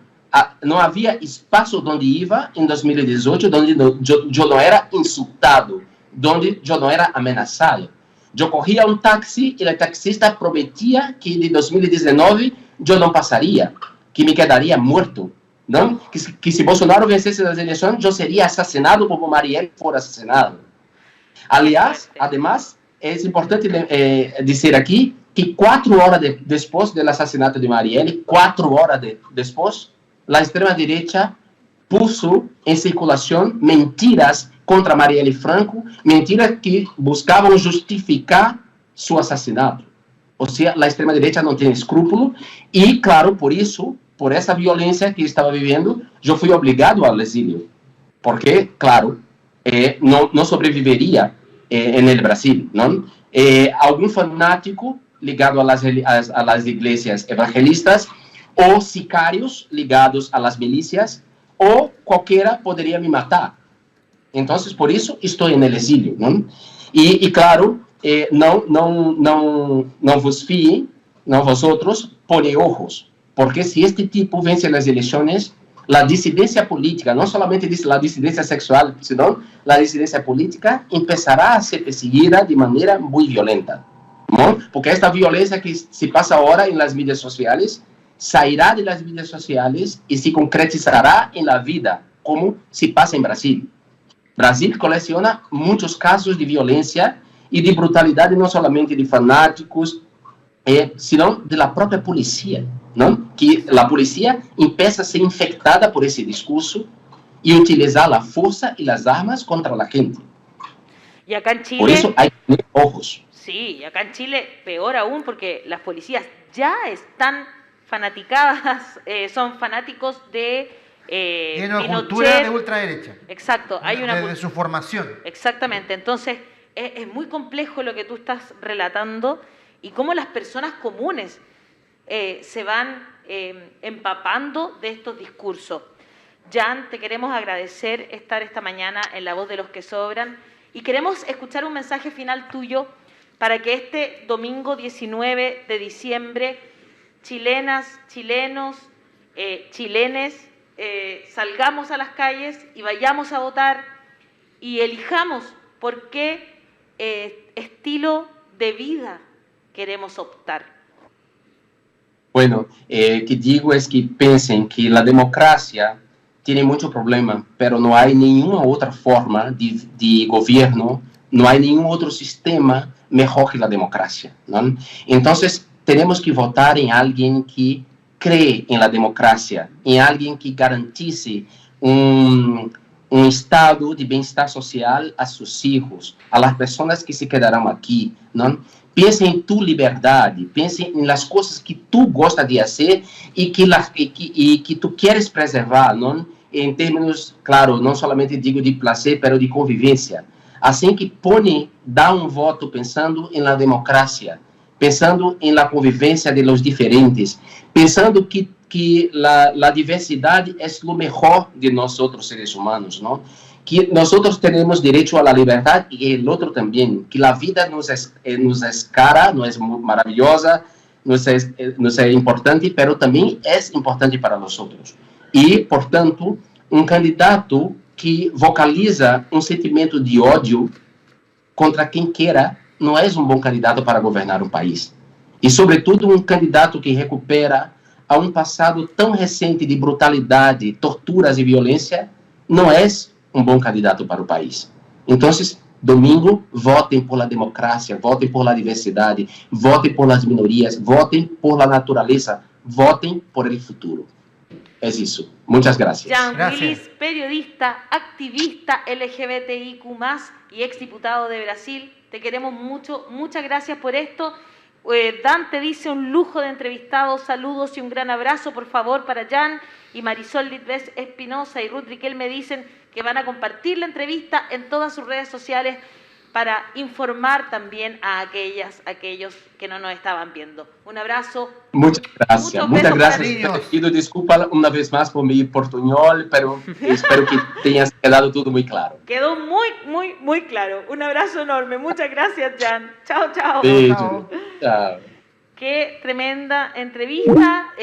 no había espacio donde iba en 2018 donde yo no era insultado, donde yo no era amenazado. Yo cogía un taxi y el taxista prometía que de 2019 yo no pasaría, que me quedaría muerto, ¿no? Que si Bolsonaro vencese las elecciones, yo sería asesinado como Marielle fue asesinado. Además, es importante decir aquí que 4 horas después del asesinato de Marielle, 4 horas después, la extrema derecha puso en circulación mentiras contra Marielle Franco, mentiras que buscaban justificar su asesinato. O sea, la extrema derecha no tiene escrúpulo, y claro, por eso, por esa violencia que estaba viviendo, yo fui obligado al exilio, porque, claro, no sobrevivería en el Brasil, ¿no? Algún fanático ligado a las iglesias evangelistas, o sicarios ligados a las milicias, o cualquiera podría me matar. Entonces, por eso estoy en el exilio, ¿no? Y claro, no vos fíen, no vosotros, pone ojos, porque si este tipo vence las elecciones, la disidencia política, no solamente la disidencia sexual, sino la disidencia política, empezará a ser perseguida de manera muy violenta, ¿no? Porque esta violencia que se pasa ahora en las medias sociales, sairá de las medias sociales y se concretizará en la vida, como se pasa en Brasil. Brasil colecciona muchos casos de violencia y de brutalidad, no solamente de fanáticos, sino de la propia policía, ¿no? Que la policía empieza a ser infectada por ese discurso y utilizar la fuerza y las armas contra la gente. Y acá en Chile... Por eso hay que tener ojos. Sí, y acá en Chile peor aún, porque las policías ya están fanaticadas, son fanáticos de tiene una cultura de ultraderecha. Exacto, hay una desde su formación. Exactamente, entonces es muy complejo lo que tú estás relatando, y cómo las personas comunes se van empapando de estos discursos. Jan, te queremos agradecer estar esta mañana en La Voz de los que Sobran, y queremos escuchar un mensaje final tuyo para que este domingo 19 de diciembre, chilenas, chilenos, chilenes, salgamos a las calles y vayamos a votar y elijamos por qué estilo de vida queremos optar. Bueno, que digo es que piensen que la democracia tiene mucho problema, pero no hay ninguna otra forma de gobierno, no hay ningún otro sistema mejor que la democracia, ¿no? Entonces, tenemos que votar en alguien que cree en la democracia, en alguien que garantice un estado de bienestar social a sus hijos, a las personas que se quedarán aquí, ¿no? Piensa en tu libertad, piensa en las cosas que tú gostas de hacer y que tú quieres preservar, ¿no? En términos, claro, no solamente digo de placer, pero de convivencia. Así que da un voto pensando en la democracia, pensando en la convivencia de los diferentes, pensando que la diversidad es lo mejor de nosotros seres humanos, ¿no? Que nosotros tenemos derecho a la libertad y el otro también, que la vida nos es cara, no es maravillosa, no es importante, pero también es importante para nosotros. Y, portanto, un candidato que vocaliza un sentimiento de odio contra quien quiera no es un buen candidato para gobernar un país. Y, sobre todo, un candidato que recupera a un pasado tan reciente de brutalidade, torturas e violência, não é um bom candidato para o país. Então, domingo, votem por la democracia, votem por la diversidade, votem por las minorias, votem por la naturaleza, votem por el futuro. É isso. Muchas gracias. Jan Willis, periodista, activista LGBTIQ+, y exdiputado de Brasil. Te queremos mucho. Muchas gracias por esto. Dante dice, un lujo de entrevistados, saludos y un gran abrazo, por favor, para Jan. Y Marisol Litves Espinosa y Ruth Riquelme dicen que van a compartir la entrevista en todas sus redes sociales para informar también a aquellos que no nos estaban viendo. Un abrazo. Muchas gracias. Muchas gracias. ti. Pido disculpas una vez más por mi portuñol, pero espero que te haya quedado todo muy claro. Quedó muy claro. Un abrazo enorme. Muchas gracias, Jan. Chao, chao. Beijo. Chao. Qué tremenda entrevista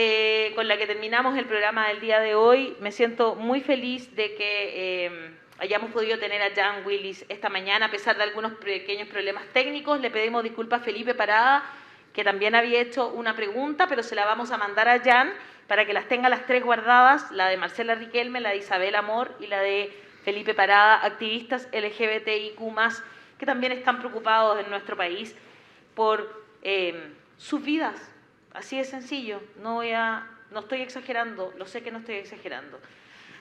con la que terminamos el programa del día de hoy. Me siento muy feliz de que hayamos podido tener a Jan Willis esta mañana, a pesar de algunos pequeños problemas técnicos. Le pedimos disculpas a Felipe Parada, que también había hecho una pregunta, pero se la vamos a mandar a Jan para que las tenga las tres guardadas, la de Marcela Riquelme, la de Isabel Amor y la de Felipe Parada, activistas LGBTIQ+, que también están preocupados en nuestro país por sus vidas. Así de sencillo. No estoy exagerando, lo sé que no estoy exagerando.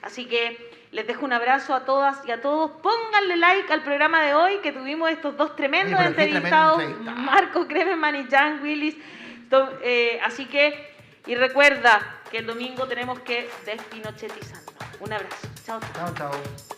Así que les dejo un abrazo a todas y a todos. Pónganle like al programa de hoy, que tuvimos estos dos tremendos entrevistados, Marco Kremerman y Jan Willis. Así que, y recuerda que el domingo tenemos que despinochetizarnos. Un abrazo. Chao, chao. Chao, chao.